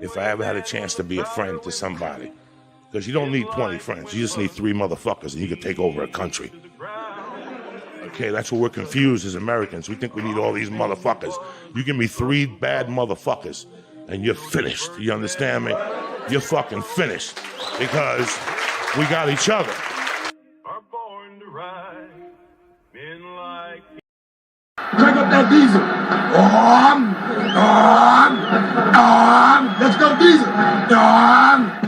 if I ever had a chance to be a friend to somebody. Because you don't need 20 friends. You just need 3 motherfuckers and you can take over a country. Okay, that's what we're confused as Americans. We think we need all these motherfuckers. You give me 3 bad motherfuckers and you're finished. You understand me? You're fucking finished because we got each other. Crank up that diesel. Let's go diesel.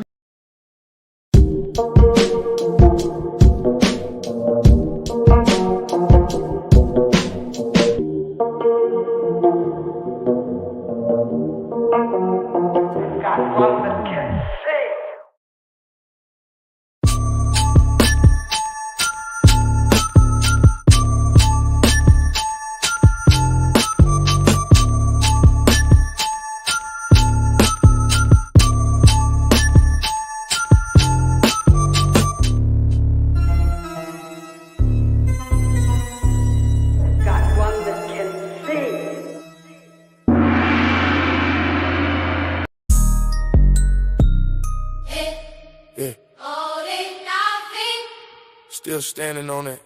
Still standing on it.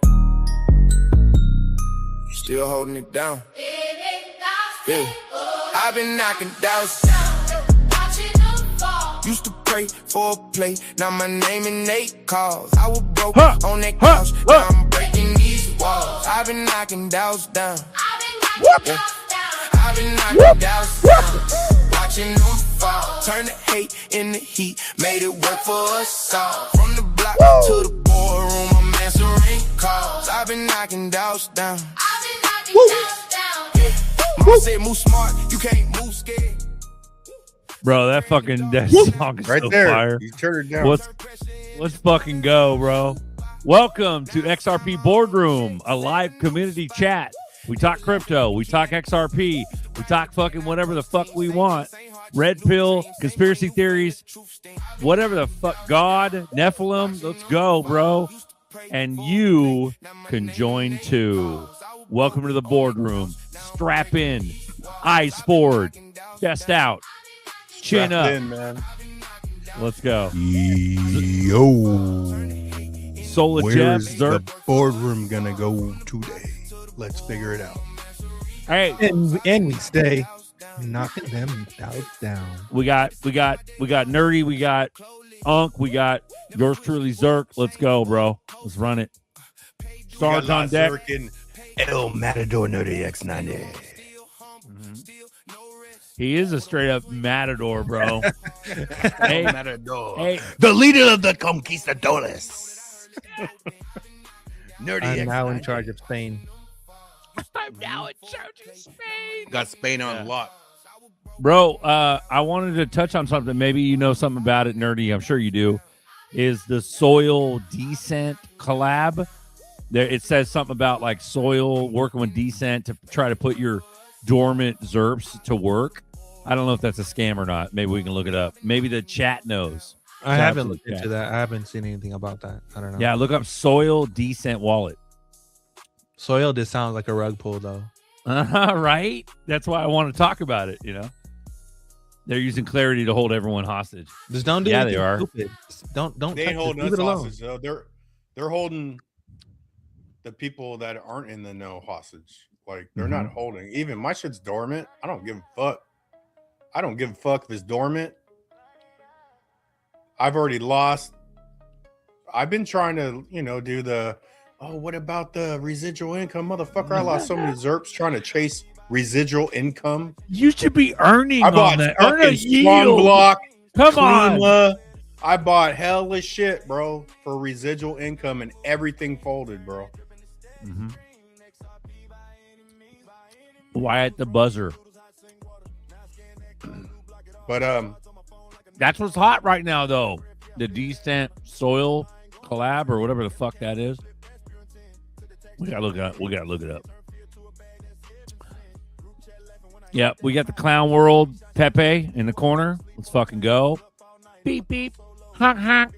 Still holding it down. Yeah. I've been knocking doors down. Used to pray for a play. Now my name in 8 calls. I was broke on that couch. Now I'm breaking these walls. I've been knocking doors down. I've been knocking doors down. Watching them fall. Turn the hate into heat. Made it work for us all. From the block to the boardroom, I'm answering calls. I've been knocking doors down. Yeah. Mama said move smart, you can't move scared. Bro, that song is right so there. fire. You turn it down. Let's fucking go, bro. Welcome to XRP Boardroom, a live community chat. We talk crypto, we talk XRP, we talk fucking whatever the fuck we want. Red pill, conspiracy theories, whatever the fuck. God, Nephilim, let's go, bro. And you can join too. Welcome to the boardroom. Strap in, eyes forward, chest out, chin up. In, man. Let's go. Yo. Solar Where's Jeff, the Zerk. boardroom gonna go today? Let's figure it out. Hey, And we stay knocking them down. we got Nerdy, we got Unk, we got yours truly Zerk. Let's go, bro. Let's run it. Stars on deck. El Matador Nerdy X90. He is a straight up matador, bro. Hey, Matador. hey, The leader of the conquistadores. Nerdy I'm X90. now in charge of Spain. I'm now in charge of Spain. Got Spain on lock. Bro, I wanted to touch on something. Maybe you know something about it, Nerdy. I'm sure you do. Is the Soil Descent collab? There, it says something about like Soil working with Descent to try to put your dormant ZERPs to work. I don't know if that's a scam or not. Maybe we can look it up. Maybe the chat knows. I haven't looked into that. I haven't seen anything about that. I don't know. Yeah, look up Soil Descent wallet. Soil just sounds like a rug pull, though. Right? That's why I want to talk about it, you know? They're using clarity to hold everyone hostage. Just don't do anything they are. stupid. Don't They touch ain't it. holding Leave us it alone. hostage, though. They're holding the people that aren't in the know hostage. Like, they're not holding. Even my shit's dormant. I don't give a fuck. I don't give a fuck if it's dormant. I've already lost. I've been trying to, do the, what about the residual income? Motherfucker, I lost so many ZERPs trying to chase residual income. You should be earning I on bought that. Earn a fucking Spawn yield. Block. Come on. Klima. I bought hellish shit, bro, for residual income, and everything folded, bro. Wyatt the buzzer. But That's what's hot right now, though. The Descent Soil collab or whatever the fuck that is. We gotta look it up. Yep, we got the Clown World Pepe in the corner. Let's fucking go. Beep beep. Honk honk.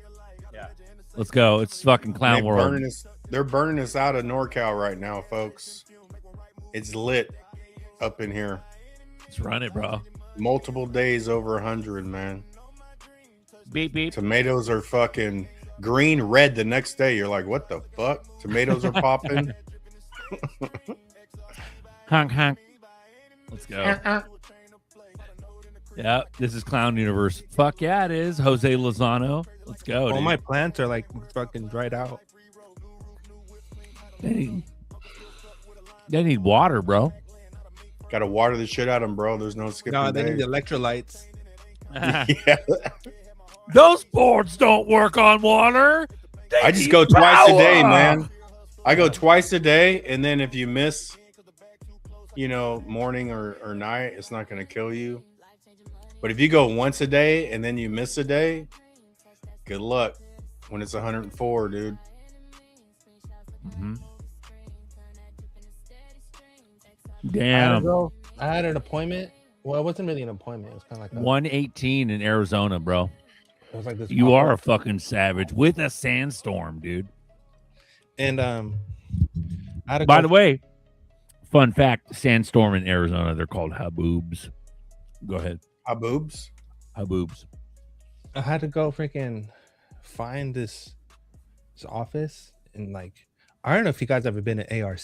Yeah. Let's go. It's fucking Clown World. they're burning us out of NorCal right now, folks. It's lit up in here. Let's run it, bro. multiple days over 100, man. Beep beep. Tomatoes are fucking green, red the next day. You're like, what the fuck? Tomatoes are popping. Honk honk. Let's go. Yeah, this is Clown Universe. Fuck yeah, it is. Jose Lozano. Let's go. All dude. my plants are like fucking dried out. They need water, bro. Gotta water the shit out of them, bro. There's no skipping No, they days. need electrolytes. Yeah. Those boards don't work on water. They I just need go twice a day, power. man. I go twice a day, and then if you miss, morning or night, it's not gonna kill you. But if you go once a day and then you miss a day, good luck when it's 104, dude. Mm-hmm. I Damn. had an appointment. Well, it wasn't really an appointment. It was kind of like 118 in Arizona, bro. it was like this. You pop-up. are a fucking savage with a sandstorm, dude. And I had to By go- the way, fun fact: sandstorm in Arizona, they're called haboobs. Go ahead, Boobs. haboobs. I had to go freaking find this office, and like, I don't know if you guys ever been to ARC,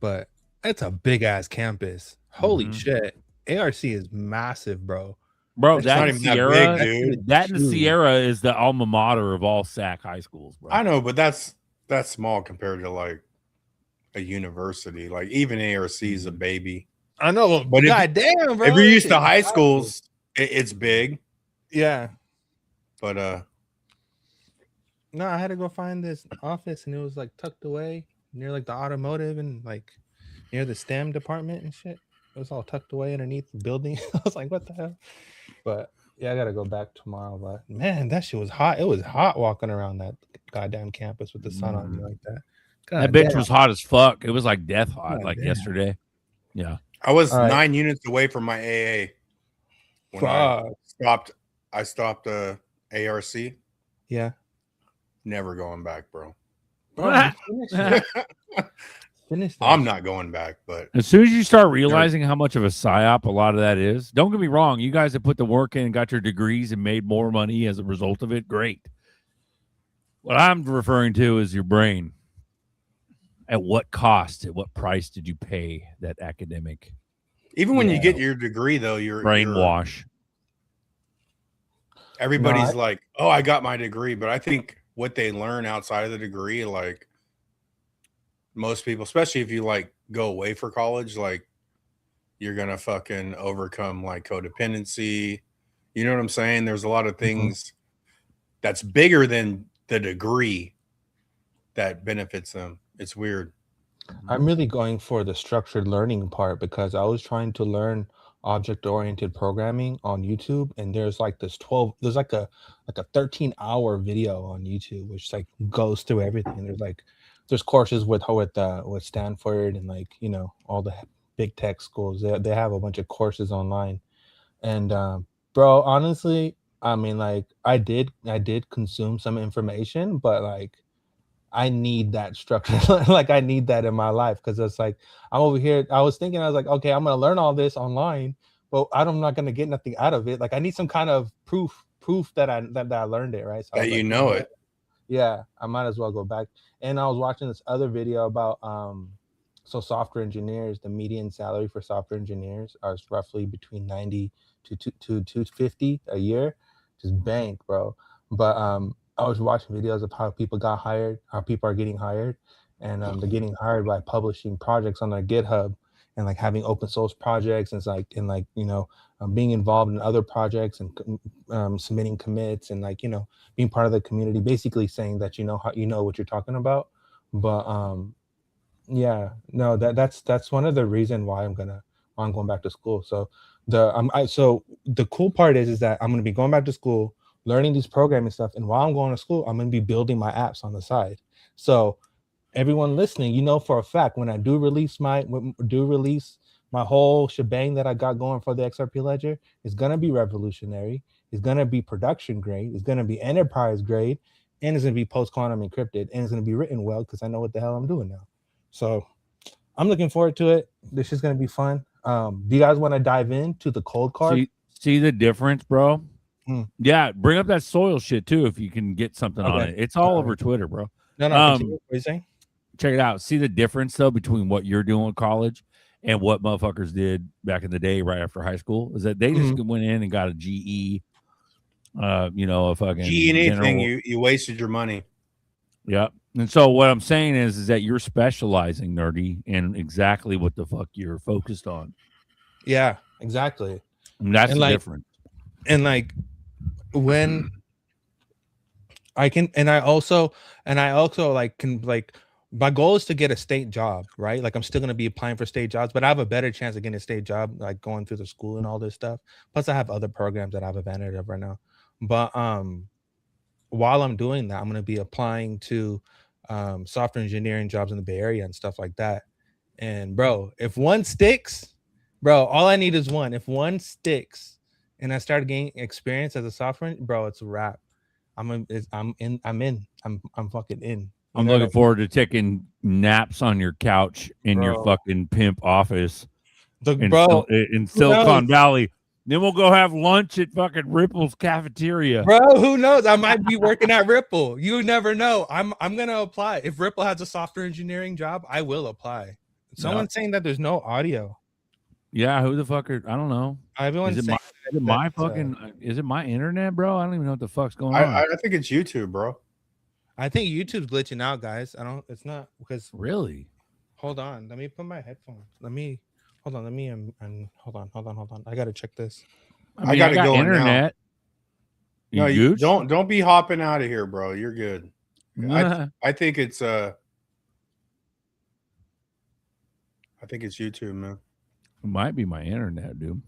but it's a big ass campus. Holy Mhm. shit. ARC is massive, bro. Bro, It's that not in even that Sierra, big, dude. that in Huge. Sierra is the alma mater of all SAC high schools, bro. I know, but that's small compared to like a university. Like even ARC is a baby. I know, But but if- goddamn, bro. If you're this used to shit high is schools, it's big. yeah. But No, I had to go find this office, and it was like tucked away near like the automotive and like near the STEM department and shit. It was all tucked away underneath the building. I was like, what the hell? But yeah, I gotta go back tomorrow. But man, that shit was hot. It was hot walking around that goddamn campus with the sun on you like that. That God bitch damn. was hot as fuck. It was like death hot, God like damn. yesterday. Yeah. I was All right. 9 units away from my AA. When I stopped ARC. Yeah. Never going back, bro. Bro, finish that I'm shit. not going back, but As soon as you start realizing how much of a psyop a lot of that is, don't get me wrong. You guys have put the work in and got your degrees and made more money as a result of it. Great. What I'm referring to is your brain. At what cost, at what price did you pay that academic even when you Yeah. get your degree, though, you're brainwash? everybody's No, like, "Oh, I got my degree," but I think what they learn outside of the degree, like most people, especially if you like go away for college, like you're gonna fucking overcome like codependency. You know what I'm saying? There's a lot of things that's bigger than the degree that benefits them. It's weird. I'm really going for the structured learning part because I was trying to learn object-oriented programming on YouTube, and there's like there's like a 13-hour video on YouTube which like goes through everything. There's courses with Stanford and like all the big tech schools. They have a bunch of courses online, and bro, honestly, I mean, like I did consume some information, but like I need that structure. Like I need that in my life because it's like I'm over here. I was like, okay, I'm gonna learn all this online, but I'm not gonna get nothing out of it. Like I need some kind of proof that I learned it, right? So I That was you like, know what? it. Yeah, I might as well go back. And I was watching this other video about so software engineers, the median salary for software engineers is roughly between 90 to 250 a year, just bank, bro. But I was watching videos of how people got hired, how people are getting hired, and they're getting hired by publishing projects on their GitHub and like having open source projects and being involved in other projects and submitting commits and being part of the community, basically saying that what you're talking about. But yeah, no, that's one of the reason why I'm going back to school. So the cool part is that I'm gonna be going back to school, learning these programming stuff, and while I'm going to school, I'm gonna be building my apps on the side. So everyone listening, for a fact when I do release my whole shebang that I got going for the XRP ledger, it's gonna be revolutionary. It's gonna be production grade. It's gonna be enterprise grade, and it's gonna be post quantum encrypted, and it's gonna be written well because I know what the hell I'm doing now. So I'm looking forward to it. This is gonna be fun. Do you guys want to dive into the cold card? See the difference, bro? Hmm. Yeah, bring up that soil shit too if you can get something on Okay. it. It's all over Twitter, bro. No. Continue. What are you saying? Check it out. See the difference though between what you're doing in college and what motherfuckers did back in the day right after high school is that they just went in and got a GE, a fucking GE anything, general. you wasted your money. Yep. And so what I'm saying is that you're specializing, nerdy, in exactly what the fuck you're focused on. Yeah, exactly. And that's the difference. And like when I can, and I also like can like my goal is to get a state job, right? Like I'm still gonna be applying for state jobs, but I have a better chance of getting a state job, like going through the school and all this stuff. Plus, I have other programs that I have advantage of right now. But while I'm doing that, I'm gonna be applying to software engineering jobs in the Bay Area and stuff like that. And bro, if one sticks, bro, all I need is one. If one sticks, and I start gaining experience as a software, bro, it's a wrap. I'm in. I'm fucking in. I'm looking forward to taking naps on your couch in your fucking pimp office in Silicon Valley. Then we'll go have lunch at fucking Ripple's cafeteria. Bro, who knows? I might be working at Ripple. You never know. I'm gonna apply. If Ripple has a software engineering job, I will apply. Someone's saying that there's no audio. Yeah, who the fuck are I don't know. Everyone's is it my internet, bro? I don't even know what the fuck's going on. I think it's YouTube, bro. I think YouTube's glitching out, guys. It's not because really. Hold on. Let me put my headphones. Hold on. I gotta check this. I gotta go internet. No, you don't be hopping out of here, bro. You're good. I think it's YouTube, man. It might be my internet, dude.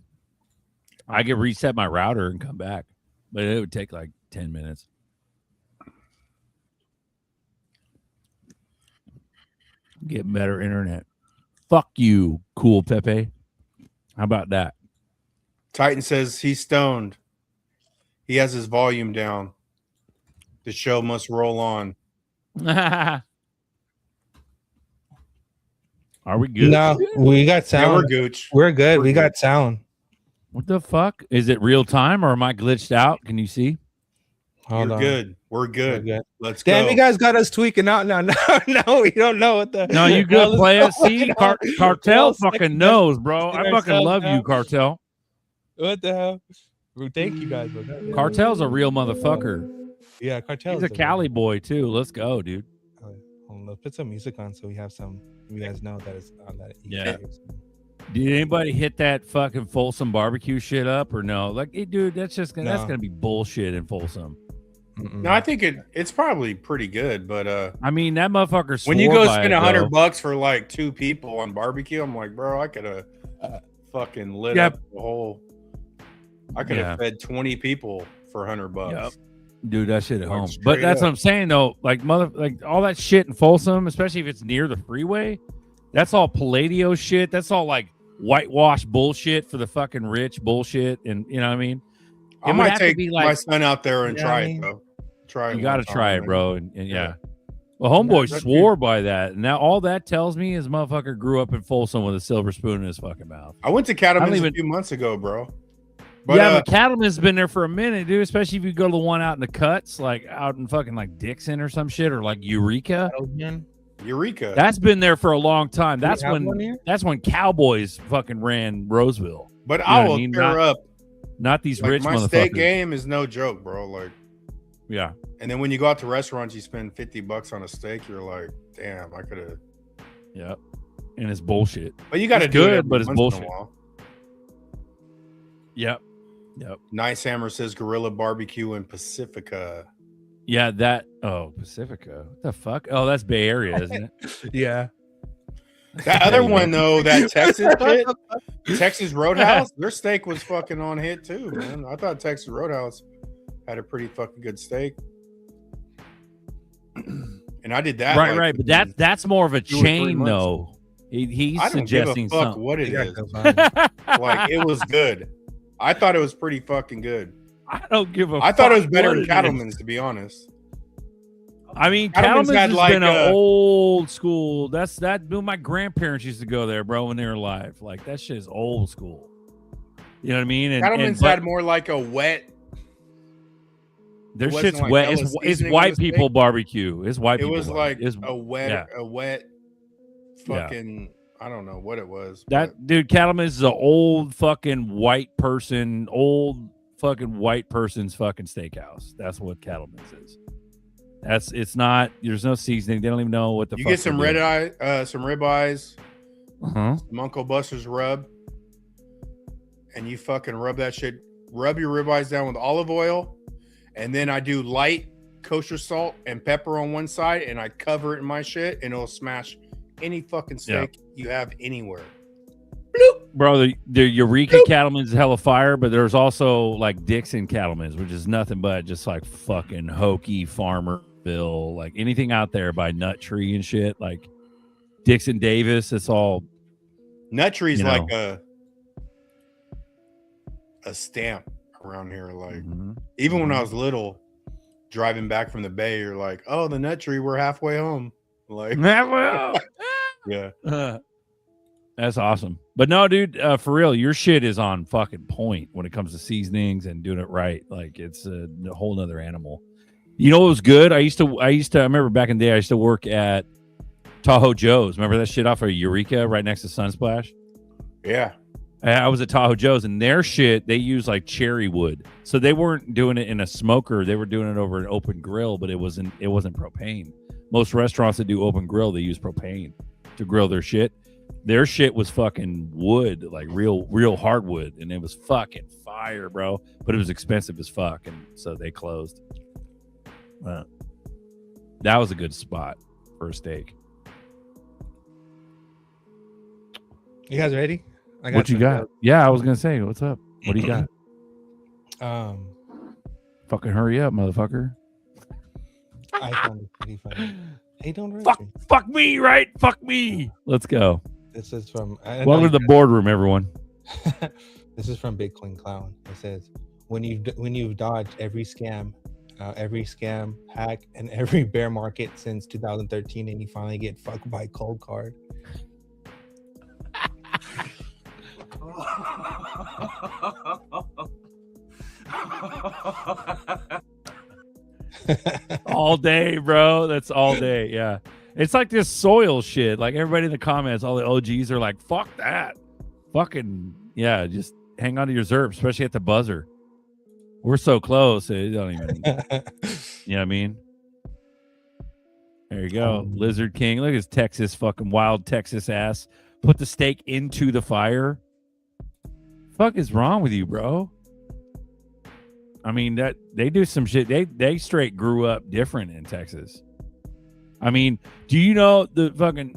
I could reset my router and come back, but it would take like 10 minutes. Get better internet. Fuck you, cool Pepe. How about that? Titan says he's stoned. He has his volume down. The show must roll on. Are we good? No, we got sound. Yeah, we're gooch. We're good. We got sound. What the fuck? Is it real time or am I glitched out? Can you see? Hold on. Good. We're good. Let's go. Damn, you guys got us tweaking out now. No, we don't know what the. No, you good play it. See, Cartel fucking knows, bro. I fucking love you, Cartel. What the hell? Thank you guys. Bro. Cartel's a real motherfucker. Yeah, Cartel. He's a Cali boy too. Let's go, dude. Let's put some music on so we have some. You guys know that it's on that. Yeah. Did anybody hit that fucking Folsom barbecue shit up or no? Like, hey, dude, that's gonna be bullshit in Folsom. No, I think it's probably pretty good, but I mean that motherfucker. When you go spend $100 for like 2 people on barbecue, I'm like, bro, I could have fucking lit up the whole. I could have fed 20 people for $100. Yep. Dude, that shit at home. But that's what I'm saying though. Like all that shit in Folsom, especially if it's near the freeway, that's all Palladio shit. That's all like whitewash bullshit for the fucking rich bullshit. And you know what I mean? I might take my son out there and try it, though. You got to try it, bro. And yeah. Well, homeboy swore by that. And now all that tells me is motherfucker grew up in Folsom with a silver spoon in his fucking mouth. I went to Cattleman's a few months ago, bro. But, but Cattleman's been there for a minute, dude. Especially if you go to the one out in the cuts, like out in fucking like Dixon or some shit, or like Eureka. Eureka. That's been there for a long time. That's when Cowboys fucking ran Roseville. But I will tear up. Not these rich my motherfuckers. steak game is no joke, bro. Like, yeah. And then when you go out to restaurants, you spend $50 on a steak. You're like, damn, I could have. Yep. And it's bullshit. But you got to do it, but it's bullshit. Yep. Nice Hammer says Gorilla Barbecue in Pacifica. Yeah, Pacifica. What the fuck? Oh, that's Bay Area, isn't it? Yeah. That other one though, that Texas shit, Texas Roadhouse, their steak was fucking on hit too, man. I thought Texas Roadhouse had a pretty fucking good steak, and I did that. Right. But that's more of a chain though. He's suggesting something. What it is, like it was good. I thought it was pretty fucking good. I don't give a. I thought it was better than Cattleman's, to be honest. I mean, Cattleman's Cattleman's had has like been a- an old school. That's my grandparents used to go there, bro, when they were alive. Like that shit is old school. You know what I mean? Cattleman's had more like a wet. Their it wasn't shit's like wet. hella It's seasoning on white the people steak. barbecue. It's white It people. was barbecue. like It's, a wet, yeah. a wet, fucking. I don't know what it was. That dude, Cattleman's is an old fucking white person, old fucking white person's fucking steakhouse. That's what Cattleman's is. It's not. There's no seasoning. They don't even know what the. You fuck get some they're red doing. eye, some rib eyes, Uh-huh. some Uncle Buster's rub, and you fucking rub that shit. Rub your rib eyes down with olive oil, and then I do light kosher salt and pepper on one side, and I cover it in my shit, and it'll smash any fucking steak you have anywhere. Bro, the Eureka Cattleman's is hella fire, but there's also like Dixon Cattleman's, which is nothing but just like fucking hokey Farmerville, like anything out there by Nut Tree and shit, like Dixon Davis. It's all Nut Tree's You like know. a stamp around here. Like Mhm. even when I was little, driving back from the Bay, you're like, "Oh, the Nut Tree, we're halfway home." Like, yeah. That's awesome. But no, dude, for real, your shit is on fucking point when it comes to seasonings and doing it right. Like it's a whole nother animal. You know what was good? I remember back in the day, I used to work at Tahoe Joe's. Remember that shit off of Eureka right next to Sunsplash? Yeah. I was at Tahoe Joe's, and their shit, they use like cherry wood. So they weren't doing it in a smoker. They were doing it over an open grill, but it wasn't propane. Most restaurants that do open grill, they use propane to grill their shit. Their shit was fucking wood, like real hardwood, and it was fucking fire, bro. But it was expensive as fuck, and so they closed. That was a good spot for a steak. You guys ready? I What you some got? jokes. Yeah, I was gonna say, what's up? What do you got? Fucking hurry up, motherfucker. I found it pretty funny. Hey, don't rush me. Fuck me, right? Fuck me. Let's go. This is from. I Welcome know to the boardroom, everyone. This is from Bitcoin Clown. It says, when you've dodged every scam, hack, and every bear market since 2013, and you finally get fucked by cold card. All day, bro. That's all day. Yeah. It's like this soil shit. Like everybody in the comments, all the OGs are like, fuck that. Fucking, yeah, just hang on to your ZRP, especially at the buzzer. We're so close. It don't even, you know what I mean? There you go. Lizard King. Look at his Texas, fucking wild Texas ass. Put the steak into the fire. Fuck is wrong with you, bro? I mean, that they do some shit. They straight grew up different in Texas. I mean, do you know the fucking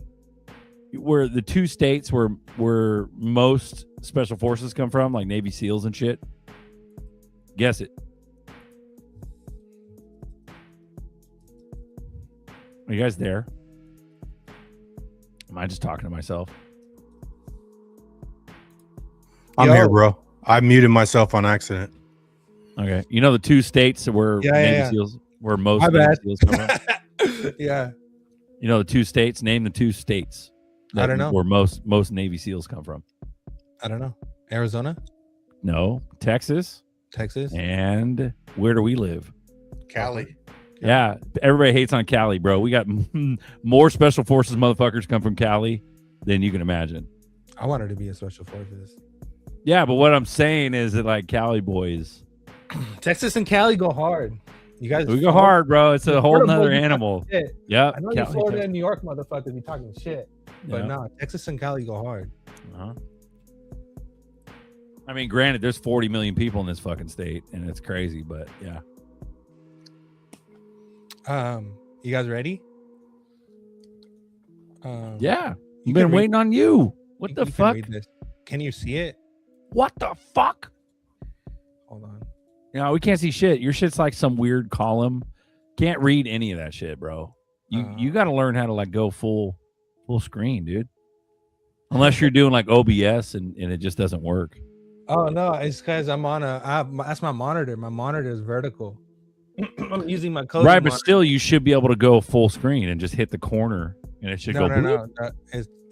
where the two states where most special forces come from, like Navy SEALs and shit? Guess it. Are you guys there? Am I just talking to myself? I'm Yo. here, bro. I muted myself on accident. Okay. You know the two states where Navy SEALs, where most Navy SEAls come from? Yeah. You know the two states? Name the two states. I don't know. Where most Navy SEAls come from. I don't know. Arizona, No. Texas. Texas. And where do we live? Cali. Yeah. Everybody hates on Cali, bro. We got more special forces motherfuckers come from Cali than you can imagine. I wanted to be a special forces. Yeah, but what I'm saying is that like Cali boys, Texas and Cali go hard. You guys, we go hard, bro. It's a whole Florida nother boys be animal. talking shit. Yeah. I know you Florida and New York motherfuckers be talking shit, but no, Texas and Cali go hard. Uh-huh. I mean, granted, there's 40 million people in this fucking state, and it's crazy, but yeah. You guys ready? Yeah. You I've been can waiting on you. What you the can fuck? read this. Can you see it? What the fuck? Hold on. No, we can't see shit. Your shit's like some weird column. Can't read any of that shit, bro. You got to learn how to like go full screen, dude. Unless you're doing like OBS and it just doesn't work. Oh no, it's because I'm on that's my monitor. My monitor is vertical. I'm using my code. Right, but still, you should be able to go full screen and just hit the corner, and it should No, go. no, no.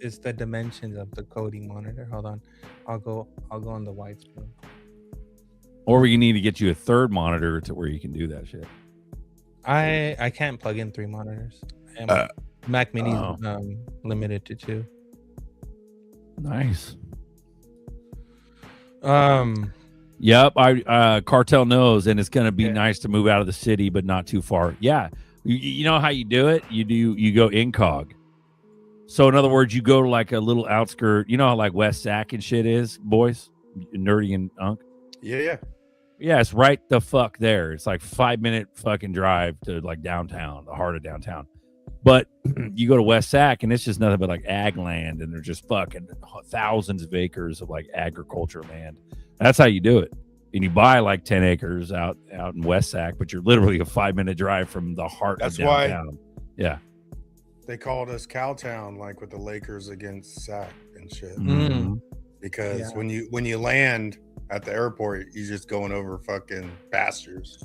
It's the dimensions of the coding monitor. Hold on, I'll go on the widescreen. Or we need to get you a third monitor to where you can do that shit. I can't plug in 3 monitors. Mac Mini is limited to 2. Nice. Yep. Cartel knows, and it's gonna be nice to move out of the city, but not too far. Yeah. You know how you do it? You go incog. So in other words, you go to like a little outskirt. You know how like West Sac and shit is, boys, nerdy and unk. Yeah. Yeah, it's right the fuck there. It's like 5-minute fucking drive to like downtown, the heart of downtown. But you go to West Sac and it's just nothing but like ag land, and there's just fucking thousands of acres of like agriculture land. That's how you do it. And you buy like 10 acres out in West Sac, but you're literally a 5-minute drive from the heart of downtown. Yeah. They called us Cowtown, like with the Lakers against Sac and shit. Mm-hmm. Because when you land at the airport, you're just going over fucking pastures.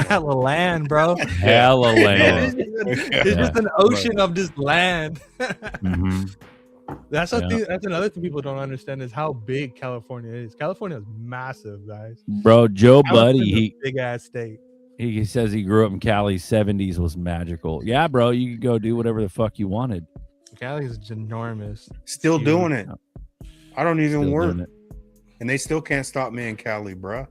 Hella land, bro. Hella land. It's just an ocean of just land. Mm-hmm. That's another thing people don't understand is how big California is. California is massive, guys. Bro, Joe Buddy, big ass state. He says he grew up in Cali. 70s was magical. Yeah, bro, you could go do whatever the fuck you wanted. Cali is ginormous. Still doing it. I don't even Still work. doing it. And they still can't stop me in Cali, bruh.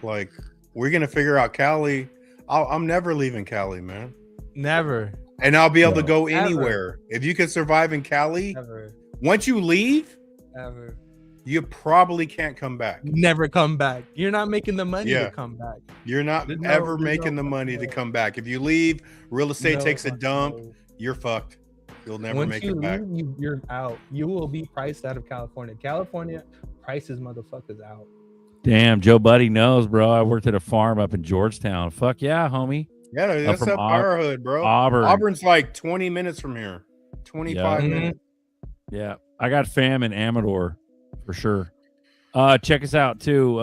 Like, we're going to figure out Cali. I'm never leaving Cali, man. Never. And I'll be able to go Ever. anywhere. If you can survive in Cali, Never. once you leave, Ever. you probably can't come back. Never come back. You're not making the money Yeah. to come back. You're not There's no- ever there's making no the money to fucking come back. If you leave, real estate No takes a fucking dump, way. you're fucked. You'll never Once make you it back. leave, you're out. You will be priced out of California. California prices motherfuckers out. Damn, Joe Buddy knows, bro. I worked at a farm up in Georgetown. Fuck yeah, homie. Yeah, that's from up our hood, bro. Auburn. Auburn's like 20 minutes from here. 25 Yeah. minutes. Yeah, I got fam in Amador for sure. Check us out too.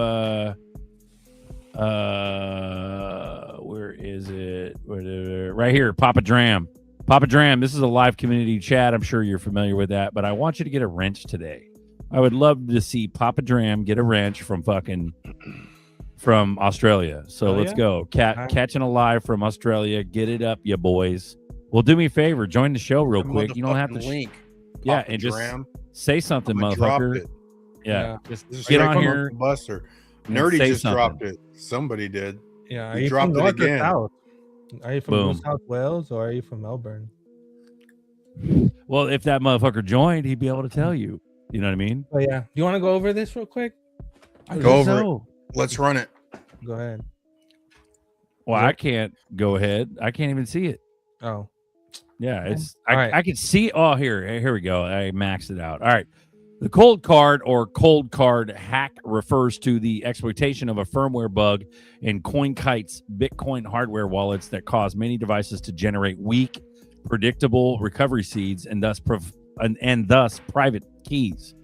Where is it? Right here, Papa Dram. Papa Dram, this is a live community chat. I'm sure you're familiar with that, but I want you to get a wrench today. I would love to see Papa Dram get a wrench from Australia. So let's go. Catching a live from Australia. Get it up, you boys. Well, do me a favor. Join the show real quick. You don't have to. link. Yeah, Papa and just Dram. say something, I'ma drop motherfucker. it. Yeah, just This is get straight on from here. Uncle Buster. and Nerdy say just something. dropped it. Somebody did. Yeah, He are you dropped from it North or again. South? Are you from Boom. New South Wales or are you from Melbourne? Well, if that motherfucker joined, he'd be able to tell you. You know what I mean? Oh yeah. Do you want to go over this real quick? Go over it. Let's run it. Go ahead. Well, I can't go ahead. I can't even see it. Oh. Yeah, it's All right. I can see. Oh, here we go. I maxed it out. All right. The cold card or cold card hack refers to the exploitation of a firmware bug in CoinKite's Bitcoin hardware wallets that cause many devices to generate weak, predictable recovery seeds and thus private keys.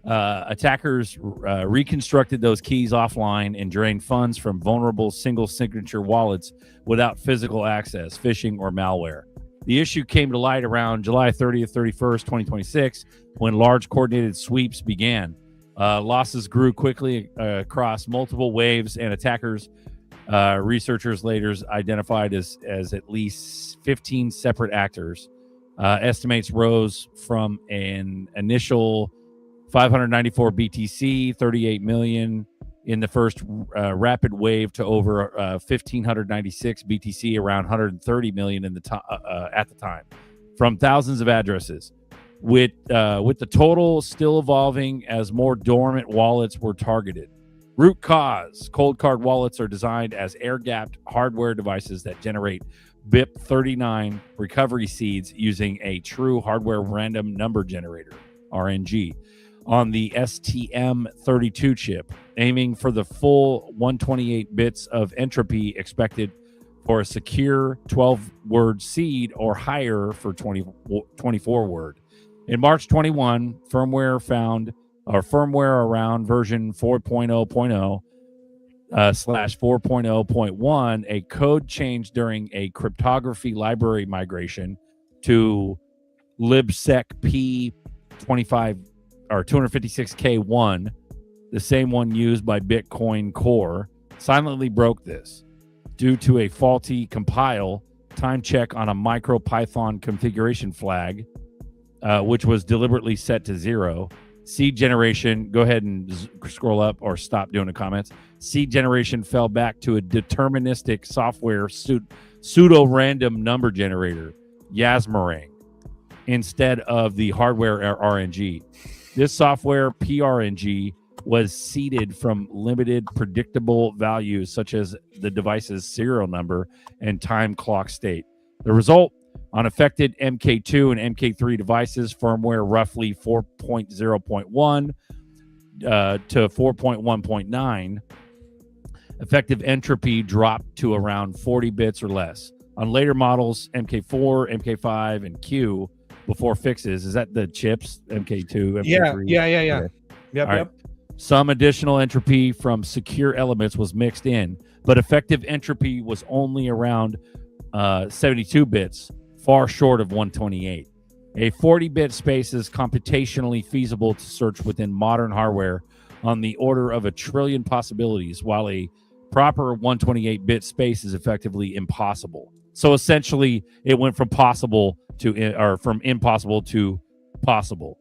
Attackers reconstructed those keys offline and drained funds from vulnerable single signature wallets without physical access, phishing, or malware. The issue came to light around July 30th, 31st, 2026, when large coordinated sweeps began. Losses grew quickly across multiple waves, and attackers, researchers later identified as at least 15 separate actors. Estimates rose from an initial 594 BTC, 38 million in the first rapid wave to over 1,596 BTC, around 130 million in the at the time, from thousands of addresses. With the total still evolving as more dormant wallets were targeted. Root cause: cold card wallets are designed as air-gapped hardware devices that generate BIP39 recovery seeds using a true hardware random number generator, RNG, on the STM32 chip, aiming for the full 128 bits of entropy expected for a secure 12-word seed or higher for 24-word. In March 21, firmware around version 4.0.0 slash 4.0.1, a code change during a cryptography library migration to libsec P25 or 256K1, the same one used by Bitcoin Core, silently broke this due to a faulty compile time check on a MicroPython configuration flag, which was deliberately set to 0. Seed generation, go ahead and scroll up or stop doing the comments. Seed generation fell back to a deterministic software pseudo-random number generator, Yasmering, instead of the hardware RNG. This software, PRNG, was seeded from limited predictable values such as the device's serial number and time clock state. The result, on affected MK2 and MK3 devices, firmware roughly 4.0.1 to 4.1.9, effective entropy dropped to around 40 bits or less. On later models, MK4, MK5, and Q, before fixes, is that the chips, MK2, MK3? Yeah. Yep. Right. Some additional entropy from secure elements was mixed in, but effective entropy was only around 72 bits, far short of 128. A 40-bit space is computationally feasible to search within modern hardware on the order of 1 trillion possibilities, while a proper 128-bit space is effectively impossible. So essentially, it went from possible to, or from impossible to possible.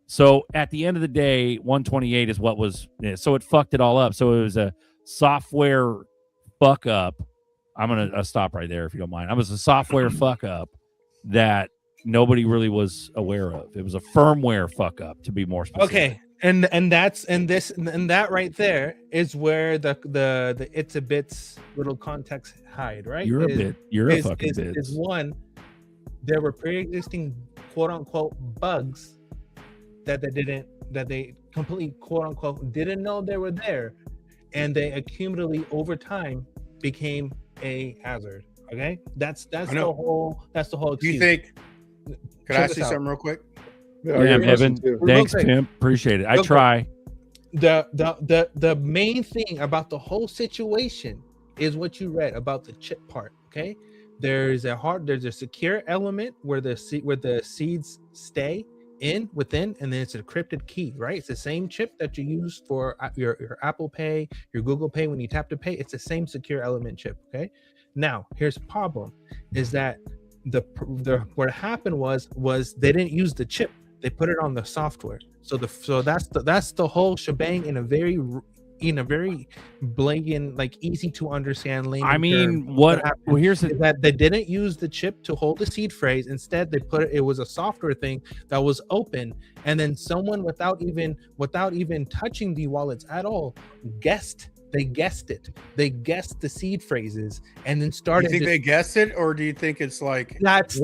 So at the end of the day, 128 is what was, so it fucked it all up. So it was a software fuck up. I'm going to stop right there if you don't mind. It was a software fuck up that nobody really was aware of. It was a firmware fuck up, to be more specific. Okay. And that right there is where the it's a bits little context hide, right? You're a fucking bit. Is one, there were pre-existing quote unquote bugs that they completely quote unquote didn't know they were there, and they accumulatively over time became a hazard. Okay, that's the whole excuse. Do you think? Could I ask you something real quick? Yeah, Evan. Thanks, Tim. Appreciate it. I try. The main thing about the whole situation is what you read about the chip part. Okay, there's a secure element where the seeds stay within, and then it's a encrypted key, right? It's the same chip that you use for your Apple Pay, your Google Pay when you tap to pay. It's the same secure element chip. Okay, now here's the problem: is that what happened was they didn't use the chip; they put it on the software. So that's the whole shebang in a very blatant, like easy to understand layman I mean, term. Here's that they didn't use the chip to hold the seed phrase. Instead, they it was a software thing that was open, and then someone without even touching the wallets at all guessed it. They guessed the seed phrases and then started. Do you think they guessed it, or do you think it's like that's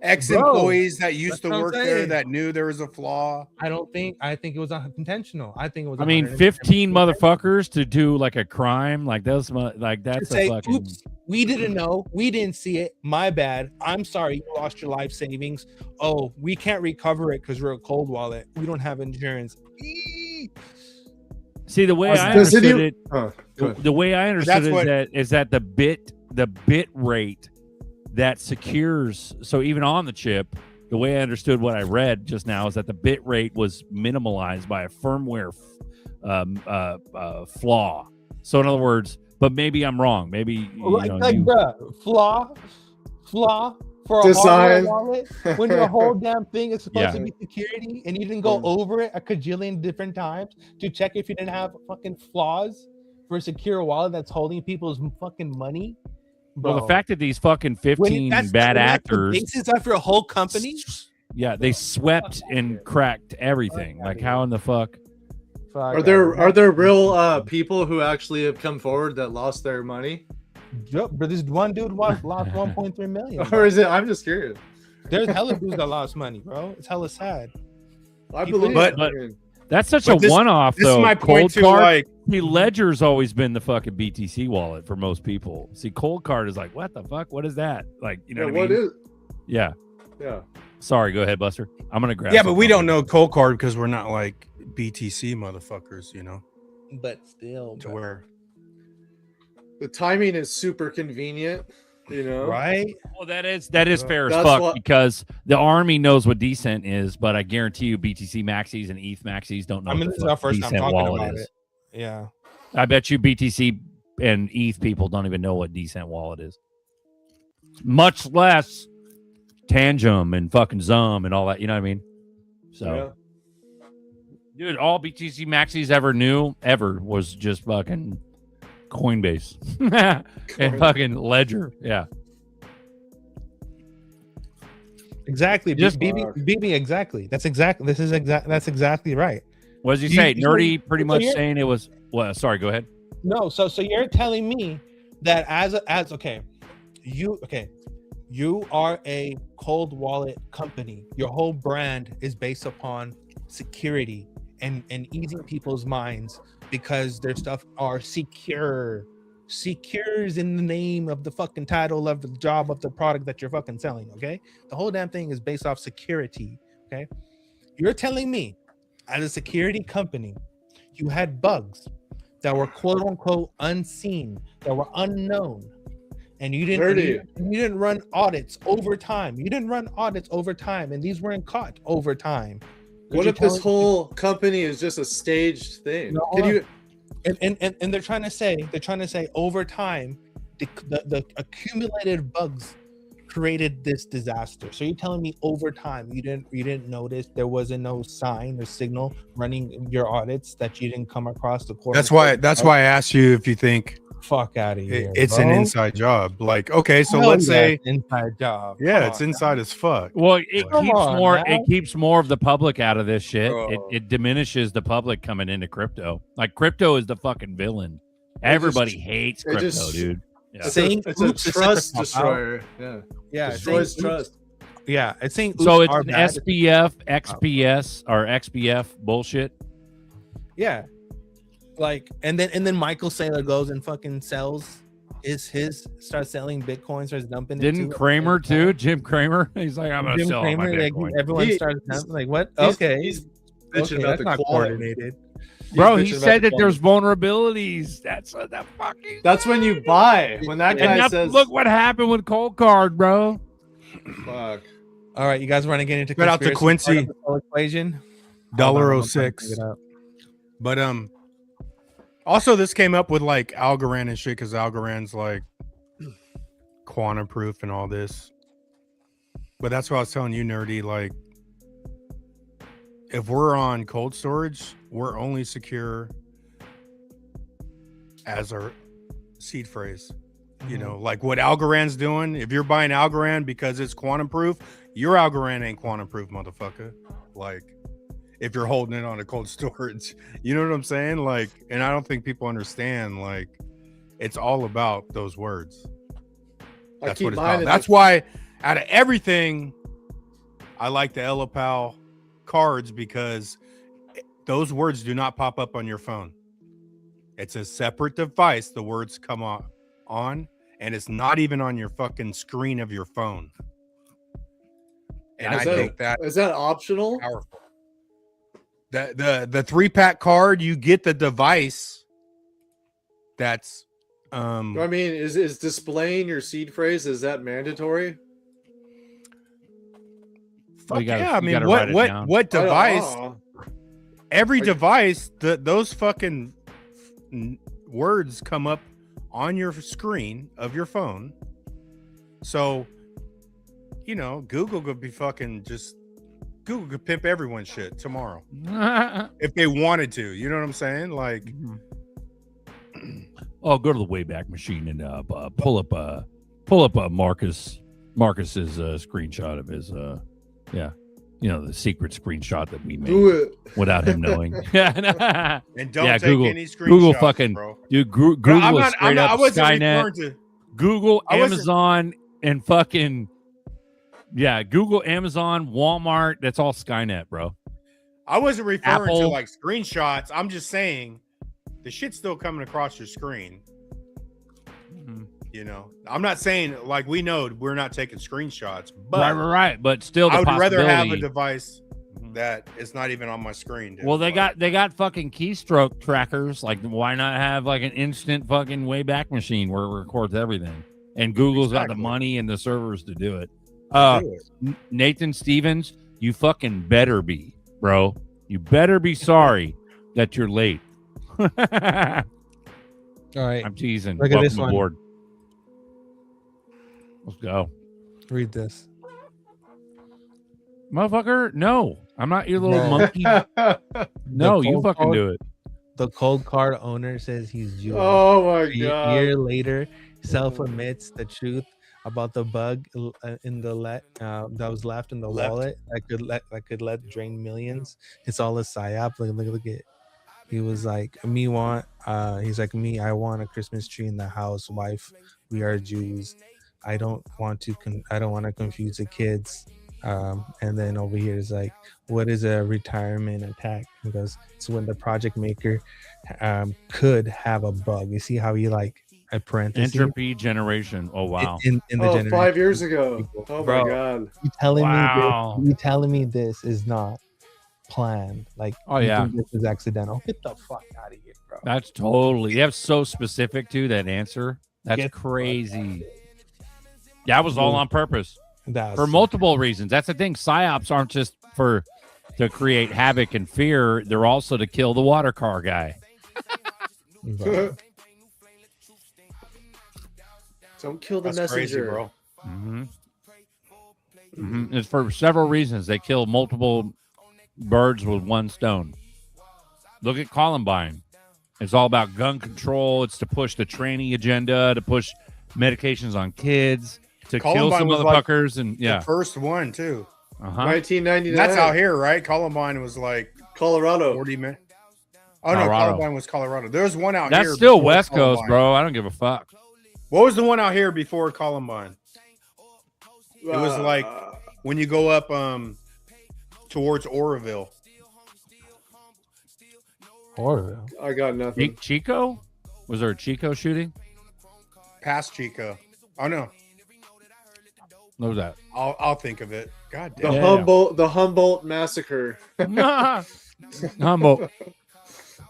ex-employees that used to work there saying. that knew there was a flaw? I think it was intentional. I think it was. I mean, 15 motherfuckers to do like a crime like that's a fucking. Oops, we didn't know. We didn't see it. My bad. I'm sorry. You lost your life savings. Oh, we can't recover it because we're a cold wallet. We don't have insurance. See, the way I understood it, the way I understood it is that the bit rate that secures, so even on the chip, the way I understood what I read just now is that the bit rate was minimalized by a firmware flaw. So in other words, but maybe I'm wrong. Maybe flaw for a hardware wallet when your whole damn thing is supposed to be security, and you didn't go over it a cajillion different times to check if you didn't have fucking flaws for a secure wallet that's holding people's fucking money. Bro. Well, the fact that these fucking 15 bad actors, the basis of your whole company, they swept and cracked everything. Like, how in the fuck? Are there real people who actually have come forward that lost their money? But this one dude lost 1.3 million. Or is it? I'm just curious. There's hella dudes that lost money, bro. It's hella sad. I believe, but that's such a one-off, though. This is my point too. Like, Ledger's always been the fucking BTC wallet for most people. See, Cold Card is like, what the fuck? What is that? Like, you know what I mean? Yeah. Sorry, go ahead, Buster. I'm gonna grab. Yeah, but we don't know Cold Card because we're not like BTC motherfuckers, you know. but still, to bro. where The timing is super convenient, you know. Right? Well, that is fair as That's fuck what- because the army knows what decent is, but I guarantee you BTC maxis and ETH maxis don't know. I mean, what this the is our fuck first time decent talking wallet about is. it. Yeah. I bet you BTC and ETH people don't even know what decent wallet is, much less Tangem and fucking Zum and all that. You know what I mean? So, dude, all BTC maxis ever knew was just fucking Coinbase and fucking Ledger. Yeah. Exactly. Just- BB, exactly. That's exactly right. What does he You- say? you- Nerdy pretty so much you're- saying it was. Well, sorry, go ahead. No, so you're telling me that as okay, you are a cold wallet company. Your whole brand is based upon security and easing people's minds because their stuff are secure. Secures in the name of the fucking title of the job of the product that you're fucking selling. Okay, the whole damn thing is based off security. Okay, you're telling me as a security company, you had bugs that were quote unquote unseen, that were unknown, and you didn't run audits over time. You didn't run audits over time, and these weren't caught over time. What if this whole company is just a staged thing? No, Can you? And they're trying to say over time, the accumulated bugs created this disaster. So you're telling me over time you didn't notice there wasn't no sign or signal running your audits that you didn't come across the court? that's why I asked you if you think Fuck out of here. it's bro. an inside job. Like, okay, so Hell let's yeah, say it's inside job. yeah, Come it's on, inside as fuck. Well, it Come keeps on, more. man. It keeps more of the public out of this shit. Bro. It diminishes the public coming into crypto. Like crypto is the fucking villain. Everybody hates it crypto, just- dude. Yeah. It's Saying a oops is trust such a cop-out. destroyer. Yeah, Yeah, destroys saying oops- trust. Yeah, it's saying So oops it's are an bad. SPF, XPS, or XBF bullshit. Yeah, like and then Michael Saylor goes and fucking starts selling Bitcoin, starts dumping. Didn't into it. Kramer too? Jim Kramer. He's like, I'm gonna Jim sell all my Cramer, like, Bitcoin. everyone He- started dumping, like what? He's- Okay, he's okay, bitching about that's the not quality. coordinated. Bro, He's he bitching said about that the there's vulnerabilities. That's what the fucking. That's when you buy. When that And guy now says, look what happened with Cold Card, bro. "Fuck." All right, you guys want to get into Shout out to conspiracy part Quincy. of the whole equation? $1.06. But also this came up with like Algorand and shit because Algorand's like quantum proof and all this. But that's what I was telling you, Nerdy. Like, if we're on cold storage, we're only secure as our seed phrase. You know, like what Algorand's doing. If you're buying Algorand because it's quantum proof, your Algorand ain't quantum proof, motherfucker. Like, if you're holding it on a cold storage, you know what I'm saying? Like, and I don't think people understand. Like, it's all about those words. I That's keep what it's mine about. in That's the- why, out of everything, I like the Elapal cards because those words do not pop up on your phone. It's a separate device. The words come on, and it's not even on your fucking screen of your phone. And I think that Is that optional? powerful. The 3-pack card, you get the device that's I mean, is displaying your seed phrase, is that mandatory? fuck you gotta- yeah. I you mean, gotta write it down. what device? Oh, Every Are you- device, those fucking words come up on your screen of your phone. So, you know, Google could be fucking just Google could pimp everyone's shit tomorrow if they wanted to. You know what I'm saying? Like, Oh, go to the Wayback Machine and pull up Marcus's screenshot of his you know, the secret screenshot that we do made it. without him knowing. Yeah, and don't Yeah, take Google- any screenshots, Google fucking- bro. dude, Bro, Google I'm is not, straight I up wasn't Skynet. referring to. Google, I wasn't- Amazon, and fucking Google, Amazon, Walmart. That's all Skynet, bro. I wasn't referring to Apple. like screenshots. I'm just saying the shit's still coming across your screen. You know, I'm not saying like we know we're not taking screenshots, but Right. But still, the I would rather have a possibility- device that it's not even on my screen, dude. Well, they got fucking keystroke trackers. Like, why not have like an instant fucking Wayback Machine where it records everything? And Google's got the money and the servers to do it. Nathan Stevens, you fucking better be, bro. You better be sorry that you're late. All right. I'm teasing. Look at this one. Aboard. Let's go. Read this. Motherfucker, no. I'm not your little monkey. No, you fucking do it. The cold card owner says he's Jewish. Oh my A god. year later, self-admits the truth about the bug in the that was left in the wallet that could let drain millions. It's all a psyop. Look at. He was like, me want. He's like, me. I want a Christmas tree in the house. Wife, we are Jews. I don't want to confuse the kids. And then over here is like, what is a retirement attack? Because it's when the project maker could have a bug. You see how he like a parenthesis entropy generation. Oh wow. In the generation. 5 years ago. Oh Bro, my god. You telling me this is not planned? Like, oh yeah, this is accidental. Get the fuck out of here, bro. That's totally. That's so specific to that answer. That's crazy. That was all on purpose. For multiple reasons. That's the thing. Psyops aren't just to create havoc and fear. They're also to kill the water car guy. Don't kill the That's messenger, crazy, bro. It's for several reasons. They kill multiple birds with one stone. Look at Columbine. It's all about gun control. It's to push the training agenda, to push medications on kids, to kill some motherfuckers, and the first one too. 1999. That's out here, right? Columbine was like Colorado. 40 minutes. Oh no, Columbine was Colorado. There's one out here. That's still West Columbine. Coast, bro. I don't give a fuck. What was the one out here before Columbine? It was like when you go up towards Oroville. Oroville. I got nothing. Chico? Was there a Chico shooting? Past Chico. Oh no. What was that? I'll think of it. God damn. The Humboldt massacre. Humboldt.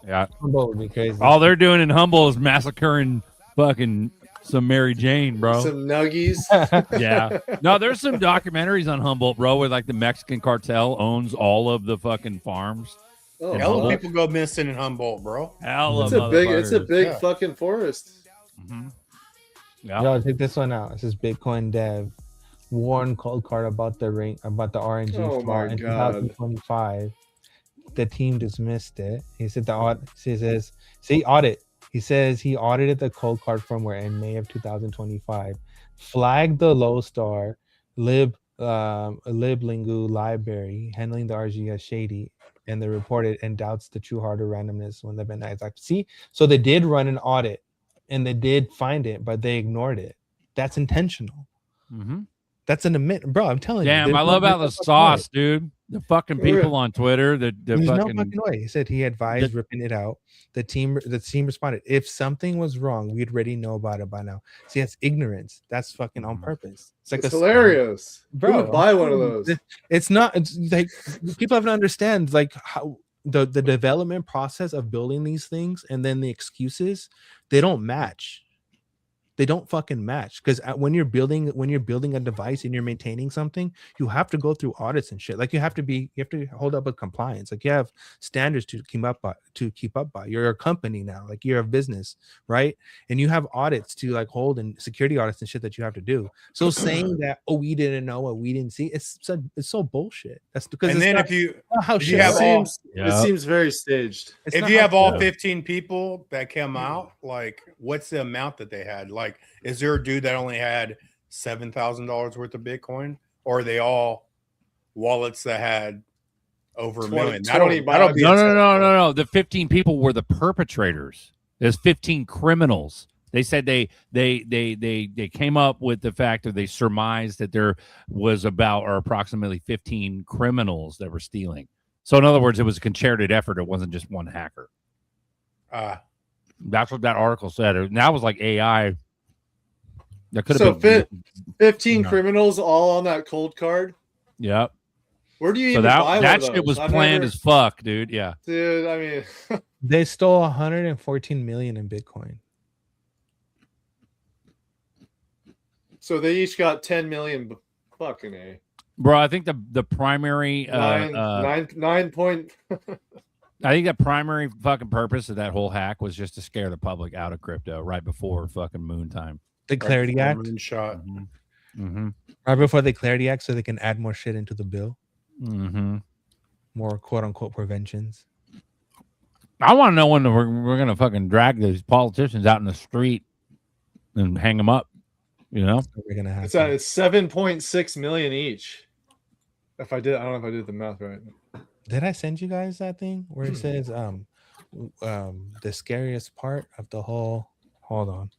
Yeah. Humboldt would be crazy. All they're doing in Humboldt is massacring fucking some Mary Jane, bro. Some nuggies. Yeah. No, there's some documentaries on Humboldt, bro, where like the Mexican cartel owns all of the fucking farms. Oh, hell of people go missing in Humboldt, bro. It's a big fucking forest. Mm-hmm. Yeah. Yo, take this one out. It says Bitcoin dev warn cold card about the RNG flaw in 2025. The team dismissed it. He said audit. He says he audited the cold card firmware in May of 2025, flagged the low star liblingu library handling the RNG as shady, and they reported and doubts the true hardware randomness when they've been exact. See, so they did run an audit and they did find it, but they ignored it. That's intentional. Mm-hmm. That's an admit, bro. I'm telling you. Damn, I love how the sauce, dude. The fucking people on Twitter. There's no fucking way. He said he advised ripping it out. The team responded. If something was wrong, we'd already know about it by now. See, that's ignorance. That's fucking on purpose. It's hilarious, bro. Who would buy one of those? It's not. It's like people have to understand, like how the development process of building these things and then the excuses, they don't match. They don't fucking match, because when you're building a device and you're maintaining something, you have to go through audits and shit. Like you have to hold up with compliance. Like you have standards to keep up by. You're a company now, like you're a business, right? And you have audits to like hold, and security audits and shit that you have to do. So saying that, oh, we didn't know what we didn't see, it's so bullshit. That's because and then it seems very staged. If you have all 15 people that come out, like what's the amount that they had? Like, is there a dude that only had $7,000 worth of Bitcoin, or are they all wallets that had over $1 million? No. The 15 people were the perpetrators. There's 15 criminals. They said they came up with the fact that they surmised that there was approximately 15 criminals that were stealing. So in other words, it was a concerted effort. It wasn't just one hacker. That's what that article said. And that was like AI. That could have been 15 criminals all on that cold card. Yep. Where do you So even buy that one of shit was those? I've planned never- as fuck, dude. Yeah. Dude, I mean, They stole 114 million in Bitcoin. so they each got 10 million. Fucking A. Bro, I think the primary Nine point. I think the primary fucking purpose of that whole hack was just to scare the public out of crypto right before fucking moon time. The Clarity Act. Moonshot. Mm-hmm. Right before the Clarity Act, so they can add more shit into the bill. Mm-hmm. More quote unquote preventions. I want to know when we're gonna fucking drag these politicians out in the street and hang them up. You know, We're gonna have. It's 7.6 million each. I don't know if I did the math right. Did I send you guys that thing where it says the scariest part of the whole? Hold on.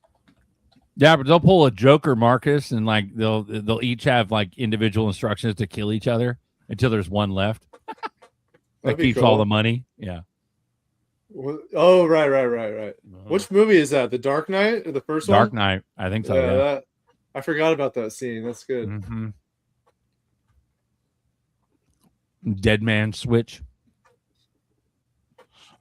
yeah, but they'll pull a Joker, Marcus, and like they'll each have like individual instructions to kill each other until there's one left that That'd be keeps cool. all the money. Yeah. Oh, right. Which movie is that? The Dark Knight or the first one? Dark Knight, I think so. Yeah, Yeah. I forgot about that scene. That's good. Mm-hmm. Dead man switch.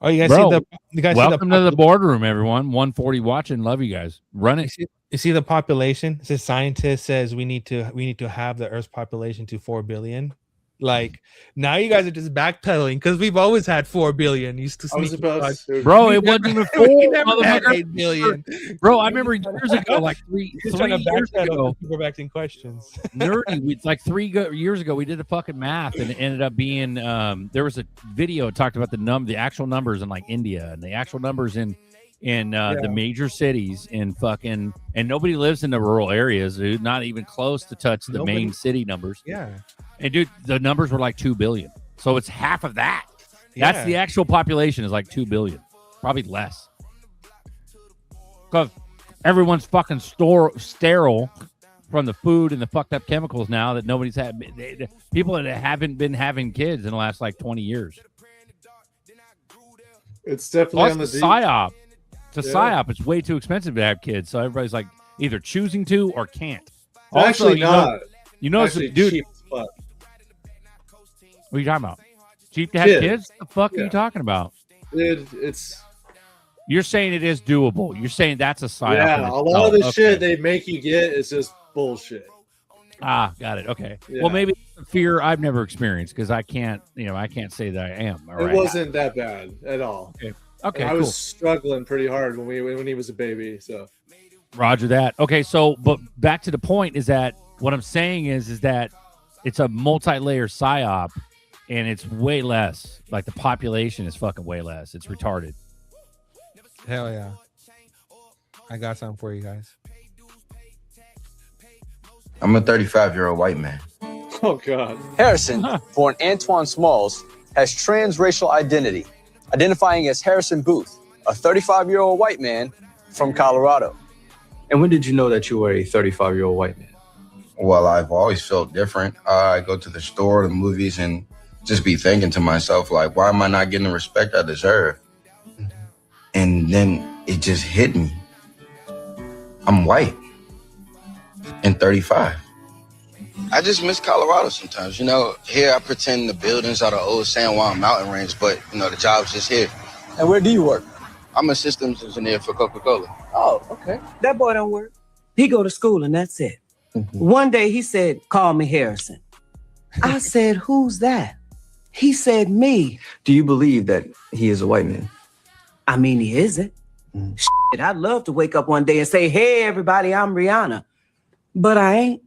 Oh, you guys Bro, see you guys Welcome see to the boardroom, everyone. 140 watching. Love you guys. Run it. You see the population? It says scientist says we need to have the Earth's population to 4 billion. Like now you guys are just backpedaling because we've always had 4 billion. Used to I was sneak about to, Bro, We it wasn't never- even full. we never had motherfucker. 8 billion. Bro, I remember years ago, like three He's trying to years backpedal ago, because people are asking questions. nerdy. It's like 3 years ago, we did the fucking math, and it ended up being there was a video that talked about the actual numbers in like India and the actual numbers in the major cities in fucking, and nobody lives in the rural areas, dude. Not even close to touch the main city numbers. Yeah. And dude, the numbers were like 2 billion. So it's half of that. Yeah. That's the actual population is like 2 billion, probably less. Because everyone's fucking sterile from the food and the fucked up chemicals now that nobody's had. People that haven't been having kids in the last like 20 years. it's definitely Plus on the the psyop. It's a Yeah. psyop. It's way too expensive to have kids. So everybody's like either choosing to or can't. It's actually you not. You know, Actually dude, cheap as fuck. what are you talking about? Cheap to have Kids. kids? The fuck are Yeah. you talking about? Dude, it's You're saying it is doable. You're saying that's a psyop. in yeah. A lot of itself. the shit they make you get is just bullshit. Ah, got it. Okay. Yeah. Well, maybe it's a fear I've never experienced because I can't say that I am. All It right. wasn't that bad at all. Okay. I Cool. was struggling pretty hard when he was a baby. So Roger that. Okay. So, but back to the point is that what I'm saying is that it's a multi-layer psyop, and it's way less. Like the population is fucking way less. It's retarded. Hell yeah. I got something for you guys. I'm a 35-year-old white man. oh god. Harrison, born Antoine Smalls, has transracial identity, identifying as Harrison Booth, a 35-year-old white man from Colorado. And when did you know that you were a 35-year-old white man? Well, I've always felt different. I go to the store, the movies, and just be thinking to myself, like, why am I not getting the respect I deserve? And then it just hit me. I'm white and 35. I just miss Colorado sometimes. You know, here I pretend the buildings are the old San Juan mountain range, but, you know, the job's just here. And where do you work? I'm a systems engineer for Coca-Cola. Oh, okay. That boy don't work. He go to school and that's it. One day he said, call me Harrison. I said, who's that? He said, me. Do you believe that he is a white man? I mean, he isn't. Shit, I'd love to wake up one day and say, hey, everybody, I'm Rihanna. But I ain't.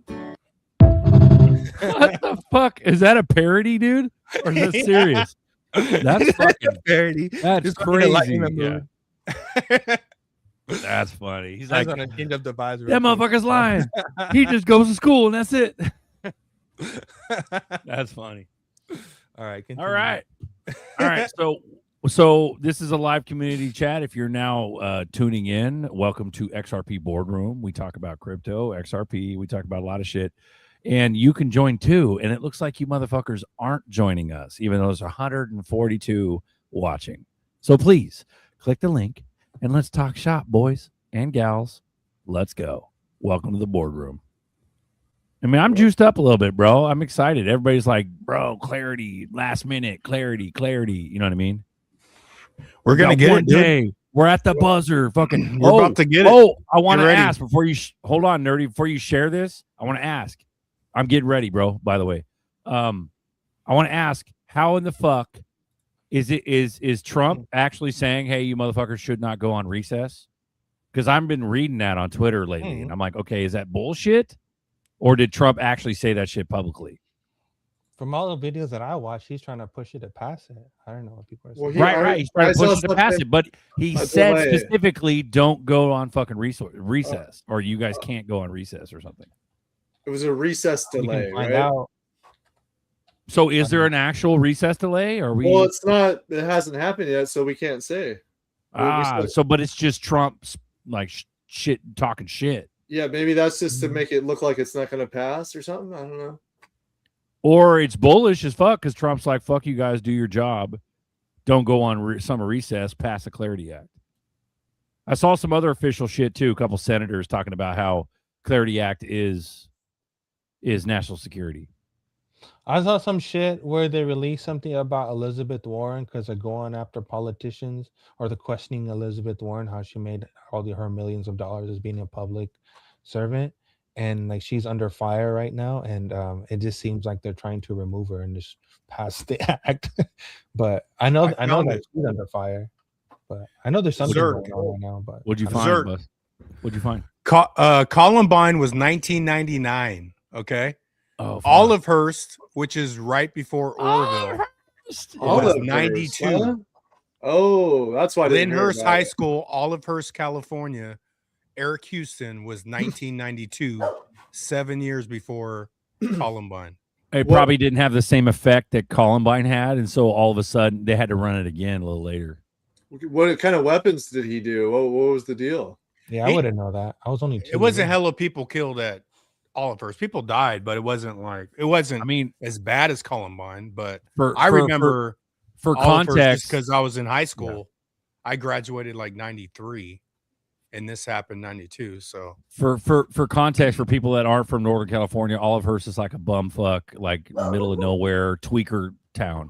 What the fuck? Is that a parody, dude? Or is that serious? That's fucking parody. That's Just fucking lighten crazy. the Yeah. That's funny. He's That's like, on a change up the vibes. that motherfucker's lying. He just goes to school and that's it. That's funny. All right. All right. All right. So this is a live community chat. If you're now tuning in, welcome to XRP Boardroom. We talk about crypto, XRP. We talk about a lot of shit. And you can join too. And it looks like you motherfuckers aren't joining us, even though there's 142 watching. So please click the link and let's talk shop, boys and gals. Let's go. Welcome to the boardroom. I mean, I'm juiced up a little bit, bro. I'm excited. Everybody's like, bro, clarity, last minute, clarity. You know what I mean? We're gonna get it, dude. We're at the buzzer. Fucking. We're about to get it. Oh, I want to Get ready. ask before you hold on, nerdy. Before you share this, I want to ask. I'm getting ready, bro. By the way, I want to ask, how in the fuck is Trump actually saying, "Hey, you motherfuckers should not go on recess"? Because I've been reading that on Twitter lately, and I'm like, okay, is that bullshit, or did Trump actually say that shit publicly? From all the videos that I watched, he's trying to push it to pass it. I don't know what people are saying. Well, Right. He's trying to push it to pass it, but he said specifically, "Don't go on fucking recess, or you guys can't go on recess or something." It was a recess delay, right? So, is there an actual recess delay? Or we? Well, it's not. It hasn't happened yet, so we can't say. But it's just Trump's like shit talking shit. Yeah, maybe that's just to make it look like it's not going to pass or something. I don't know. Or it's bullish as fuck because Trump's like, "Fuck you guys, do your job. Don't go on summer recess. Pass the Clarity Act." I saw some other official shit too. A couple senators talking about how Clarity Act is national security. I saw some shit where they released something about Elizabeth Warren because they're going after politicians, or they're questioning Elizabeth Warren, how she made her millions of dollars as being a public servant. And like, she's under fire right now, and it just seems like they're trying to remove her and just pass the act. But I know that she's under fire. But I know there's something going on right now. But What'd you find, Buzz? What'd you find? Columbine was 1999. Okay. Oh, Olivehurst, which is right before Orville, was 92. Huh? Oh, that's why. Lyndhurst High School, Olivehurst, California. Eric Houston was 1992, 7 years before Columbine. It probably didn't have the same effect that Columbine had, and so all of a sudden they had to run it again a little later. What kind of weapons did he do? What was the deal? Yeah, I wouldn't know that. I was only 2. It wasn't hella people killed at Olivehurst. People died, but it wasn't. I mean, as bad as Columbine. But I remember for context, because I was in high school. Yeah. I graduated like 93. And this happened 92. So for context, for people that aren't from Northern California, Olivehurst is like a bumfuck, like middle of nowhere tweaker town.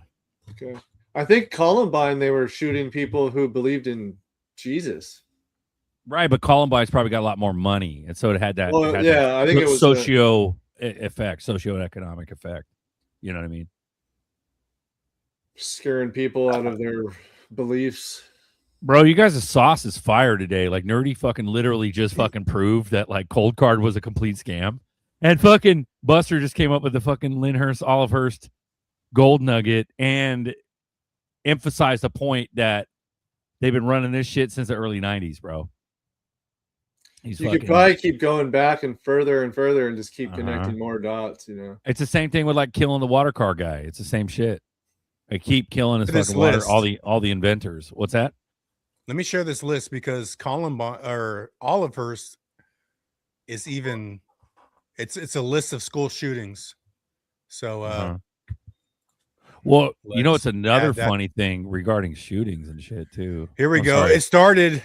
Okay, I think Columbine, they were shooting people who believed in Jesus. Right, but Columbine's probably got a lot more money, and so it had that. Well, I think it was socioeconomic effect. You know what I mean? Scaring people out of their beliefs. Bro, you guys' sauce is fire today. Like, Nerdy fucking literally just fucking proved that like Cold Card was a complete scam. And fucking Buster just came up with the fucking Lyndhurst, Olivehurst gold nugget and emphasized the point that they've been running this shit since the early 90s, bro. You could probably keep going back and further and just keep connecting more dots, you know. It's the same thing with like killing the water car guy. It's the same shit. They keep killing his fucking water, all the inventors. What's that? Let me share this list because Columbine or Olivehurst is even it's a list of school shootings. So well, you know, it's another funny thing regarding shootings and shit too. Here we go. Sorry. It started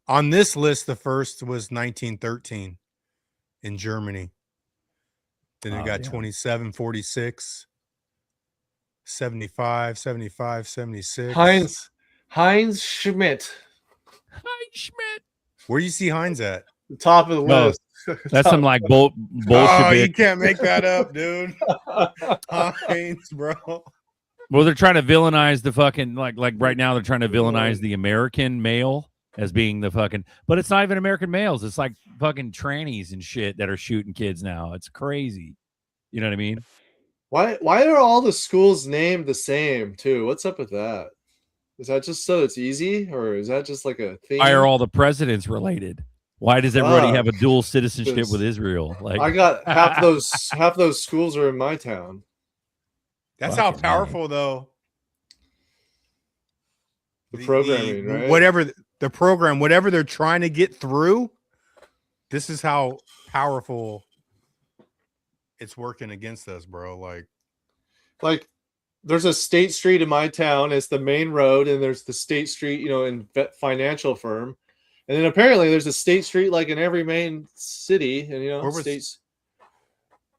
on this list. The first was 1913 in Germany. Then it got 27, 46, 75, 75, 76. Heinz Schmidt. Where do you see Heinz at? The top of the list. That's some like bullshit. Oh, you can't make that up, dude. Heinz, bro. Well, they're trying to villainize the fucking like right now they're trying to villainize the American male as being the fucking, but it's not even American males. It's like fucking trannies and shit that are shooting kids now. It's crazy. You know what I mean? Why are all the schools named the same too? What's up with that? Is that just so it's easy, or is that just like a thing? Why are all the presidents related? Why does everybody have a dual citizenship with Israel? Like, I got half those schools are in my town. That's how powerful, though. The programming, right? Whatever the program, whatever they're trying to get through, this is how powerful it's working against us, bro. Like. There's a State Street in my town. It's the main road, and there's the State Street, you know, in financial firm, and then apparently there's a State Street like in every main city, and you know, states.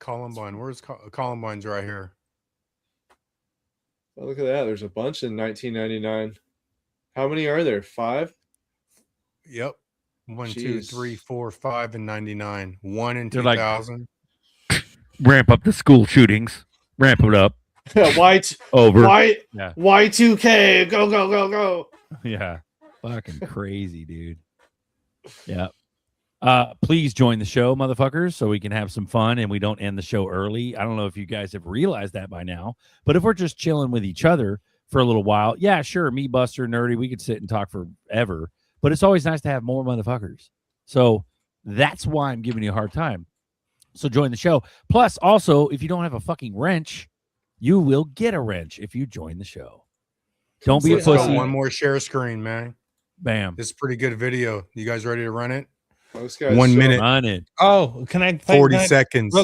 Columbine. Where's Columbine's right here? Oh, look at that. There's a bunch in 1999. How many are there? 5? Yep. 1, 2, Jeez. 3, 4, 5, and 99. 1 in They're like- 2000. Ramp up the school shootings. Ramp it up. Over. Yeah. Y2K. Go, go, go, go. Yeah. Fucking crazy, dude. Yeah. Please join the show, motherfuckers, so we can have some fun and we don't end the show early. I don't know if you guys have realized that by now, but if we're just chilling with each other for a little while, yeah, sure, me, Buster, Nerdy, we could sit and talk forever, but it's always nice to have more motherfuckers. So that's why I'm giving you a hard time. So join the show. Plus, also, if you don't have a fucking wrench, you will get a wrench if you join the show. Don't be a Let's go pussy. one more share screen, man. Bam. This is a pretty good video. You guys ready to run it? Most guys 1 show- minute. Run it. Oh, can I? 40 can I- seconds.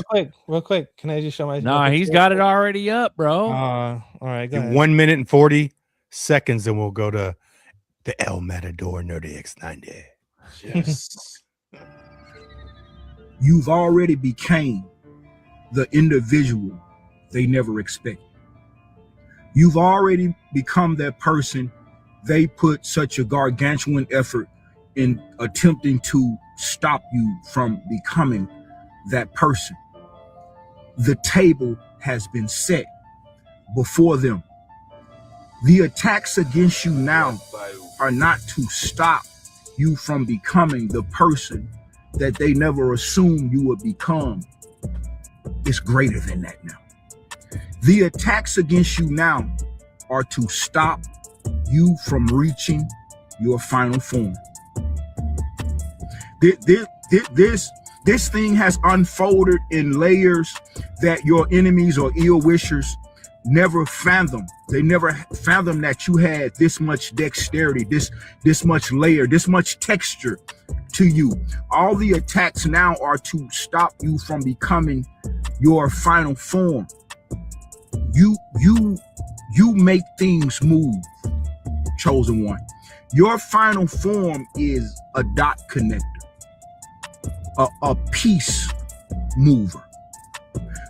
Real quick. Can I just show my? Nah, he's got it already up, bro. All right, go In ahead. 1 minute and 40 seconds, then we'll go to the El Matador Nerdy X90. Yes. You've already became the individual they never expected. You've already become that person they put such a gargantuan effort in attempting to stop you from becoming that person. The table has been set before them. The attacks against you now are not to stop you from becoming the person that they never assumed you would become. It's greater than that now. The attacks against you now are to stop you from reaching your final form. This thing has unfolded in layers that your enemies or ill wishers never fathomed. They never fathomed that you had this much dexterity, this much layer, this much texture to you. All the attacks now are to stop you from becoming your final form. You make things move, chosen one. Your final form is a dot connector, a peace mover.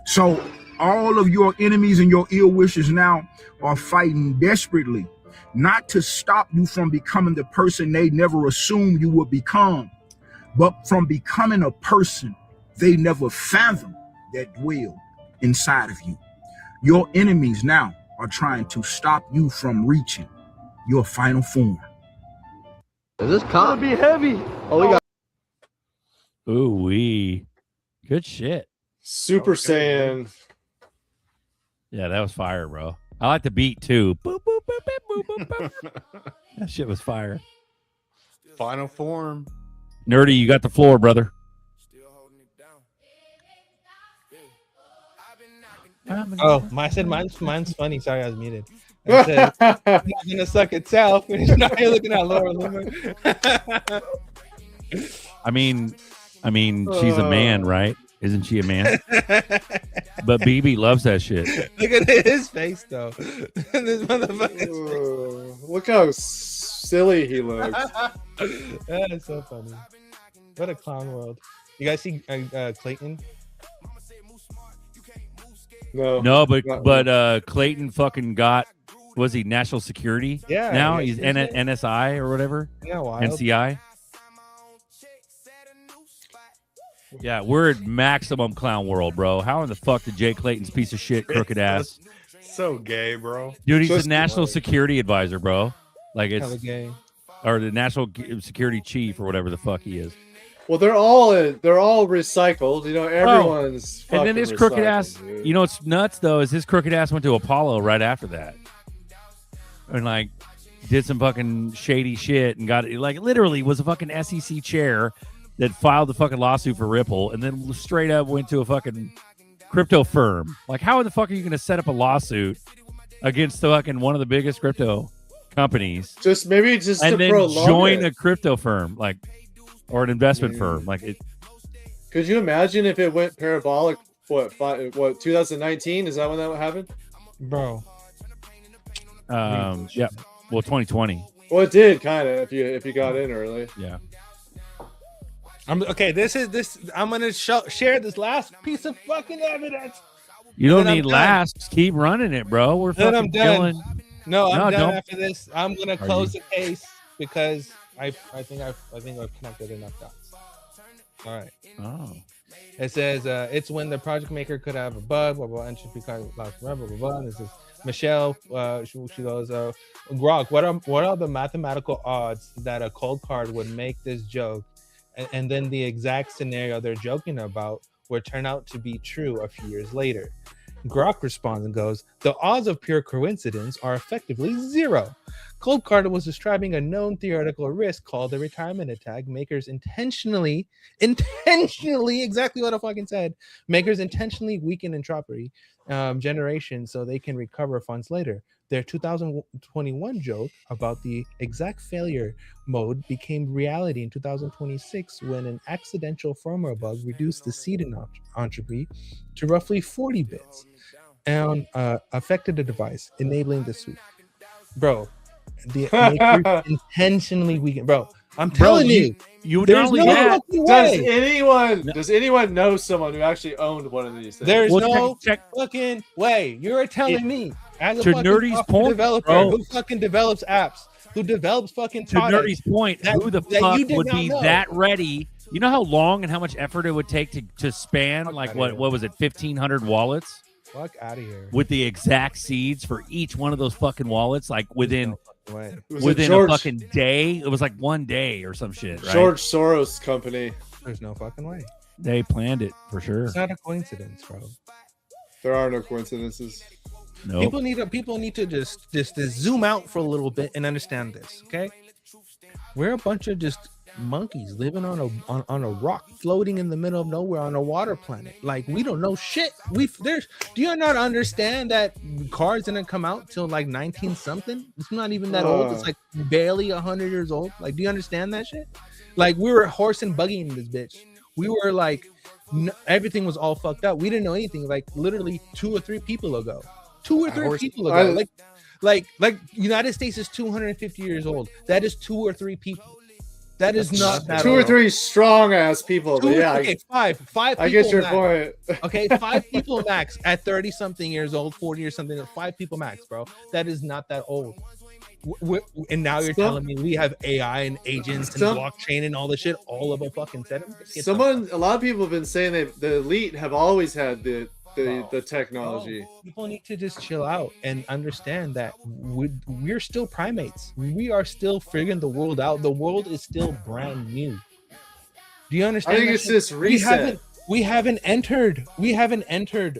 So all of your enemies and your ill wishes now are fighting desperately, not to stop you from becoming the person they never assumed you would become, but from becoming a person they never fathomed that dwelled inside of you. Your enemies now are trying to stop you from reaching your final form. Is this gonna be heavy? Oh, we got Ooh wee. Good shit. Super Saiyan. Yeah, that was fire, bro. I like the beat too. Boop, boop, boop, boop, boop, boop, boop. That shit was fire. Final form. Nerdy, you got the floor, brother. Oh, I said mine's funny. Sorry, I was muted. I said, I'm not gonna suck itself. Now you're looking at Laura Loomer. I mean, she's a man, right? Isn't she a man? But BB loves that shit. Look at his face, though. This motherfucker. Look how silly he looks. That is so funny. What a clown world. You guys see Clayton? No, but Clayton fucking got, was he national security? Yeah. Now yeah, he's NSI or whatever. Yeah, wild. NCI. Yeah, we're at maximum clown world, bro. How in the fuck did Jay Clayton's piece of shit crooked ass? So gay, bro. Dude, he's Just the national security advisor, bro. Like Hella it's gay. or the national security chief or whatever the fuck he is. well, they're all recycled. You know, everyone's. And then fucking his crooked recycled, ass. dude. You know what's nuts though is his crooked ass went to Apollo right after that, and like did some fucking shady shit and got it. Like literally was a fucking SEC chair that filed the fucking lawsuit for Ripple, and then straight up went to a fucking crypto firm. Like, how in the fuck are you going to set up a lawsuit against the fucking one of the biggest crypto companies, maybe just and to then prolong join it. a crypto firm, like, or an investment firm? Like, it. Could you imagine if it went parabolic? What 2019? Is that when that happened? Bro. Yeah. Well, 2020. Well, it did kind of if you got in early. Yeah. I'm gonna share this last piece of fucking evidence. You don't need last. Keep running it, bro. We're Then fucking I'm done. killing. No, I'm done don't. after this. I'm gonna close the case because I think I've connected enough dots. All right. Oh. It says it's when the project maker could have a bug, blah blah, and should be lost forever, blah blah. This is Michelle. She goes, Grok, what are the mathematical odds that a cold card would make this joke, and then the exact scenario they're joking about would turn out to be true a few years later? Grok responds and goes, the odds of pure coincidence are effectively zero. Cold Card was describing a known theoretical risk called the retirement attack. Makers intentionally, exactly what I fucking said. Makers intentionally weaken entropy generation so they can recover funds later. Their 2021 joke about the exact failure mode became reality in 2026 when an accidental firmware bug reduced the seed entropy to roughly 40 bits and affected the device, enabling the sweep. Bro, the makers intentionally weaken. Bro, I'm telling you, there's no fucking way. Does anyone know someone who actually owned one of these things? There's no fucking way. You're telling me, as a to fucking Nerdy's point, developer who fucking develops apps, who develops fucking to Nerdy's point, who the fuck would be that ready? You know how long and how much effort it would take to span like what was it, 1,500 wallets? Fuck out of here. With the exact seeds for each one of those fucking wallets, like within a fucking day. It was like 1 day or some shit, right? George Soros company. There's no fucking way. They planned it for sure. It's not a coincidence, bro. There are no coincidences. Nope. People need to just zoom out for a little bit and understand this, okay? We're a bunch of just monkeys living on a rock floating in the middle of nowhere on a water planet. Like, we don't know shit. Do you not understand that cars didn't come out till like 19 something? It's not even that old. It's like barely 100 years old. Like, do you understand that shit? Like, we were horse and buggying this bitch. We were like, everything was all fucked up. We didn't know anything. Like, literally 2 or 3 people ago. 2 or 3 people ago. Like United States is 250 years old. That is 2 or 3 people. That is not that 2 or 3 strong ass people. But yeah, okay, five people. I get your max. point. Okay, 5 people max at 30 something years old, 40 or something. 5 people max, bro. That is not that old. And now you're telling me we have AI and agents and blockchain and all this shit all of a fucking set. A lot of people have been saying that the elite have always had the technology. People need to just chill out and understand that we're still primates. We are still figuring the world out. The world is still brand new. Do you understand? I think it's this reset. We haven't entered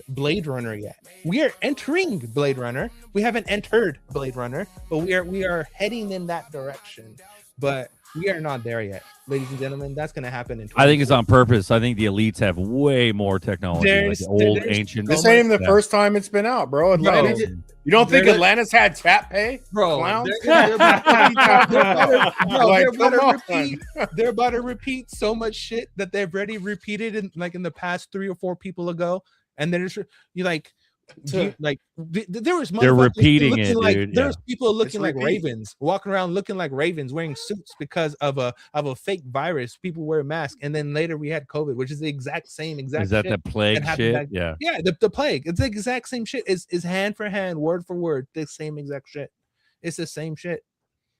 Blade Runner yet. We are entering Blade Runner. We haven't entered Blade Runner, but we are heading in that direction. But we are not there yet, ladies and gentlemen. That's going to happen in. I think it's on purpose. I think the elites have way more technology, like old ancient. This ain't even the first time it's been out, bro. Atlantis. You don't think Atlantis had tap pay, bro? Clowns? They're about to repeat so much shit that they've already repeated in the past 3 or 4 people ago, and then there was they're repeating it, dude. There's people looking like ravens, walking around looking like ravens, wearing suits because of a fake virus. People wear masks, and then later we had COVID, which is the exact same. Is that the plague shit? Yeah, the plague. It's the exact same shit. Is hand for hand, word for word, the same exact shit. It's the same shit.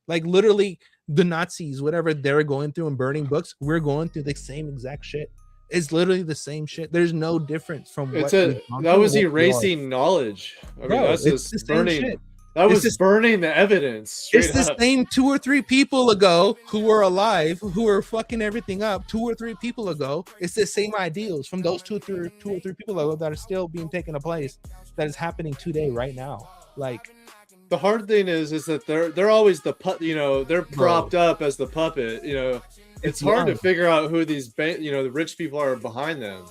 Like, literally, the Nazis, whatever they were going through and burning books, we're going through the same exact shit. It's literally the same shit. There's no difference from that was erasing knowledge. I mean, that's just burning. That was burning the evidence. It's the same 2 or 3 people ago who were alive, who were fucking everything up 2 or 3 people ago. It's the same ideals from those 2 or 3 people ago that are still being taken a place that is happening today, right now. Like, the hard thing is that they're always they're propped up as the puppet. It's hard to figure out who these the rich people are behind them.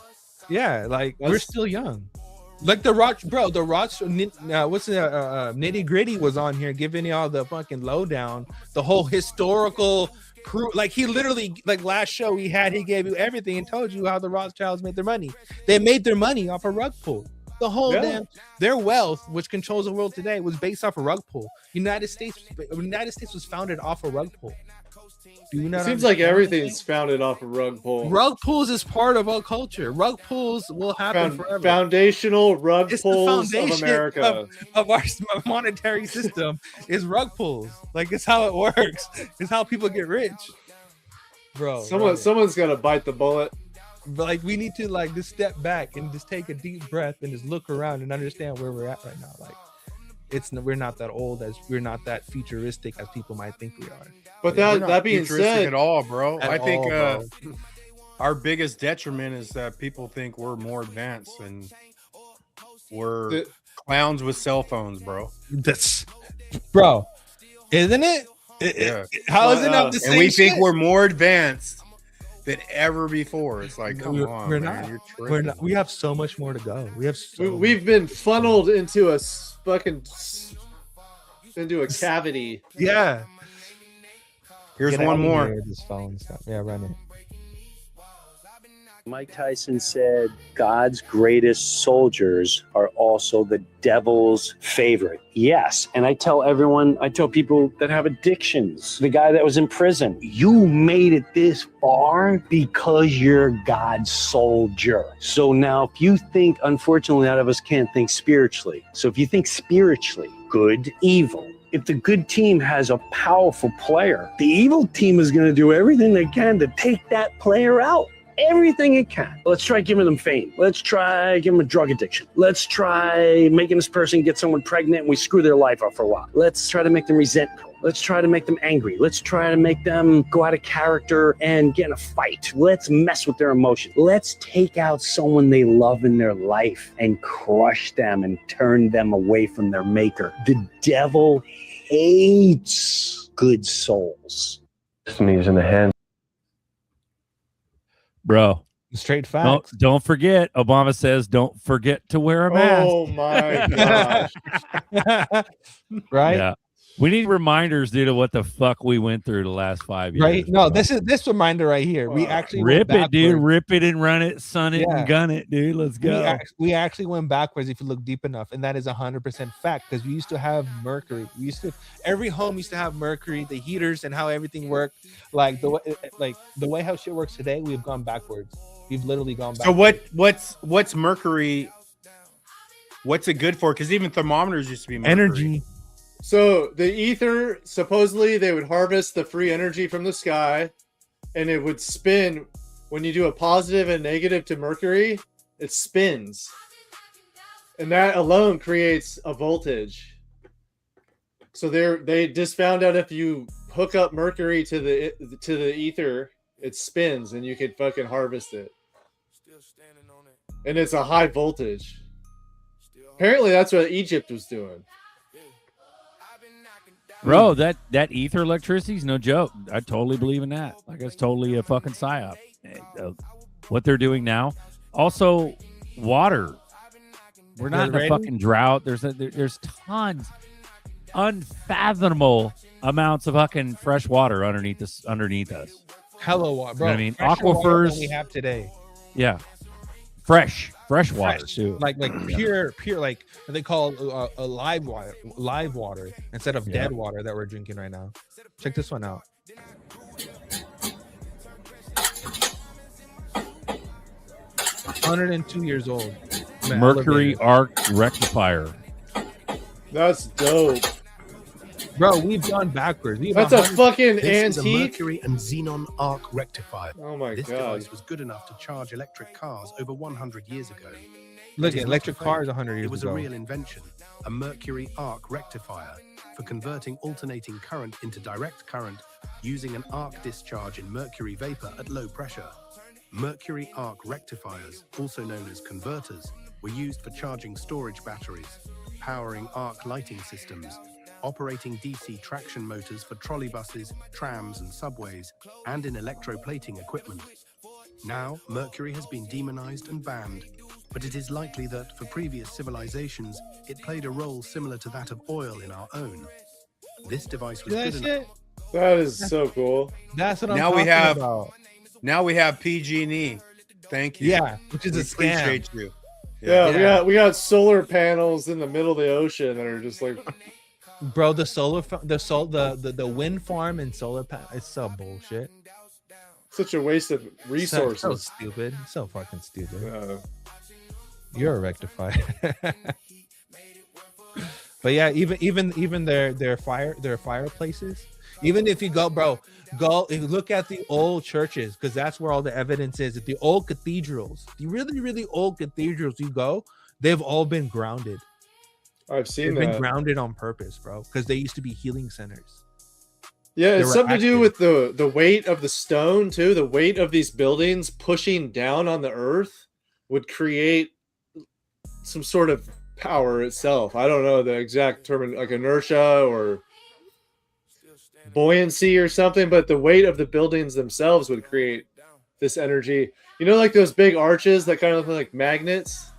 Yeah, like, we're still young. Like the what's the Nitty Gritty was on here giving y'all the fucking lowdown, the whole historical proof. Like, he literally, like, last show he gave you everything and told you how the Rothschilds made their money. They made their money off a rug pull. The whole their wealth, which controls the world today, was based off a rug pull. United States was founded off a rug pull. It seems like everything's founded off of rug pull. Rug pulls is part of our culture. Rug pulls will happen forever. Foundational rug pulls of America. Of our monetary system is rug pulls. Like, it's how it works. It's how people get rich, bro. Someone's gonna bite the bullet. Like, we need to like just step back and just take a deep breath and just look around and understand where we're at right now. Like, we're not that old, as we're not that futuristic as people might think we are. But that being said, at all, bro. I think bro. Our biggest detriment is that people think we're more advanced and we're clowns with cell phones, bro. That's, bro, isn't it? How is it not the same? And we think we're more advanced than ever before. It's like, come on, we're man, not. you're tripping. We're not. We have so much more to go. We've been funneled into a cavity. Yeah. Here's one more. This phone stuff. Yeah, run it. Mike Tyson said God's greatest soldiers are also the devil's favorite. Yes. And I tell people that have addictions, the guy that was in prison, you made it this far because you're God's soldier. So now if you think, unfortunately, a lot of us can't think spiritually. So if you think spiritually, good, evil. If the good team has a powerful player, the evil team is going to do everything they can to take that player out. Everything it can. Let's try giving them fame. Let's try giving them a drug addiction. Let's try making this person get someone pregnant and we screw their life up for a while. Let's try to make them resentful. Let's try to make them angry. Let's try to make them go out of character and get in a fight. Let's mess with their emotions. Let's take out someone they love in their life and crush them and turn them away from their maker. The devil hates good souls. Destiny is in the hands. Bro, straight facts. Don't forget, Obama says, don't forget to wear a mask. Oh my gosh. Right? Yeah. We need reminders, dude, of what the fuck we went through the last 5 years. Right? No, this reminder right here. We actually rip it, dude. Rip it and run it, sun it and gun it, dude. Let's go. We actually went backwards if you look deep enough, and that is 100% fact, because we used to have mercury. Every home used to have mercury, the heaters, and how everything worked. Like the way how shit works today, we've gone backwards. We've literally gone backwards. So what's mercury? What's it good for? Because even thermometers used to be mercury. Energy. So the ether, supposedly they would harvest the free energy from the sky and it would spin. When you do a positive and negative to mercury, it spins. And that alone creates a voltage. So they just found out if you hook up mercury to the ether, it spins and you could fucking harvest it. And it's a high voltage. Apparently that's what Egypt was doing. Bro, that ether electricity is no joke. I totally believe in that. Like, it's totally a fucking psyop. What they're doing now. Also, water. We're not in a fucking drought. There's tons, unfathomable amounts of fucking fresh water underneath us. Hello, water, bro. You know what I mean, aquifers than we have today. Yeah, fresh water too. Like pure, like what they call a live water instead of dead water that we're drinking right now. Check this one out. $102 old. Man, Mercury arc rectifier. That's dope. Bro, we've gone backwards. That's a fucking This is a antique. Mercury and Xenon arc rectifier. Oh my This god. device was good enough to charge electric cars over 100 years ago. Look It at is electric not a fake. cars 100 years It was ago. a real invention, a Mercury arc rectifier for converting alternating current into direct current using an arc discharge in mercury vapor at low pressure. Mercury arc rectifiers, also known as converters, were used for charging storage batteries, powering arc lighting systems, operating DC traction motors for trolleybuses, trams and subways, and in electroplating equipment. Now, mercury has been demonized and banned, but it is likely that for previous civilizations, it played a role similar to that of oil in our own. This device was good enough. That is so cool. That's what I'm Now talking about. Now we have PG&E. Thank you. Yeah, which is We a scam. appreciate you. Yeah, we got solar panels in the middle of the ocean that are just like Bro, the wind farm and solar panel, it's so bullshit. Such a waste of resources. So stupid. So fucking stupid. You're a rectifier. But yeah, even their fireplaces. Even if you go if you look at the old churches, because that's where all the evidence is. At the old cathedrals, the really, really old cathedrals you go, they've all been grounded. I've seen They've that. been grounded on purpose, bro, because they used to be healing centers. Yeah, They it's were something to do active. with the weight of the stone too. The weight of these buildings pushing down on the earth would create some sort of power itself. I don't know the exact term, like inertia or buoyancy or something, but the weight of the buildings themselves would create this energy. You know, like those big arches that kind of look like magnets.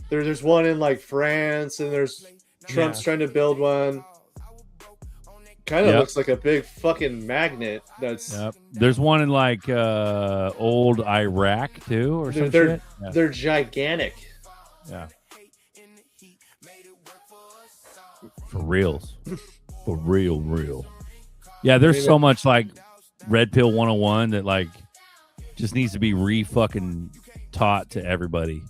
There's one in like France, and there's Trump's trying to build one. Kind of looks like a big fucking magnet. That's There's one in like old Iraq too, or some shit. Yeah. They're gigantic. Yeah. For reals. For real. Yeah, there's so much like Red Pill 101 that like just needs to be re-fucking taught to everybody.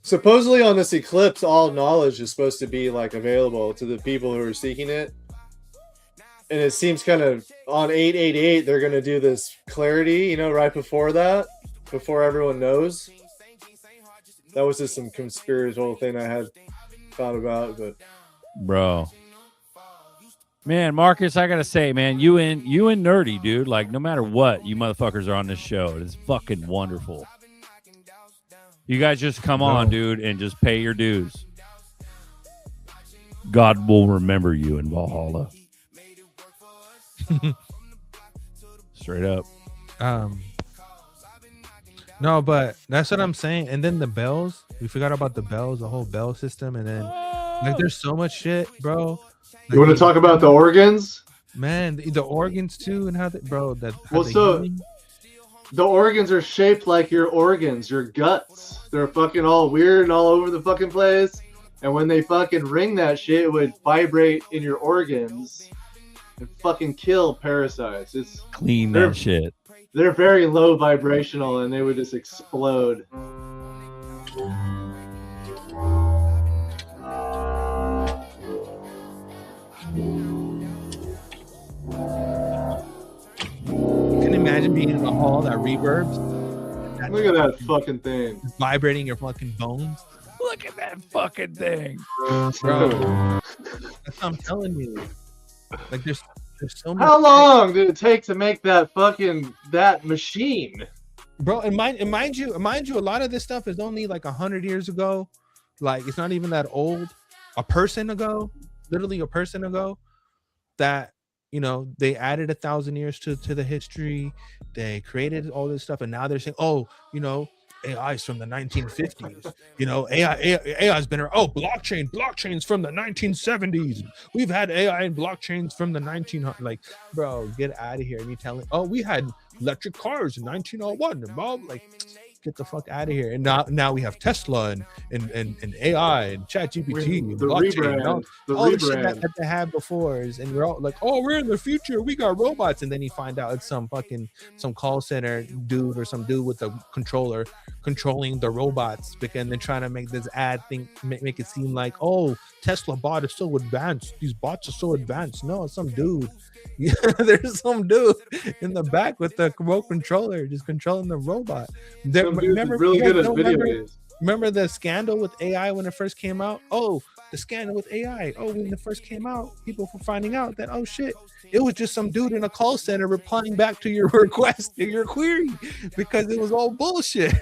Supposedly on this eclipse, all knowledge is supposed to be like available to the people who are seeking it. And it seems kind of on 888, they're going to do this clarity, you know, right before that, before everyone knows. That was just some conspiratorial thing I had thought about, but Bro. Man, Marcus, I gotta say, man, you and Nerdy, dude. Like, no matter what, you motherfuckers are on this show. It's fucking wonderful. You guys just come on, dude, and just pay your dues. God will remember you in Valhalla. Straight up. No, but that's what I'm saying. And then the bells, we forgot about the bells, the whole bell system, and then like there's so much shit, bro. Like, you want to talk about the organs? Man, the organs too, and how they, bro, that how Well, they so healing. the organs are shaped like your organs, your guts. They're fucking all weird and all over the fucking place. And when they fucking ring that shit, it would vibrate in your organs and fucking kill parasites. It's Clean that shit. They're very low vibrational, and they would just explode. Can you imagine being in a hall that reverbs? Look at that fucking thing. Vibrating your fucking bones. Look at that fucking thing. Bro. That's what I'm telling you. Like there's so much. How long did it take to make that machine? Bro, and mind you, a lot of this stuff is only like 100 years ago. Like it's not even that old. A person ago, literally a person ago, that you know they added 1,000 years to the history. They created all this stuff, and now they're saying, oh, you know, AI is from the 1950s. You know, AI's been around. Oh, blockchains from the 1970s. We've had AI and blockchains from the 1900s. Like, bro, get out of here. And you telling, oh, we had electric cars in 1901. And bro, like, get the fuck out of here. And now we have Tesla and AI and ChatGPT and The blockchain. rebrand. All the shit that they had before is, and we're all like, oh, we're in the future. We got robots. And then you find out it's some call center dude or some dude with a controller controlling the robots, and then trying to make this ad thing make it seem like, oh, Tesla bot is so advanced. These bots are so advanced. No, it's some dude. There's some dude in the back with the remote controller just controlling the robot. Remember the scandal with AI when it first came out? Oh, the scandal with AI. Oh, when it first came out, people were finding out that, oh shit, it was just some dude in a call center replying back to your request, to your query, because it was all bullshit.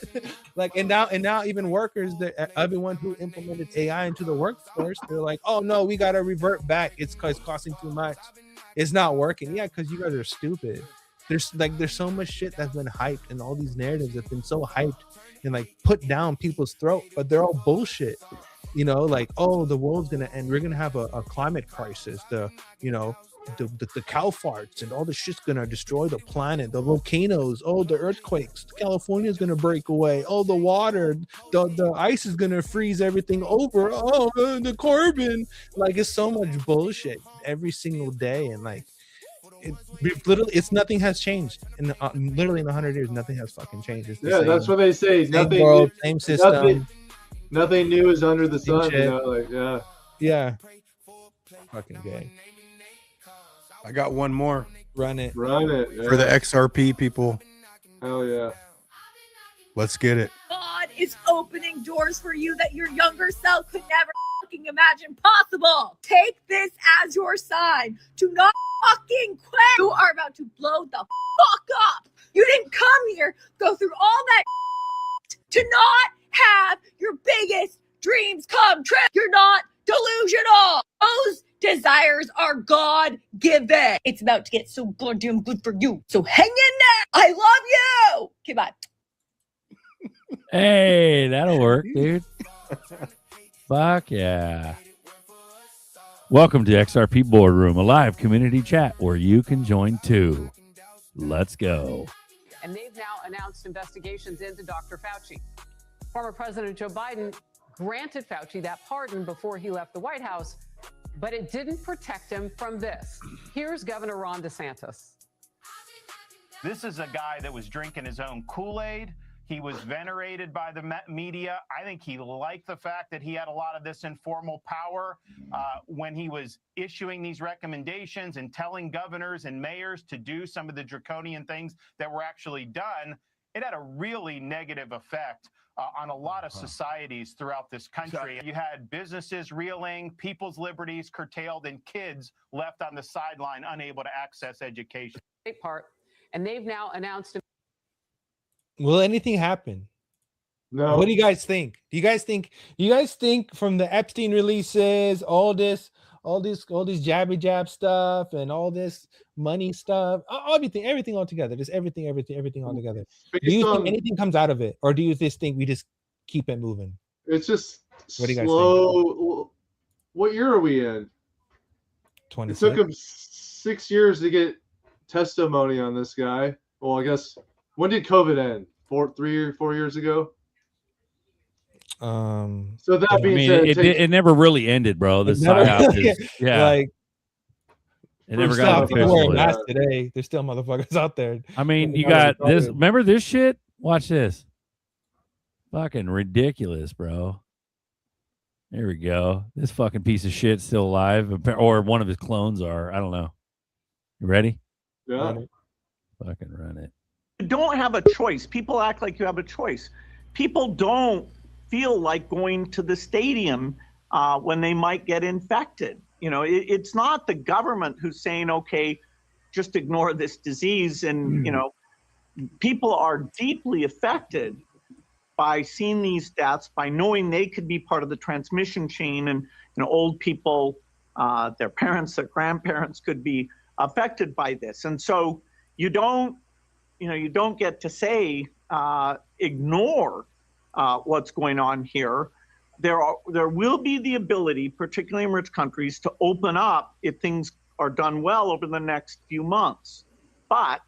Like, and now even workers, everyone who implemented AI into the workforce, they're like, oh no, we gotta revert back. It's costing too much. It's not working. Yeah, because you guys are stupid. There's so much shit that's been hyped, and all these narratives have been so hyped and like put down people's throat, but they're all bullshit. You know, like, oh, the world's gonna end. We're gonna have a climate crisis. the cow farts and all the shit's gonna destroy the planet, the volcanoes, oh, the earthquakes, California's gonna break away, oh, the water, the ice is gonna freeze everything over, oh, the carbon. Like, it's so much bullshit every single day, and like it's nothing has changed in literally in 100 years. Nothing has fucking changed. It's the Yeah, same, that's what they say. same Nothing world, new, same system. nothing new is under the Same sun. shit. You know, like Yeah. Fucking gay. I got one more. Run it. Run it. Yeah. For the XRP people. Hell yeah. Let's get it. God is opening doors for you that your younger self could never fucking imagine possible. Take this as your sign to not fucking quit. You are about to blow the fuck up. You didn't come here, go through all that to not have your biggest dreams come true. You're not delusional. Those desires are God-given. It's about to get so goddamn good for you. So hang in there. I love you. Okay, bye. Hey, that'll work, dude. Fuck yeah. Welcome to XRP Boardroom, a live community chat where you can join too. Let's go. And they've now announced investigations into Dr. Fauci. Former President Joe Biden granted Fauci that pardon before he left the White House, but it didn't protect him from this. Here's Governor Ron DeSantis. This is a guy that was drinking his own Kool-Aid. He was venerated by the media. I think he liked the fact that he had a lot of this informal power when he was issuing these recommendations and telling governors and mayors to do some of the draconian things that were actually done. It had a really negative effect on a lot of societies throughout this country. You had businesses reeling, people's liberties curtailed, and kids left on the sideline unable to access education. Part, and they've now announced. Will anything happen? No. What do you guys think? Do you guys think from the Epstein releases, all these jabby jab stuff and all this money stuff, everything all together, just everything all together. Do you think anything comes out of it, or do you just think we just keep it moving? It's just what do you guys slow. think? What year are we in? 26. It took him 6 years to get testimony on this guy. Well, I guess when did COVID end? 3 or 4 years ago. So that being said, it never really ended, bro. The psyop is, yeah. Like, it never got official. Masks today. There's still motherfuckers out there. I mean, you got this. Remember this shit? Watch this. Fucking ridiculous, bro. There we go. This fucking piece of shit still alive, or one of his clones are. I don't know. You ready? Yeah. Fucking run it. You don't have a choice. People act like you have a choice. People don't feel like going to the stadium when they might get infected. You know, it's not the government who's saying, okay, just ignore this disease. And, you know, people are deeply affected by seeing these deaths, by knowing they could be part of the transmission chain. And, you know, old people, their parents, their grandparents could be affected by this. And so you don't get to say, ignore what's going on here. There will be the ability, particularly in rich countries, to open up if things are done well over the next few months. But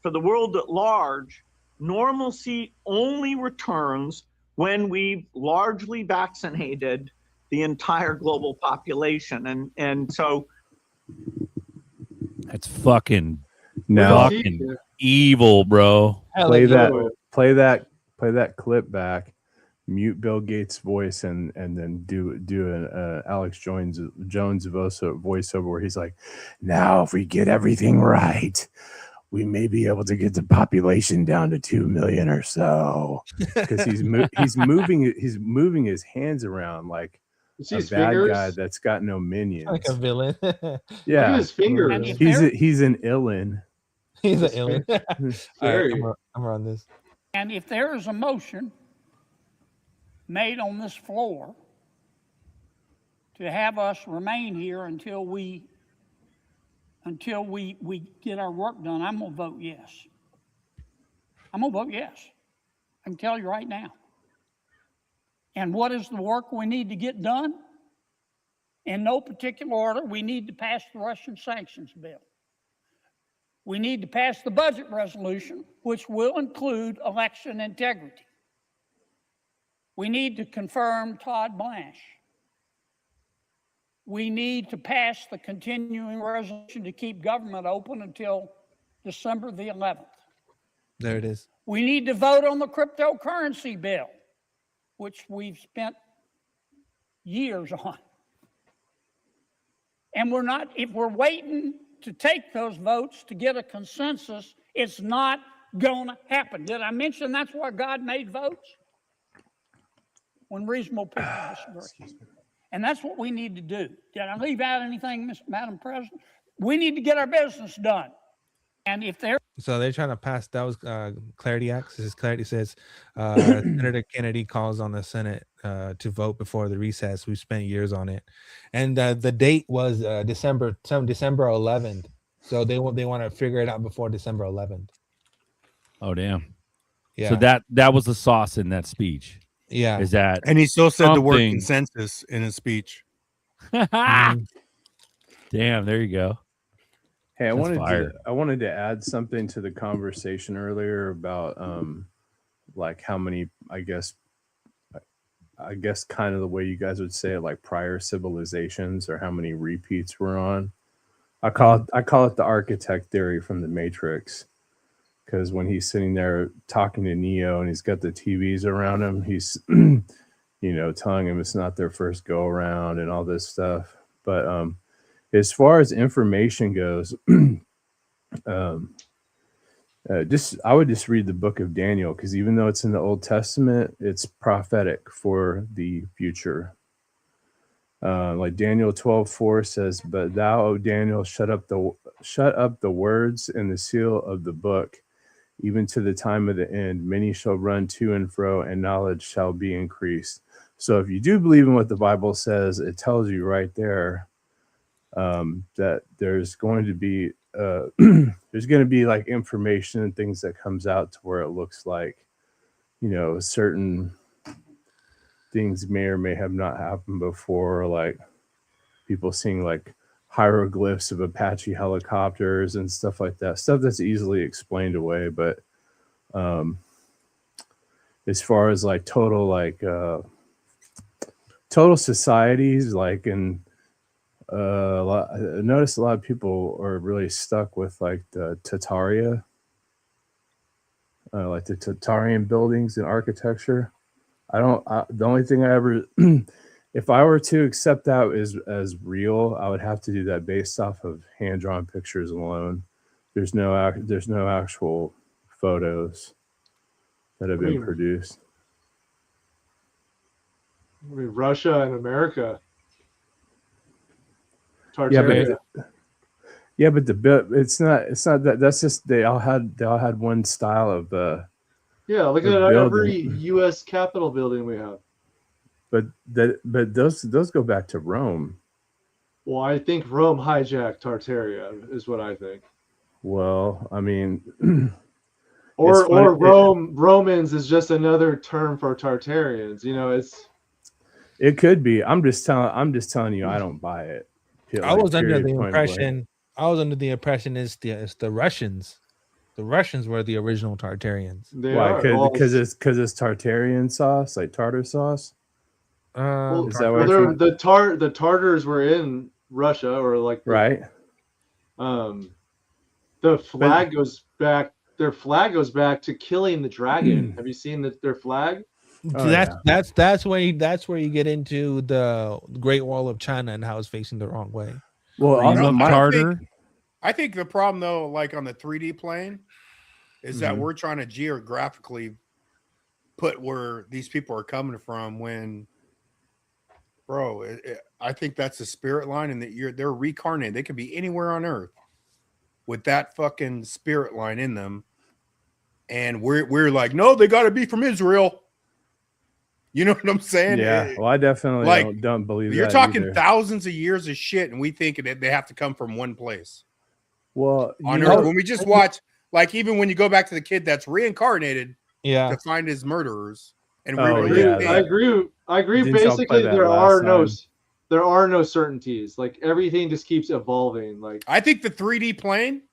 for the world at large, normalcy only returns when we've largely vaccinated the entire global population. And so that's fucking evil, bro. Play that clip back, mute Bill Gates' voice, and then do an Alex Jones voiceover where he's like, now if we get everything right, we may be able to get the population down to 2 million or so, because he's moving his hands around like a bad guy that's got no minions, like a villain. Yeah, look at his fingers. He's an illin. He's an illin. All right, I'm on this. And if there is a motion made on this floor to have us remain here until we get our work done, I'm going to vote yes. I'm going to vote yes. I can tell you right now. And what is the work we need to get done? In no particular order, we need to pass the Russian sanctions bill. We need to pass the budget resolution, which will include election integrity. We need to confirm Todd Blanche. We need to pass the continuing resolution to keep government open until December the 11th. There it is. We need to vote on the cryptocurrency bill, which we've spent years on. And if we're waiting to take those votes to get a consensus, it's not gonna happen. Did I mention that's why God made votes? When reasonable people disagree. And that's what we need to do. Did I leave out anything, Madam President? We need to get our business done. And if they're So they're trying to pass, that was Clarity Act. This is Clarity says, Senator Kennedy calls on the Senate to vote before the recess. We spent years on it. And the date was December 11th. So they want to figure it out before December 11th. Oh, damn. Yeah. So that was the sauce in that speech. Yeah. Is that And he still said the word something- consensus in his speech. Damn, there you go. Hey, I That's fire. wanted to add something to the conversation earlier about like how many, I guess kind of the way you guys would say it, like prior civilizations, or how many repeats we're on. I call it the architect theory from the Matrix, because when he's sitting there talking to Neo and he's got the TVs around him, he's telling him it's not their first go around and all this stuff. But as far as information goes, I would just read the book of Daniel, because even though it's in the Old Testament, it's prophetic for the future. Like Daniel 12:4 says, "But thou, O Daniel, shut up the words and the seal of the book, even to the time of the end. Many shall run to and fro, and knowledge shall be increased." So if you do believe in what the Bible says, it tells you right there that there's going to be like information and things that comes out to where it looks like, certain things may or may have not happened before, like people seeing like hieroglyphs of Apache helicopters and stuff like that, stuff that's easily explained away. But as far as like total societies, like I noticed a lot of people are really stuck with like the Tataria, like the Tatarian buildings and architecture. The only thing I ever, if I were to accept that as real, I would have to do that based off of hand-drawn pictures alone. There's no actual photos that have been produced. I mean, Russia and America. Tartaria. Yeah, but it's not that. That's just they all had one style of yeah, look at every U.S. Capitol building we have. But those go back to Rome. Well, I think Rome hijacked Tartaria, is what I think. Well, I mean, or Romans is just another term for Tartarians. It could be. I'm just telling you, I don't buy it. I was under the impression it's the Russians. The Russians were the original Tartarians. Why? Because it's Tartarian sauce, like tartar sauce. Is that what the Tartars were in Russia, or like right? The flag goes back. Their flag goes back to killing the dragon. Have you seen their flag? That's where you get into the Great Wall of China and how it's facing the wrong way. Well, I think the problem though, like on the 3D plane, is that we're trying to geographically put where these people are coming from. When, bro, I think that's the spirit line, and that they're reincarnated. They could be anywhere on Earth with that fucking spirit line in them, and we're like, no, they got to be from Israel. You know what I'm saying? Yeah. Well, I definitely don't believe you're that talking either. thousands of years of shit, and we think that they have to come from one place. Well, on Earth, when we just watch, like even when you go back to the kid that's reincarnated, to find his murderers, and I agree. Basically, there are no there are no certainties. Like everything just keeps evolving. Like I think the 3D plane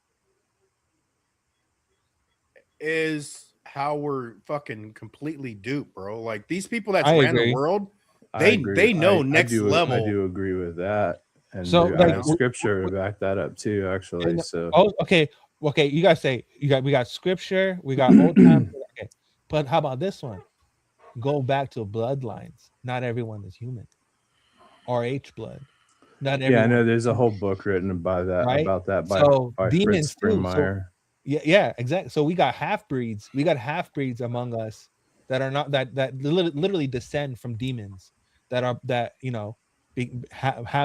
is how we're fucking completely duped, bro. Like these people that I ran the agree. world, I they agree. know I next do, level. I do agree with that, and So, I like, have scripture to back that up too. Actually, so oh, okay. You guys say we got scripture, we got old time. Okay, but how about this one? Go back to bloodlines. Not everyone is human. RH blood. Not yeah, everyone. I know there's a whole book written by that Right? about that by So Fritz demons too. So, Springmeier. yeah, exactly. So we got half breeds. We got half breeds among us that are not that literally descend from demons that have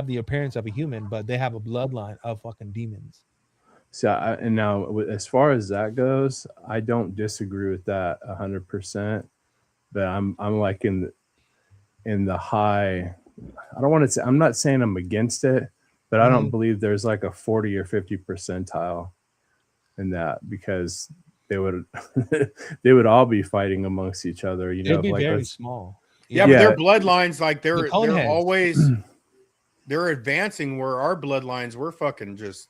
the appearance of a human, but they have a bloodline of fucking demons. So, and now as far as that goes, I don't disagree with that 100%. But I'm like in the high. I don't want to say, I'm not saying I'm against it, but I don't believe there's like a 40 or 50 percentile in that, because they would they would all be fighting amongst each other. You know, It'd be like very small. Yeah, but their bloodlines, like they're Coneheads. always they're advancing, where our bloodlines, we're fucking just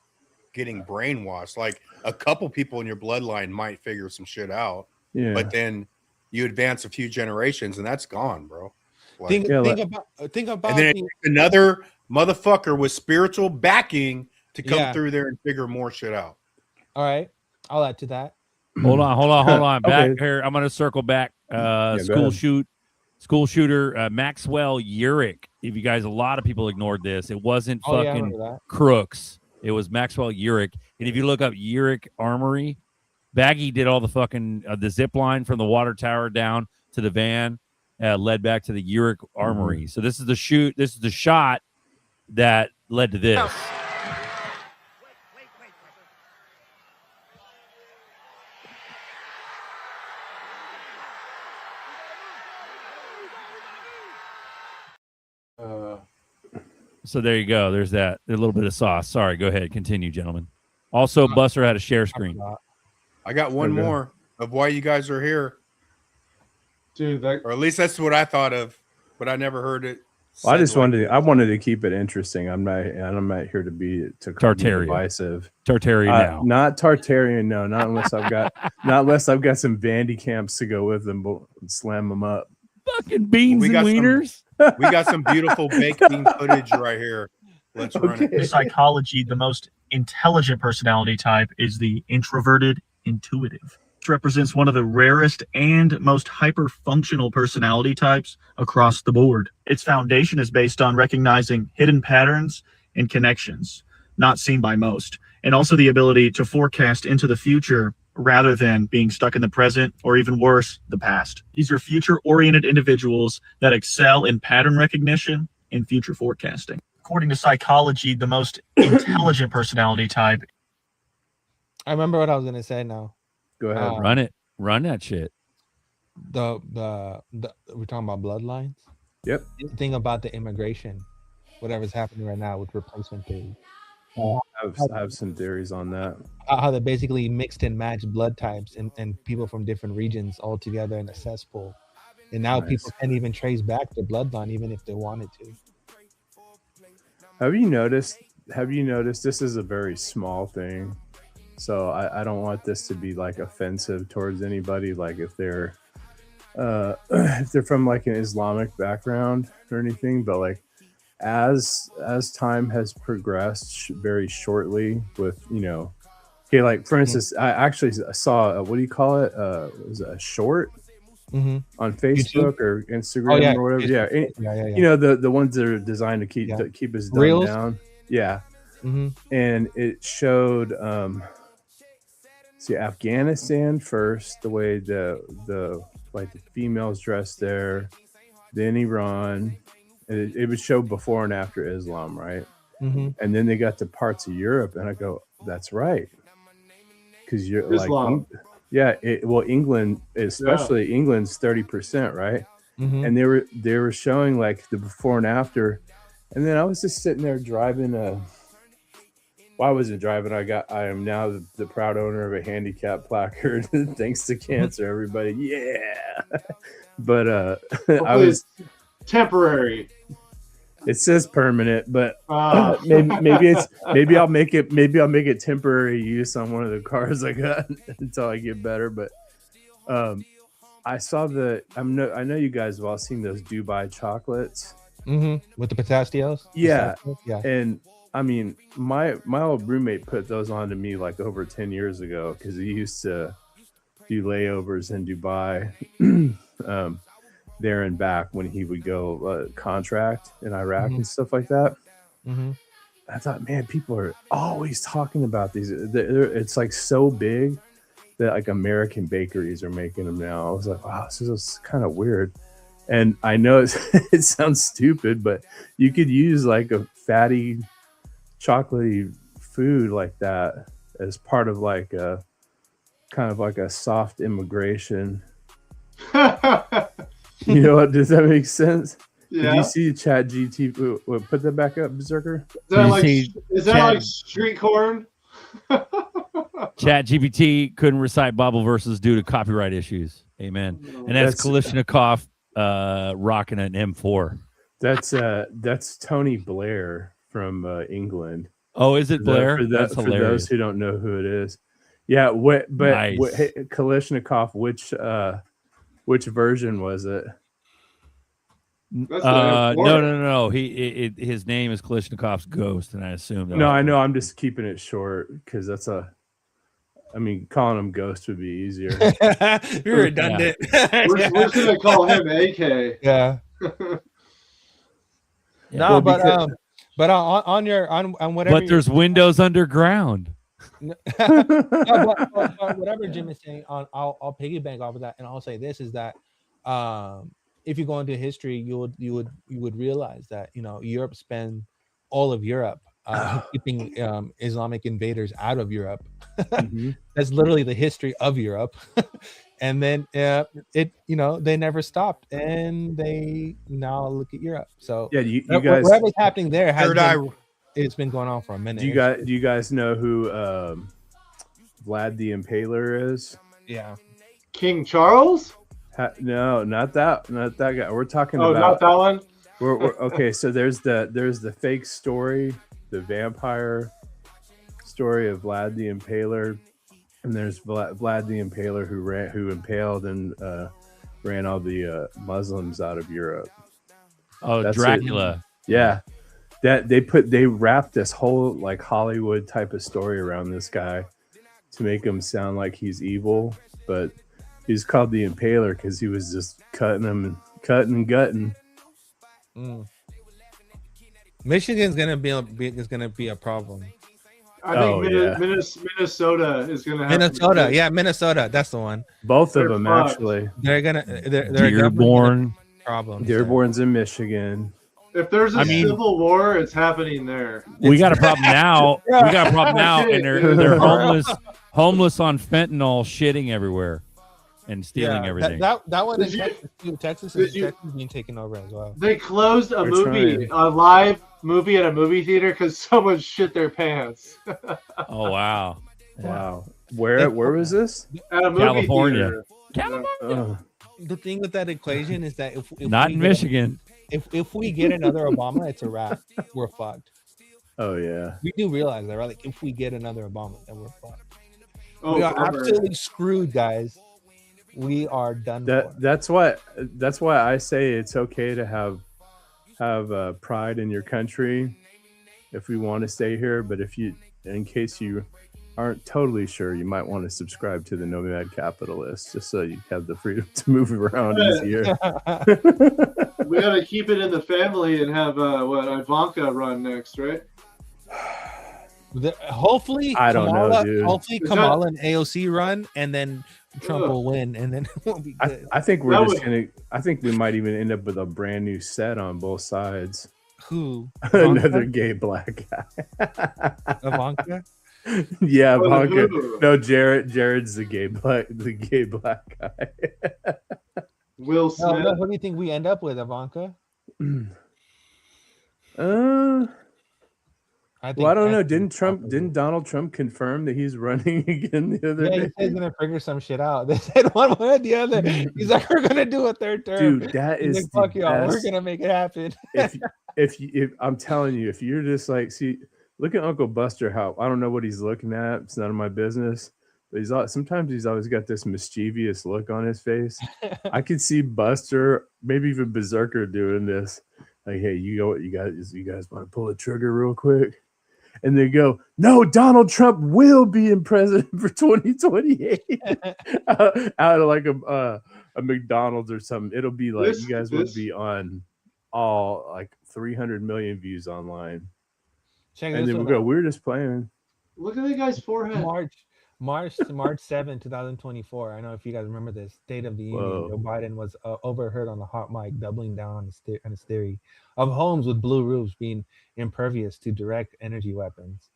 getting brainwashed. Like a couple people in your bloodline might figure some shit out, but then you advance a few generations and that's gone, bro. Like, Think about and then it takes another motherfucker with spiritual backing to come Yeah. through there and figure more shit out. All right, I'll add to that. Hold on. Back Okay. here. I'm going to circle back. go School ahead. shooter, Maxwell Urich. If you guys, a lot of people ignored this. It wasn't Oh, yeah, I fucking remember that. Crooks. It was Maxwell Urich. And if you look up Urich Armory, Baggy did all the fucking the zip line from the water tower down to the van, led back to the Urich Armory. So this is the shoot. This is the shot that led to this. So there you go. There's that. A little bit of sauce. Sorry. Go ahead. Continue, gentlemen. Also, Buster had a share screen. I got one Okay. more of why you guys are here, dude. Or at least that's what I thought of, but I never heard it. Well, I said just like wanted. this. I wanted to keep it interesting. I'm not here to be Tartarian. divisive. Tartarian now. Not Tartarian. No, not unless I've got some Vandy camps to go with them. But slam them up. Fucking beans We and got some- wieners. We got some beautiful baked bean footage right here. Let's run In it. psychology, the most intelligent personality type is the introverted intuitive. This represents one of the rarest and most hyper-functional personality types across the board. Its foundation is based on recognizing hidden patterns and connections not seen by most, and also the ability to forecast into the future rather than being stuck in the present, or even worse, the past. These are future-oriented individuals that excel in pattern recognition and future forecasting. According to psychology, the most intelligent personality type. I remember what I was gonna say now. Go ahead. Run it. Run that shit. The we're talking about bloodlines. Yep. The thing about the immigration, whatever's happening right now with replacement theory. I have some theories on that. How they basically mixed and matched blood types and people from different regions all together in a cesspool. And now Nice. people can't even trace back their bloodline even if they wanted to. Have you noticed? This is a very small thing, so I don't want this to be like offensive towards anybody. Like if they're from like an Islamic background or anything, but like as time has progressed very shortly with okay, like for instance, I actually saw what do you call it? Was it a short? Mm-hmm. On Facebook or Instagram or whatever. Yeah. You know, the ones that are designed to keep us dumbed Reels? down. Yeah. Mm-hmm. And it showed Afghanistan first, the way the females dressed there, then Iran. And it would show before and after Islam, right? Mm-hmm. And then they got to parts of Europe, and I go, that's right. Because you're Islam. England, especially England's 30%, right? Mm-hmm. And they were showing like the before and after, and then I was just sitting there driving I wasn't driving. I am now the proud owner of a handicap placard thanks to cancer. Everybody, yeah. But I was temporary. It says permanent, but maybe I'll make it temporary use on one of the cars I got until I get better. But I saw I know you guys have all seen those Dubai chocolates. With the pistachios. Yeah, Yeah. and I mean, my old roommate put those on to me like over 10 years ago because he used to do layovers in Dubai. There and back when he would go contract in Iraq and stuff like that. I thought, man, people are always talking about these. It's like so big that like American bakeries are making them now. I was like, wow, this is kind of weird. And I know it sounds stupid, but you could use like a fatty, chocolatey food like that as part of like a kind of like a soft immigration. You know what? Does that make sense? Yeah. Did you see Chat GT? Put that back up, Berserker. Is that like street corn? Chat GPT couldn't recite Bible verses due to copyright issues. Amen. And that's Kalishnikov rocking an M4. That's Tony Blair from England. Oh, is it Blair? For those who don't know who it is. Yeah, Nice. Kalishnikov, which version was it? No. His name is Kalishnikov's Ghost, and I assume. No, I know. I'm just keeping it short because calling him Ghost would be easier. You're redundant. We're gonna call him AK. Yeah. No, well, but on whatever. But there's windows underground. But whatever Jim is saying, I'll piggyback off of that, and I'll say this is that if you go into history, you would realize that Europe spent all of Europe keeping Islamic invaders out of Europe. That's literally the history of Europe. And then they never stopped, and they now look at Europe. So yeah, you guys, whatever's happening there it's been going on for a minute. Do you guys know who Vlad the Impaler is? Yeah, King Charles? No, not that guy. We're talking about. Oh, not that one. We're okay. So there's the fake story, the vampire story of Vlad the Impaler, and there's Vlad the Impaler who impaled and ran all the Muslims out of Europe. Oh, that's Dracula. Yeah. That they wrapped this whole like Hollywood type of story around this guy to make him sound like he's evil, but he's called the Impaler because he was just cutting and gutting. Michigan's gonna be a problem. I think Minnesota is gonna have Minnesota. That's the one. Both of them actually. They're Dearborn problems. Dearborn's in Michigan. If there's a civil war, it's happening there. We got a problem now. And they're homeless on fentanyl, shitting everywhere, and stealing everything. That one in Texas is being taken over as well. They closed a live movie at a movie theater because someone shit their pants. Oh wow! Wow. Where was this? At a movie California. Theater. The thing with that equation is that if not in Michigan. If we get another Obama, it's a wrap. We're fucked. Oh yeah. We do realize that, right? Like if we get another Obama, then we're fucked. Oh, we are absolutely screwed, guys. We are done. That's why I say it's okay to have pride in your country if we want to stay here. But in case you aren't totally sure, you might want to subscribe to the Nomad Capitalist just so you have the freedom to move around easier. We got to keep it in the family and have Ivanka run next, right? Hopefully, I don't know, dude. Hopefully, Kamala and AOC run, and then Trump will win, and then we'll be good. I think I think we might even end up with a brand new set on both sides. Who? Another gay black guy. Ivanka. Yeah, Ivanka. No, Jared's the gay black guy. Will Smith. No, what do you think we end up with, Ivanka? I don't know. Didn't Donald Trump confirm that he's running again the other day? He said he's gonna figure some shit out. They said one way or the other. He's like, we're gonna do a third term. Dude, that he's is like, fuck y'all. We're gonna make it happen. if I'm telling you, if you're just like, see, look at Uncle Buster. How I don't know what he's looking at. It's none of my business. But sometimes he's always got this mischievous look on his face. I could see Buster, maybe even Berserker, doing this. Like, hey, you guys want to pull the trigger real quick? And they go, no, Donald Trump will be in president for 2028. Out of like a McDonald's or something. It'll be like you guys would be on all like 300 million views online. And then we go, we're just playing. Look at the guy's forehead. March 7, 2024. I know if you guys remember this State of the Union. Joe Biden was overheard on the hot mic, doubling down on his theory of homes with blue roofs being impervious to direct energy weapons.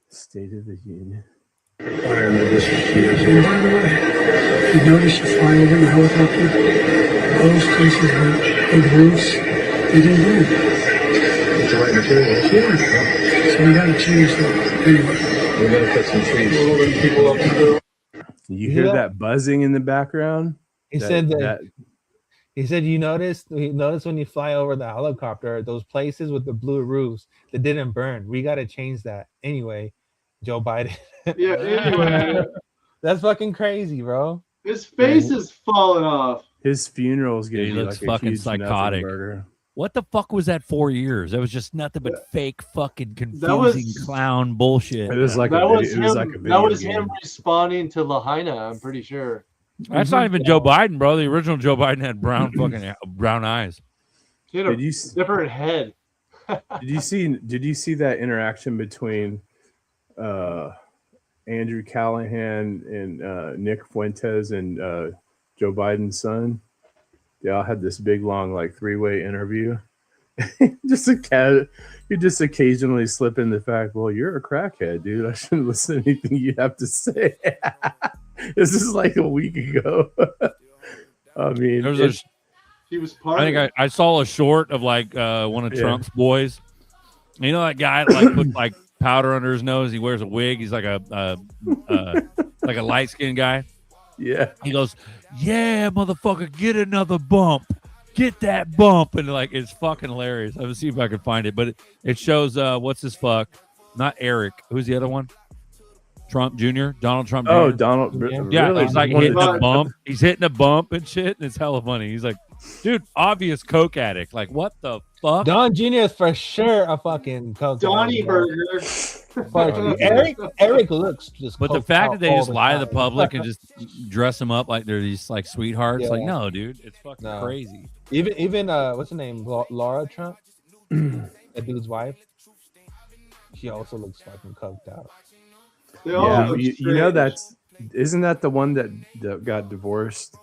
State of the Union. You notice you fly over in a helicopter, those places with big roofs, they didn't do it. It's the right material. Yeah. So we got to change that. Anyway. We got to put some trees. People up You hear that buzzing in the background? He said that. He said you notice when you fly over the helicopter, those places with the blue roofs that didn't burn. We got to change that. Anyway, Joe Biden. Yeah, anyway. That's fucking crazy, bro. His face is falling off. His funeral's gonna He be looks like fucking a huge psychotic. burger. What the fuck was that 4 years? That was just nothing but fake fucking confusing was- clown bullshit. It was like That was it was like a him. video That was game. him responding to Lahaina. I'm pretty sure. That's not even Joe Biden, bro. The original Joe Biden had brown fucking brown eyes. He had a Did you different head. Did you see that interaction between Andrew Callahan and Nick Fuentes and Joe Biden's son? They all had this big long like 3-way interview. Just a cat. You just occasionally slip in the fact, well, you're a crackhead, dude. I shouldn't listen to anything you have to say. This is like a week ago. I mean, He was part I of think it. I saw a short of like one of Yeah. Trump's boys. You know that guy that, like put like powder under his nose. He wears a wig. He's like a like a light skinned guy. Yeah. He goes, "Yeah, motherfucker, get another bump, get that bump," and like it's fucking hilarious. I'm gonna see if I can find it, but it shows what's his fuck, not Eric. Who's the other one? Trump Jr. Donald Trump. Jr. Oh, Donald. Yeah, really? he's like hitting a bump. He's hitting a bump and shit, and it's hella funny. He's like, dude, obvious coke addict. Like, what the fuck? Don Jr. is for sure a fucking coke. Donnie addict, bro. Burger. Fuck, Eric looks just. But the coked fact out that they all just the lie to the time. public and just dress them up like they're these like sweethearts, like Yeah. no, dude, it's fucking No. crazy. Even what's her name? Laura Trump, that dude's wife. She also looks fucking coked out. They all Yeah, look you know strange. isn't that the one that got divorced?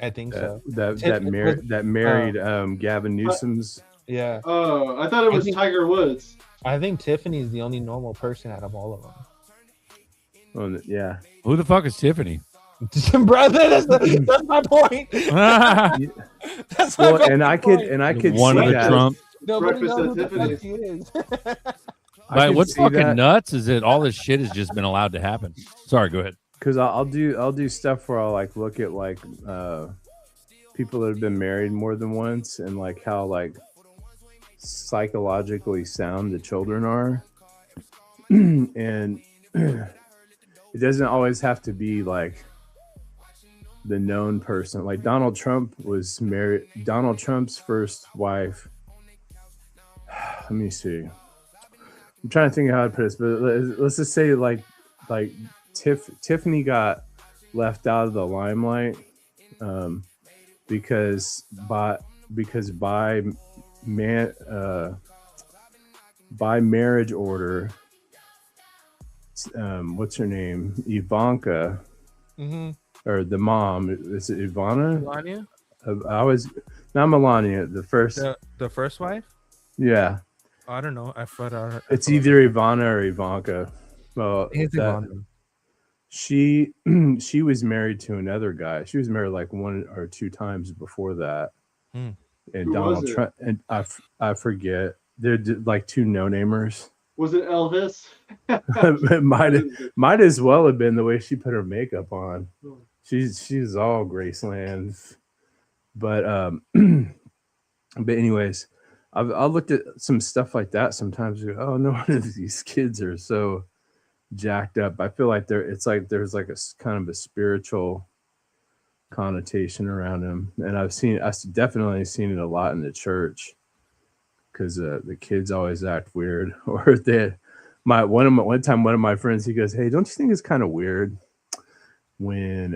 I think so. That married Gavin Newsom's. Yeah. Oh, I thought it was Tiger Woods. I think Tiffany's the only normal person out of all of them. Oh, yeah. Who the fuck is Tiffany? Brother, that's my point. That's my Well, and I could One see of the that. Trump. Nobody Breakfast knows at who the fuck Tiffany's. she is. But what's see fucking that. nuts is that all this shit has just been allowed to happen. Sorry, go ahead. Because I'll do stuff where I'll like look at like people that have been married more than once and like how like psychologically sound the children are, and it doesn't always have to be like the known person. Like Donald Trump was married. Donald Trump's first wife. Let me see. I'm trying to think of how to put this, but let's just say like Tiffany got left out of the limelight because by marriage order, what's her name, Ivanka, or the mom, is it Ivana? Melania? I was not Melania. The first wife? Yeah. I don't know. I thought It's either Ivana or Ivanka. Well, It's Ivana. she was married to another guy. She was married like 1 or 2 times before that. Hmm. And Who Donald was it? Trump, and I forget. They're like 2 no-namers. Was it Elvis? It might as well have been the way she put her makeup on. She's all Graceland. But but anyways, I've looked at some stuff like that sometimes. Oh, no one of these kids are so jacked up. I feel like there's like a kind of a spiritual connotation around them, and I've definitely seen it a lot in the church, because the kids always act weird. Or one time one of my friends, he goes, "Hey, don't you think it's kind of weird when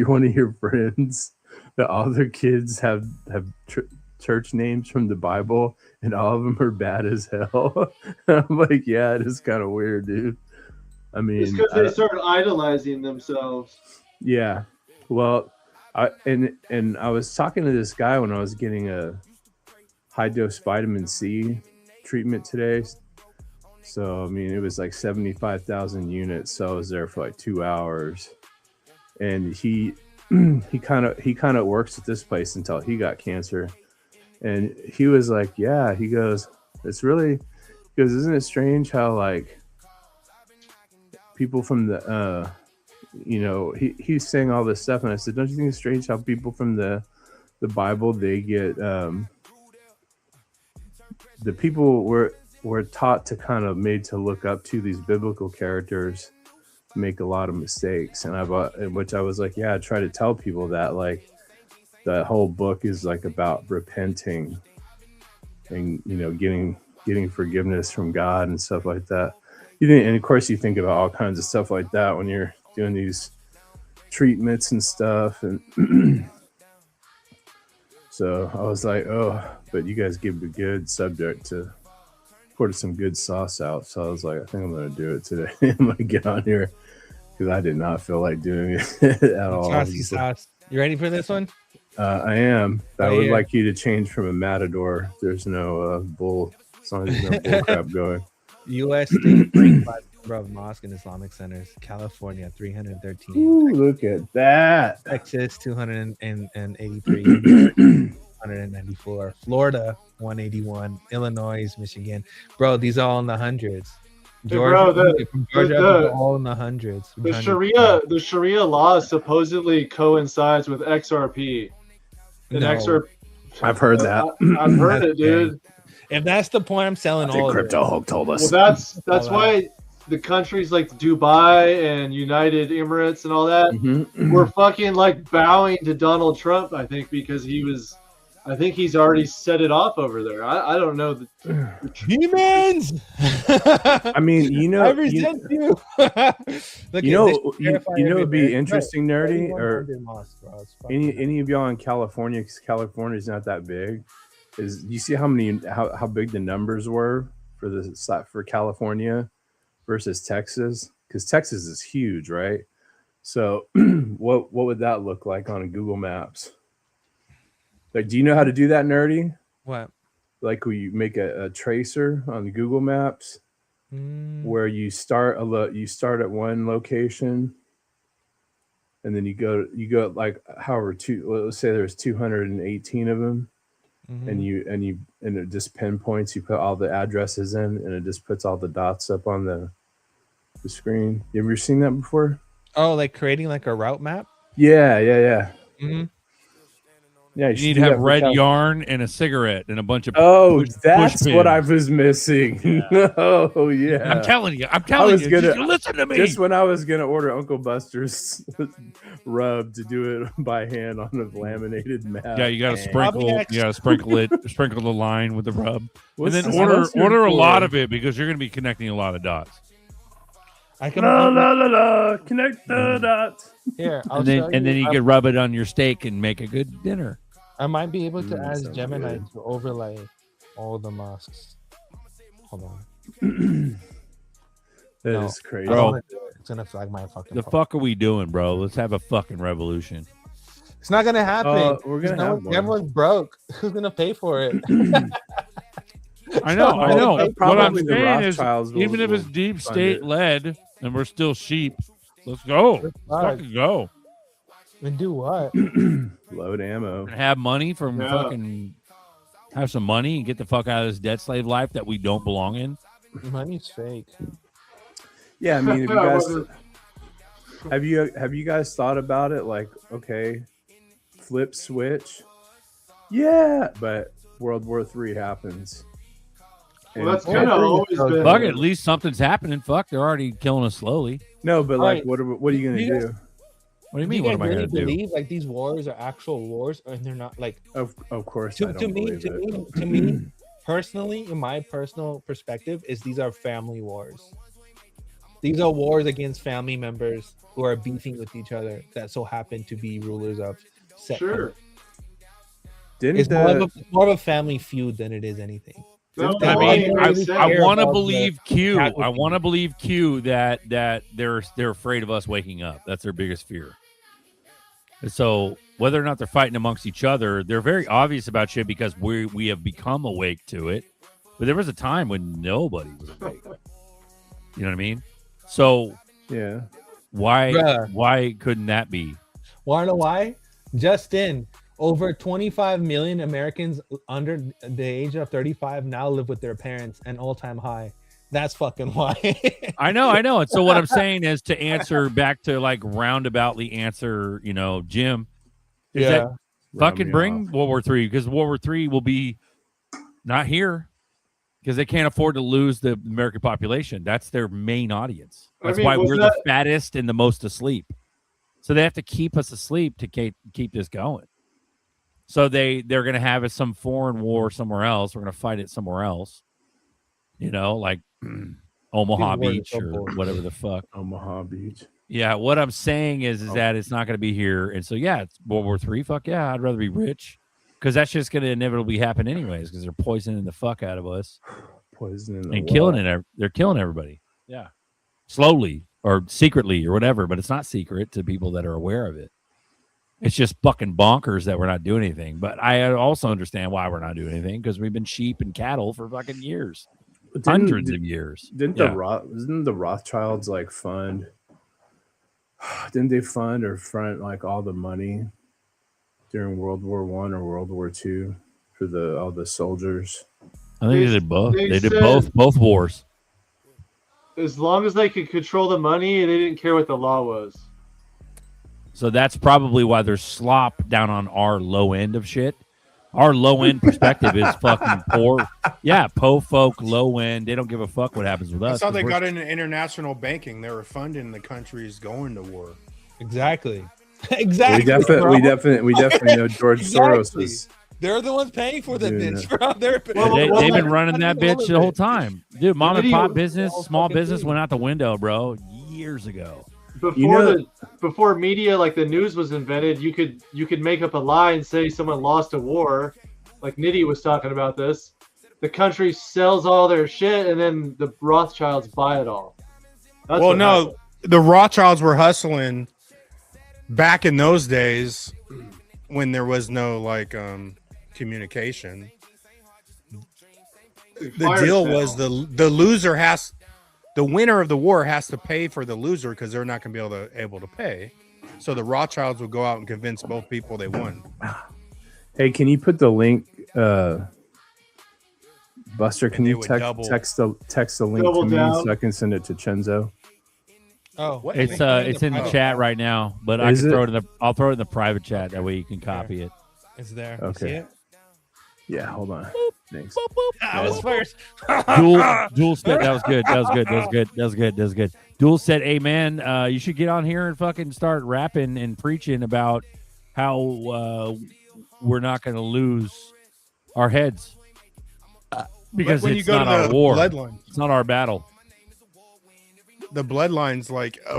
one of your friends, that all their kids have church names from the Bible, and all of them are bad as hell?" I'm like, yeah, it is kind of weird, dude. I mean, It's because they start idolizing themselves. yeah. Well, I was talking to this guy when I was getting a high dose vitamin C treatment today. So I mean, it was like 75,000 units. So I was there for like 2 hours, and he kind of works at this place until he got cancer. And he was like, yeah, he goes, isn't it strange how like people from the he's saying all this stuff, and I said, don't you think it's strange how people from the Bible, they get the people were taught to kind of made to look up to these biblical characters, make a lot of mistakes. And which I was like, yeah, I try to tell people that, like, the whole book is like about repenting and, you know, getting forgiveness from God and stuff like that. And of course you think about all kinds of stuff like that when you're doing these treatments and stuff. And so I was like, oh, but you guys give a good subject to pour some good sauce out. So I was like, I think I'm going to do it today. I'm going to get on here because I did not feel like doing it at all. Sauce. You ready for this one? I am. I would like you to change from a matador. There's no bull. As long as there's no bull crap going. U.S. State number of mosque and Islamic centers. California, 313. Ooh, look at that. Texas, 283. 194. Florida, 181. Illinois, Michigan. Bro, these are all in the hundreds. Georgia, Georgia all in the hundreds. The Sharia law supposedly coincides with XRP. XRP. I've heard that. I've heard it, dude. If that's the point, I'm selling all of it. Crypto Hulk told us. Well, that's why the countries like Dubai and United Emirates and all that were fucking like bowing to Donald Trump, I think, because I think he's already set it off over there. I don't know. Demons! I mean, you know, I resent you. It'd be interesting, nerdy, or any of y'all in California, because California's not that big. Is you see how big the numbers were for California versus Texas? Because Texas is huge, right? So what would that look like on Google Maps? Like, do you know how to do that, nerdy? What? Like, where you make a tracer on the Google Maps, where you start at one location, and then you go like let's say there's 218 of them, and it just pinpoints. You put all the addresses in, and it just puts all the dots up on the screen. You ever seen that before? Oh, like creating like a route map? Yeah. Mm-hmm. Yeah, you need to have red yarn and a cigarette and a bunch of that's what I was missing. Yeah. Oh yeah, I'm telling you, just listen to me. Just when I was gonna order Uncle Buster's rub to do it by hand on a laminated map. Yeah, you gotta sprinkle it, sprinkle the line with the rub, and then What's order a lot of it because you're gonna be connecting a lot of dots. Connect the dots. Here, and then you can rub it on your steak and make a good dinner. I might be able to ask Gemini to overlay all the mosques. Hold on. That is crazy. Bro, it's gonna flag my fucking. The fuck are we doing, bro? Let's have a fucking revolution. It's not gonna happen. We're gonna have one. Everyone's broke. Who's gonna pay for it? I know. What I'm the saying is, Rothschilds even if it's deep state led and we're still sheep, let's go. Let's fucking go. And do what? Load ammo. And have money from fucking. Have some money and get the fuck out of this debt slave life that we don't belong in. Money's fake. Yeah, I mean, have you guys thought about it? Like, okay, flip switch. Yeah, but World War III happens. Well, that's kind of always been. Fuck, at least something's happening. Fuck, they're already killing us slowly. No, but Right. what are you gonna You do? guys- What do you Do mean? you What guys am I really going to do? believe like these wars are actual wars, and they're not like? Of course, To, I don't to me, believe to it. me, to me, personally, in my personal perspective, is these are family wars. These are wars against family members who are beefing with each other that so happen to be rulers of set. Sure. It's more of a family feud than it is anything. I mean, I want to believe Q. I want to believe Q that they're afraid of us waking up. That's their biggest fear. And so whether or not they're fighting amongst each other, they're very obvious about shit because we have become awake to it. But there was a time when nobody was awake. You know what I mean? So yeah, Bruh. couldn't that be? Want to know why? Just in, over 25 million Americans under the age of 35 now live with their parents, an all-time high. That's fucking why. I know. And so what I'm saying is to answer back to like roundaboutly answer, Jim, is that fucking bring World War III, because World War III will be not here because they can't afford to lose the American population. That's their main audience. That's why we're the fattest and the most asleep. So they have to keep us asleep to keep this going. So they're going to have some foreign war somewhere else. We're going to fight it somewhere else. Like Omaha Beach or whatever the fuck. Omaha Beach. Yeah, what I'm saying is that it's not going to be here. And so, yeah, it's World War III. Fuck yeah, I'd rather be rich because that's just going to inevitably happen anyways because they're poisoning the fuck out of us. Poisoning and killing it. They're killing everybody. Yeah. Slowly or secretly or whatever, but it's not secret to people that are aware of it. It's just fucking bonkers that we're not doing anything. But I also understand why we're not doing anything because we've been sheep and cattle for fucking years. Hundreds of years. Didn't the Rothschilds like fund? Didn't they fund or front like all the money during World War I or World War II for all the soldiers? I think they did both. They did both wars. As long as they could control the money, they didn't care what the law was. So that's probably why there's slop down on our low end of shit. Our low end perspective is fucking poor. Yeah, po folk, low end. They don't give a fuck what happens with us. That's how they got into international banking. They were funding the countries going to war. Exactly. Exactly. We definitely know George Soros is. They're the ones paying for that bitch, bro. They've been running that bitch the whole time. Dude, mom and pop business, small business went out the window, bro, years ago. Before media like the news was invented, you could make up a lie and say someone lost a war, like Nitty was talking about this. The country sells all their shit, and then the Rothschilds buy it all. Happened. The Rothschilds were hustling back in those days when there was no communication. The deal was the loser the winner of the war has to pay for the loser because they're not going to be able to pay. So the Rothschilds would go out and convince both people they won. Hey, can you put the link, Buster? Can you text the link to me so I can send it to Chenzo? Oh, it's in the chat right now, but I'll throw it in the private chat. That way you can copy it. It's there. Okay. You see it? Yeah, hold on. Thanks. I was first. Jewel said that was good. Jewel said, "Hey man, you should get on here and fucking start rapping and preaching about how we're not going to lose our heads because when it's you go not to our the war. bloodline. It's not our battle. The bloodlines,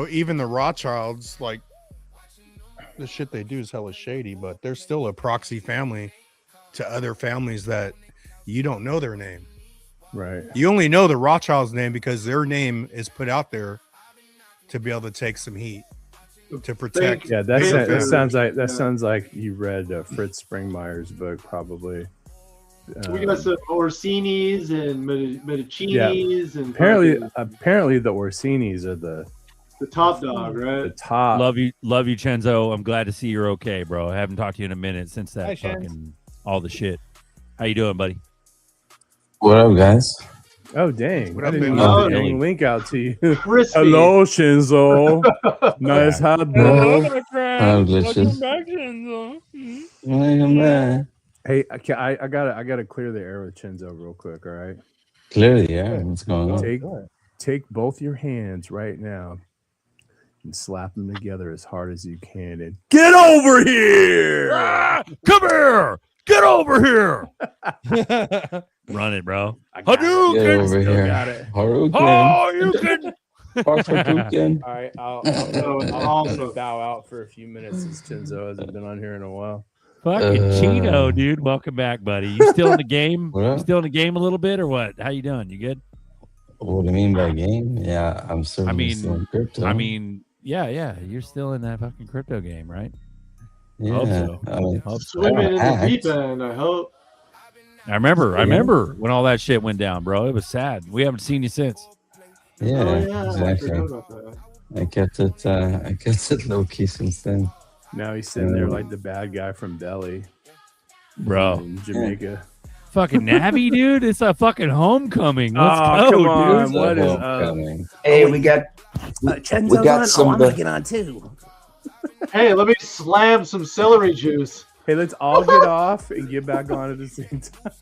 even the Rothschilds, the shit they do is hella shady, but they're still a proxy family to other families that you don't know their name. Right. You only know the Rothschilds' name because their name is put out there to be able to take some heat to protect. Yeah, that sounds like you read Fritz Springmeier's book, probably. We got some Orsini's and Medicinis, and apparently the Orsini's are the top dog, right? The top. Love you, Chenzo. I'm glad to see you're okay, bro. I haven't talked to you in a minute since that all the shit. How you doing, buddy? What up, guys? Oh, dang. What I up, didn't man? get the link out to you. Crispy. Hello, Shinzo. Nice hot dog. I'm glitching. Welcome back. Hey, I gotta clear the air with Chenzo real quick. All right. Clearly, yeah. What's going on? Take both your hands right now and slap them together as hard as you can and get over here. Come here. Get over here. Run it, bro. Hadouken. Get over here. Got it. Haruken. Oh, you can. Haruken. All right, I'll also bow out for a few minutes since Chenzo hasn't been on here in a while. Fucking Cheeto, dude. Welcome back, buddy. You still in the game? You still in the game a little bit or what? How you doing? You good? What do you mean by game? Yeah, I'm certainly still in crypto. Yeah. You're still in that fucking crypto game, right? Yeah. Hope so. I mean, Swimming in the deep end, I hope. I remember when all that shit went down, bro. It was sad. We haven't seen you since. Yeah, I exactly. forgot about that. I kept it low key since then. Now he's sitting there like the bad guy from Belly, bro. in Jamaica. Fucking Navi, dude. It's a fucking homecoming. Let's go, come on. dude. What is Homecoming. Hey, we got Chenzo's got on? some I'm gonna get on too. Hey, let me slam some celery juice. Hey, let's all get off and get back on at the same time.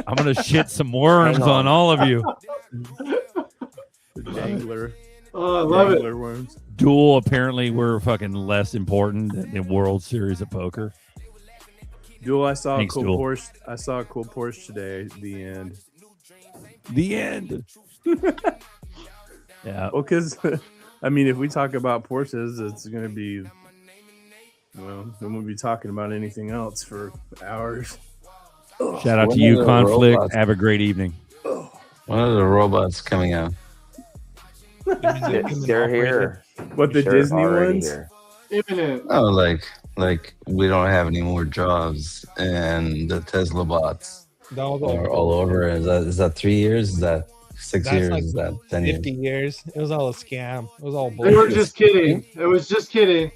I'm gonna shit some worms on all of you. The dangler. Oh, I love it. Dangler worms. Duel apparently were fucking less important than World Series of Poker. Duel, I saw Thanks, a cool Duel. Porsche. I saw a cool Porsche today. The end. The end. Yeah. Well, because I mean, if we talk about Porsches, it's gonna be. Well, then we'll be talking about anything else for hours. Shout out to When you, are the Conflict. robots- Have a great evening. When are the robots coming out? They're here. What, the They're Disney already ones? here. Imminent. Oh, like we don't have any more jobs, and the Tesla bots are all over. Is that 3 years? Is that 6 years? Like Is that 10 years? 50 years. It was all a scam. It was all They bullshit. were just kidding. It was just kidding.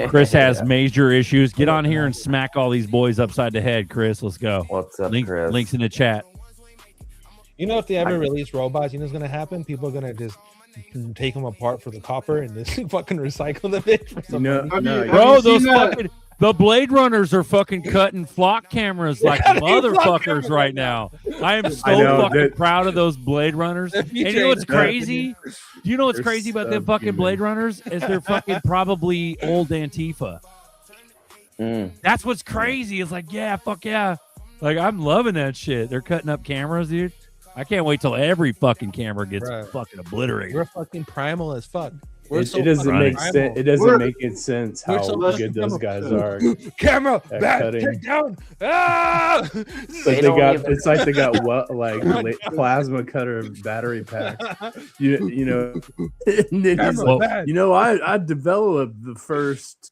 Chris has major issues. Get on here and smack all these boys upside the head, Chris. Let's go. What's up, Chris? Links in the chat. You know, if they ever release robots, you know what's gonna happen? People are gonna just take them apart for the copper and just fucking recycle them for some money. Bro, those fucking the Blade Runners are fucking cutting flock cameras like Yeah, they flock motherfuckers cameras right now. I am so I know, fucking that- proud of those Blade Runners. And you know what's crazy? Do you know what's They're crazy about so them fucking human. Blade Runners? Is they're fucking probably old Antifa. That's what's crazy. It's like, yeah, fuck yeah. Like, I'm loving that shit. They're cutting up cameras, dude. I can't wait till every fucking camera gets Right. fucking obliterated. We're fucking primal as fuck. We're It doesn't make sense. It doesn't make it sense we're how so good those guys are. Camera, at back, cutting. take down. Ah! It's like it's like they got what like plasma cutter battery packs. You know, and then he's Camera, like, back. you know, I developed the first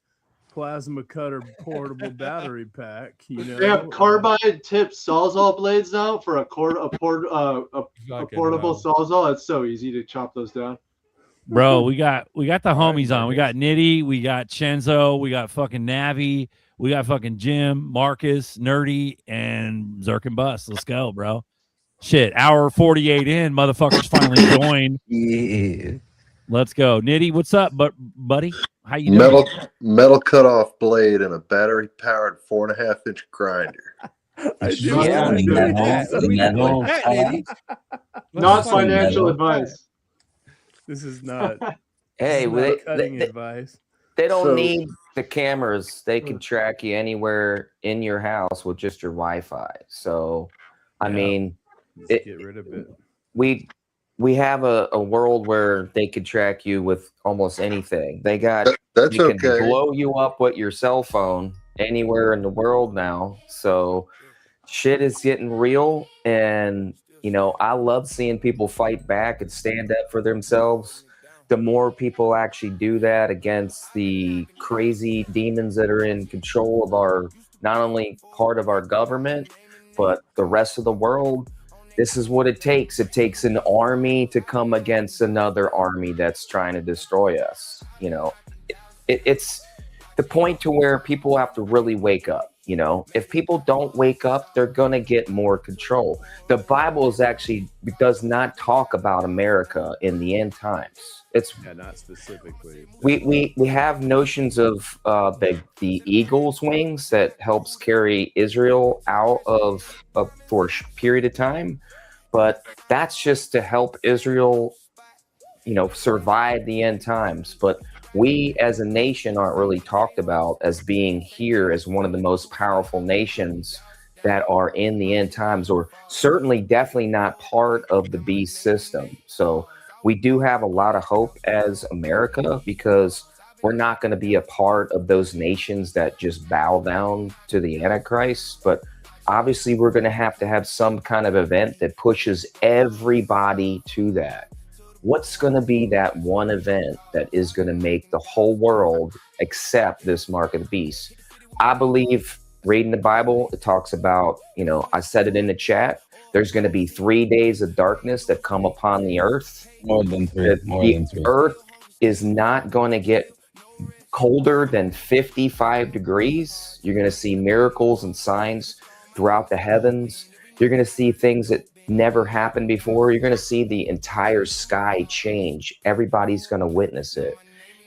plasma cutter portable battery pack. You know, They have carbide tipped sawzall blades now for a portable sawzall. It's so easy to chop those down. Bro, we got the homies on. We got Nitty, we got Chenzo, we got fucking Navi, we got fucking Jim, Marcus, Nerdy, and ZRK and Bust. Let's go, bro. Shit, hour 48 in, motherfuckers finally joined. Yeah. Let's go. Nitty, what's up, buddy? How you doing? Metal cutoff blade and a battery powered 4.5-inch grinder. Not financial advice. This is not. Hey, this is not cutting advice. They don't need the cameras. They can track you anywhere in your house with just your Wi-Fi. So, I mean, get rid of it. We have a world where they could track you with almost anything. They got that's you can okay. blow you up with your cell phone anywhere in the world now. So, shit is getting real, and you know, I love seeing people fight back and stand up for themselves. The more people actually do that against the crazy demons that are in control of our, not only part of our government, but the rest of the world, this is what it takes. It takes an army to come against another army that's trying to destroy us. You know, it's the point to where people have to really wake up. You know, if people don't wake up, they're going to get more control. The Bible is actually does not talk about America in the end times. It's not specifically. We have notions of the eagle's wings that helps carry Israel out of for a period of time, but that's just to help Israel, you know, survive the end times. But we as a nation aren't really talked about as being here as one of the most powerful nations that are in the end times, or certainly definitely not part of the beast system. So we do have a lot of hope as America, because we're not going to be a part of those nations that just bow down to the Antichrist. But obviously we're going to have some kind of event that pushes everybody to that. What's going to be that one event that is going to make the whole world accept this mark of the beast? I believe, reading the Bible, it talks about, you know, I said it in the chat, there's going to be 3 days of darkness that come upon the earth. More than three. The earth is not going to get colder than 55 degrees. You're going to see miracles and signs throughout the heavens. You're going to see things that never happened before. You're going to see the entire sky change. Everybody's going to witness it.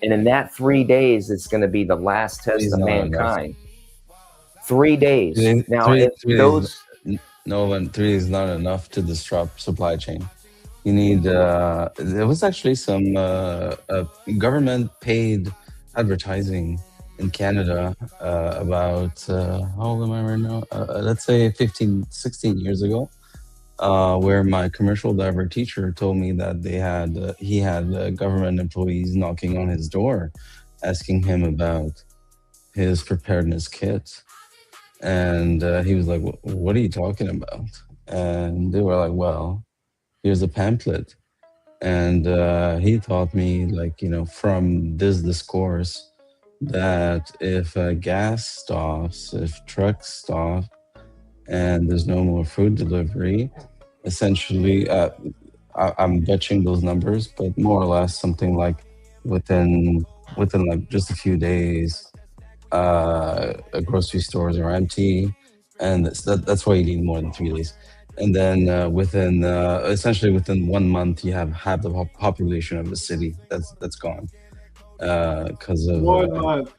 And in that 3 days, it's going to be the last test of mankind. 3 days. Now, if those... No, 3 is not enough to disrupt supply chain. You need, there was actually some government paid advertising in Canada about, how old am I right now? Let's say 15, 16 years ago. Where my commercial driver teacher told me that he had government employees knocking on his door, asking him about his preparedness kit, and he was like, "What are you talking about?" And they were like, "Well, here's a pamphlet," and he taught me, like, you know, from this discourse, that if gas stops, if trucks stop, and there's no more food delivery, essentially, I'm butchering those numbers, but more or less something like within like just a few days, grocery stores are empty, and that's why you need more than 3 days. And then essentially within 1 month, you have half the population of the city that's gone because of 1 month.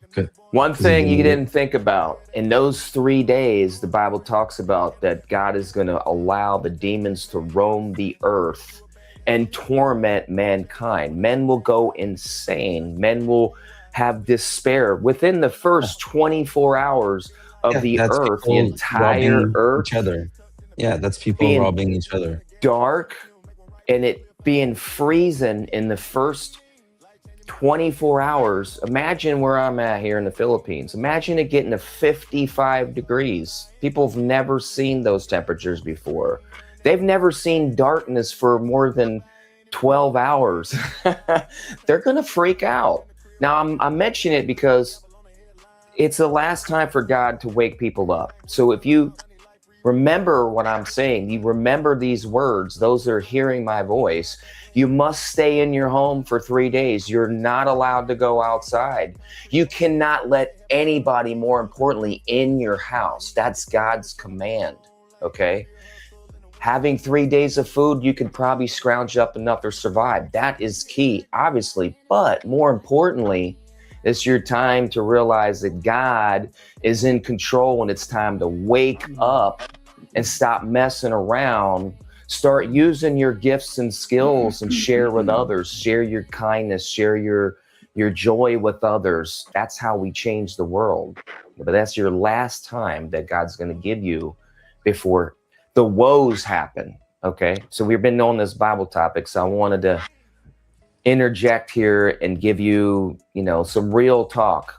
One thing you didn't think about, in those 3 days, the Bible talks about that God is going to allow the demons to roam the earth and torment mankind. Men will go insane. Men will have despair. Within the first 24 hours of the earth, the entire earth. Each other. Yeah, that's people robbing each other. Dark, and it being freezing in the first 24 hours. Imagine where I'm at here in the Philippines. Imagine it getting to 55 degrees. People have never seen those temperatures before. They've never seen darkness for more than 12 hours. They're going to freak out. Now, I'm mentioning it because it's the last time for God to wake people up. So if you remember what I'm saying, you remember these words, those that are hearing my voice, you must stay in your home for 3 days. You're not allowed to go outside. You cannot let anybody, more importantly, in your house. That's God's command, okay? Having 3 days of food, you could probably scrounge up enough to survive. That is key, obviously. But more importantly, it's your time to realize that God is in control, and it's time to wake up and stop messing around. Start using your gifts and skills and share with others. Share your kindness, share your joy with others. That's how we change the world. But that's your last time that God's going to give you before the woes happen. Okay, so we've been on this Bible topic, so I wanted to interject here and give you, some real talk.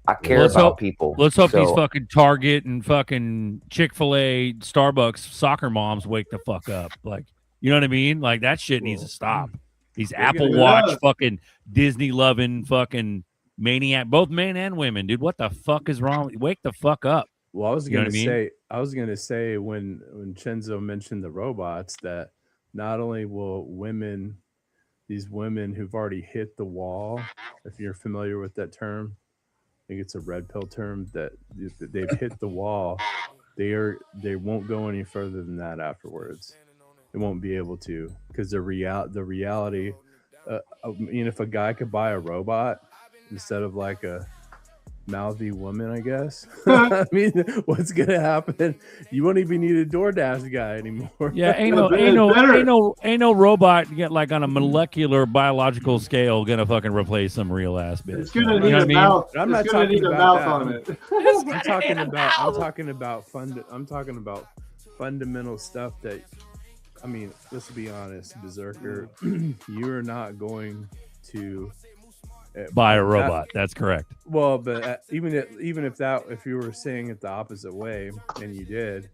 I care about people. Let's hope these fucking Target and fucking Chick-fil-A, Starbucks soccer moms wake the fuck up. Like, you know what I mean? Like, that shit needs to stop. These Apple Watch fucking Disney loving fucking maniac, both men and women, dude. What the fuck is wrong? Wake the fuck up. Well, I was gonna say when Chenzo mentioned the robots, that not only will these women who've already hit the wall, if you're familiar with that term, think it's a red pill term, that they've hit the wall. They won't go any further than that afterwards. They won't be able to, because the reality. I mean, if a guy could buy a robot instead of like a mouthy woman, I guess. I mean, what's gonna happen? You won't even need a DoorDash guy anymore. Yeah, ain't no robot get like on a molecular biological scale gonna fucking replace some real ass bitch. It's gonna need a mouth. I'm not It's gonna talking need a about mouth that. on it. I'm talking about fundamental stuff that, I mean, let's be honest, Berserker, you are not going to buy a robot. That's correct. Well, but even if you were saying it the opposite way, and you did,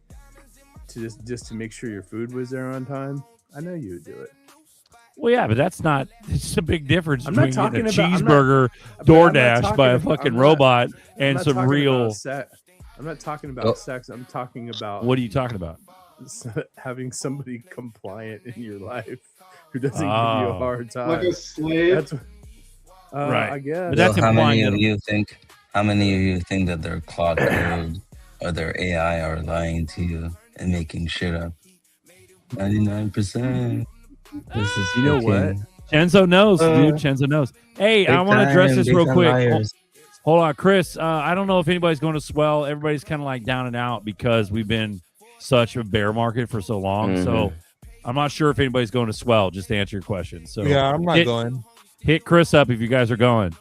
to just to make sure your food was there on time, I know you would do it. Well, yeah, but that's not. It's a big difference I'm not between getting a talking about- cheeseburger I'm not DoorDash by a talking- fucking I'm not- robot I'm and not some talking real. about sex. I'm not talking about sex. I'm talking about. What are you talking about? Having somebody compliant in your life who doesn't give you a Oh. hard time, Like a slave? That's Right. I guess. But that's how many implying of you think? How many of you think that their Claude code or their AI are lying to you and making shit up? 99%. This is You know what? fucking- Chenzo knows, dude. Chenzo knows. Hey, I Big want to address time, this big real time quick. liars. Hold on, Chris. I don't know if anybody's going to swell. Everybody's kind of like down and out because we've been such a bear market for so long. So I'm not sure if anybody's going to swell. Just to answer your question. So Yeah, I'm not going. Hit Chris up if you guys are going.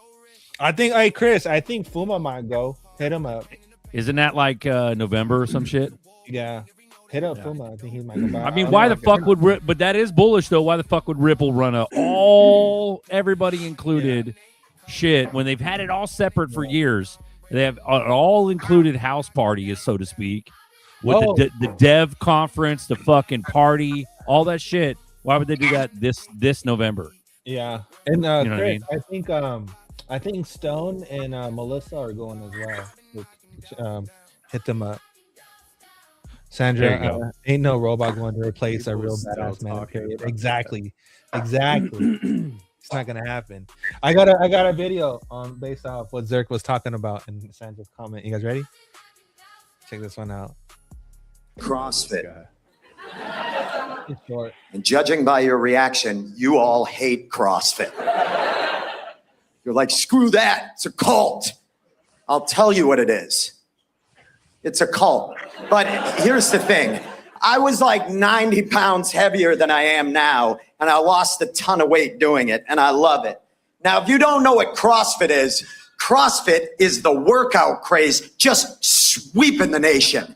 I think, hey Chris, I think Fuma might go. Hit him up. Isn't that like November or some shit? Yeah, hit up Fuma. I think he might go back. I mean, why the fuck would but that is bullish though. Why the fuck would Ripple run a everybody included shit when they've had it all separate for years? They have an all included house party, so to speak, with the dev conference, the fucking party, all that shit. Why would they do that this November? Yeah, and You know what I Chris, mean? I think Stone and Melissa are going as well. Hit them up. Sandra, There you go. ain't no robot going to replace a real Still badass man. talking Period. about Exactly. It's not gonna happen. I got a video based off what Zerk was talking about in Sandra's comment. You guys ready? Check this one out. CrossFit. It's short. And judging by your reaction, you all hate CrossFit. You're like, screw that. It's a cult. I'll tell you what it is. It's a cult. But here's the thing. I was like 90 pounds heavier than I am now, and I lost a ton of weight doing it, and I love it. Now, if you don't know what CrossFit is the workout craze just sweeping the nation.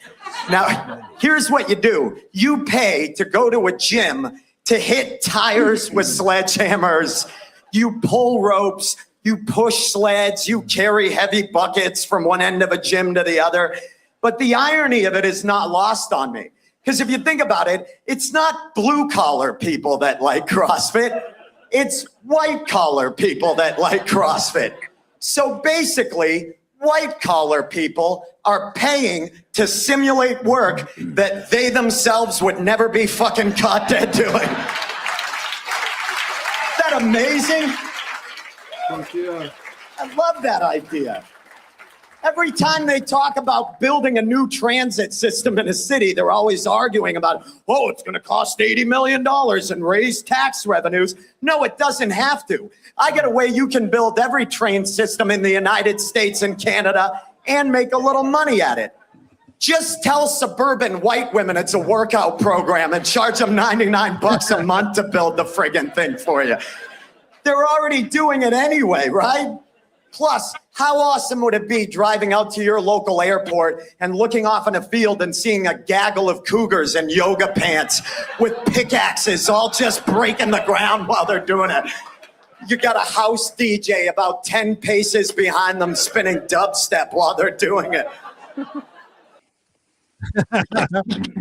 Now, here's what you do. You pay to go to a gym to hit tires with sledgehammers. You pull ropes. You push sleds. You carry heavy buckets from one end of a gym to the other. But the irony of it is not lost on me. Because if you think about it, it's not blue-collar people that like CrossFit. It's white-collar people that like CrossFit. So basically, white-collar people are paying to simulate work that they themselves would never be fucking caught dead doing. Isn't that amazing? I love that idea. Every time they talk about building a new transit system in a city, they're always arguing about, oh, it's going to cost $80 million and raise tax revenues. No, it doesn't have to. I get a way you can build every train system in the United States and Canada and make a little money at it. Just tell suburban white women it's a workout program and charge them $99 a month to build the friggin' thing for you. They're already doing it anyway, right? Plus, how awesome would it be driving out to your local airport and looking off in a field and seeing a gaggle of cougars in yoga pants with pickaxes all just breaking the ground while they're doing it? You got a house DJ about 10 paces behind them spinning dubstep while they're doing it.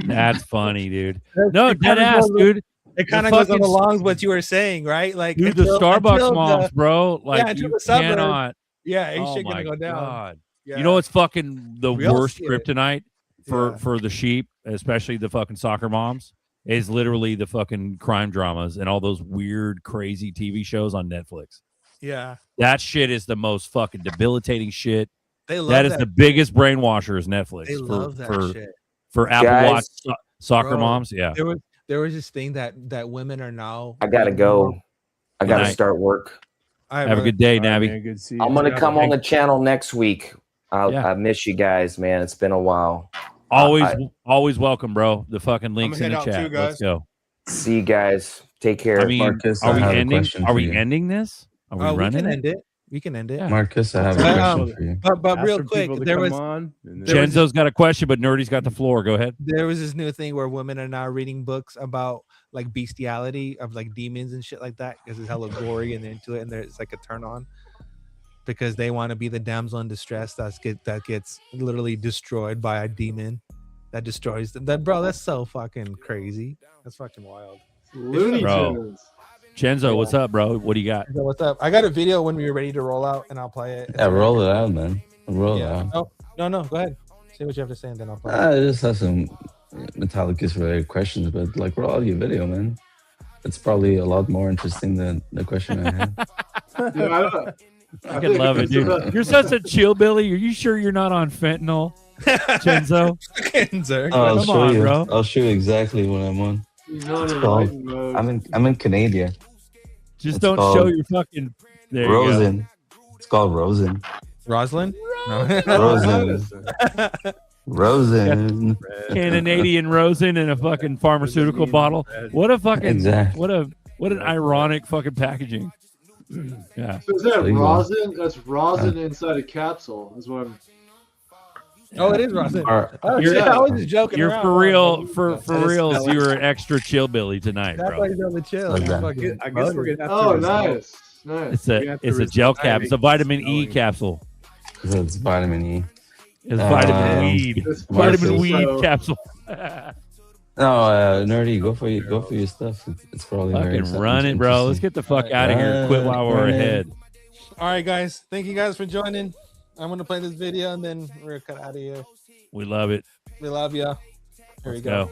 That's funny, dude. No, dead ass, dude. It kind of goes along with what you were saying, right? Like, dude, the Starbucks moms, bro. Like, until you the suburbs, cannot. Yeah, ain't Oh shit my gonna go down. God. Yeah. You know what's fucking the We all worst see it. kryptonite for the sheep, especially the fucking soccer moms, is literally the fucking crime dramas and all those weird, crazy TV shows on Netflix. Yeah. That shit is the most fucking debilitating shit They love That is that the biggest brainwasher is Netflix. They love that shit. For Apple Guys, Watch soccer Bro, moms. Yeah. There was this thing that women are now. I gotta reading more. go. I gotta night. start work. All right, Have a brother. good day, All right, Navi. man, good to see you. I'm gonna Yeah, come bro. on the channel next week. Yeah. I miss you guys, man. It's been a while. Always welcome, bro. The fucking links in head the out chat. too, guys. Let's go. See you guys. Take care. I mean, Marcus, are I we have a ending? question Are for we you. ending this? Are we We running can it? end it. We can end it. Yeah. Marcus, I have a question for you. But Ask real for quick, people to there come was on, and then- Genzo's got a question, but Nerdy's got the floor. Go ahead. there was this new thing where women are now reading books about like bestiality of like demons and shit like that because it's hella gory and they're into it and it's like a turn on because they want to be the damsel in distress that gets literally destroyed by a demon that destroys them. That bro, that's so fucking crazy. That's fucking wild. Looney Bro. Tunes. Genzo, what's up, bro? What do you got? So what's up? I got a video when we were ready to roll out and I'll play it. Yeah, roll it out, man. Roll it out. No, go ahead. Say what you have to say and then I'll play it. I just have some Metallica's related questions, but like roll out your video, man. It's probably a lot more interesting than the question I had. Yeah, I can love it, dude. You're such a chill, Billy. Are you sure you're not on fentanyl, Genzo? I'll Come show on, you. bro. I'll show you exactly what I'm on. He's not It's in called- enlightened mode. I'm in Canada. Just It's don't called show your fucking. There you Rosen. It's called Rosen. Rosalind? Rosen. Rosen. go. Canadian Rosen in a fucking pharmaceutical bottle. What a fucking Exactly. what an ironic fucking packaging. Yeah. So is that There you go. rosin? That's rosin inside a capsule. Is what I'm. Oh, it is rosin. Oh, You're, shit, I was just joking you're around. for real, for That is- reals. that You was- were extra chill, Billy, tonight, That's bro. why he's on the chill. Like He's that. fucking I guess we're gonna have to. Oh, resolve- nice. Nice. It's We a have to it's a gel resolve cap. It's a vitamin E spelling. capsule. It's vitamin E. It's vitamin Um, weed. It's Vitamin Marcus. weed capsule. No, Nerdy, go for your stuff. It's probably very Fucking run it, bro. Let's get the fuck out of here. Quit while we're Run it. ahead. All right, guys. Thank you guys for joining. I'm gonna play this video and then we're gonna cut out of here. We love it. We love you. Here we Let's go. go.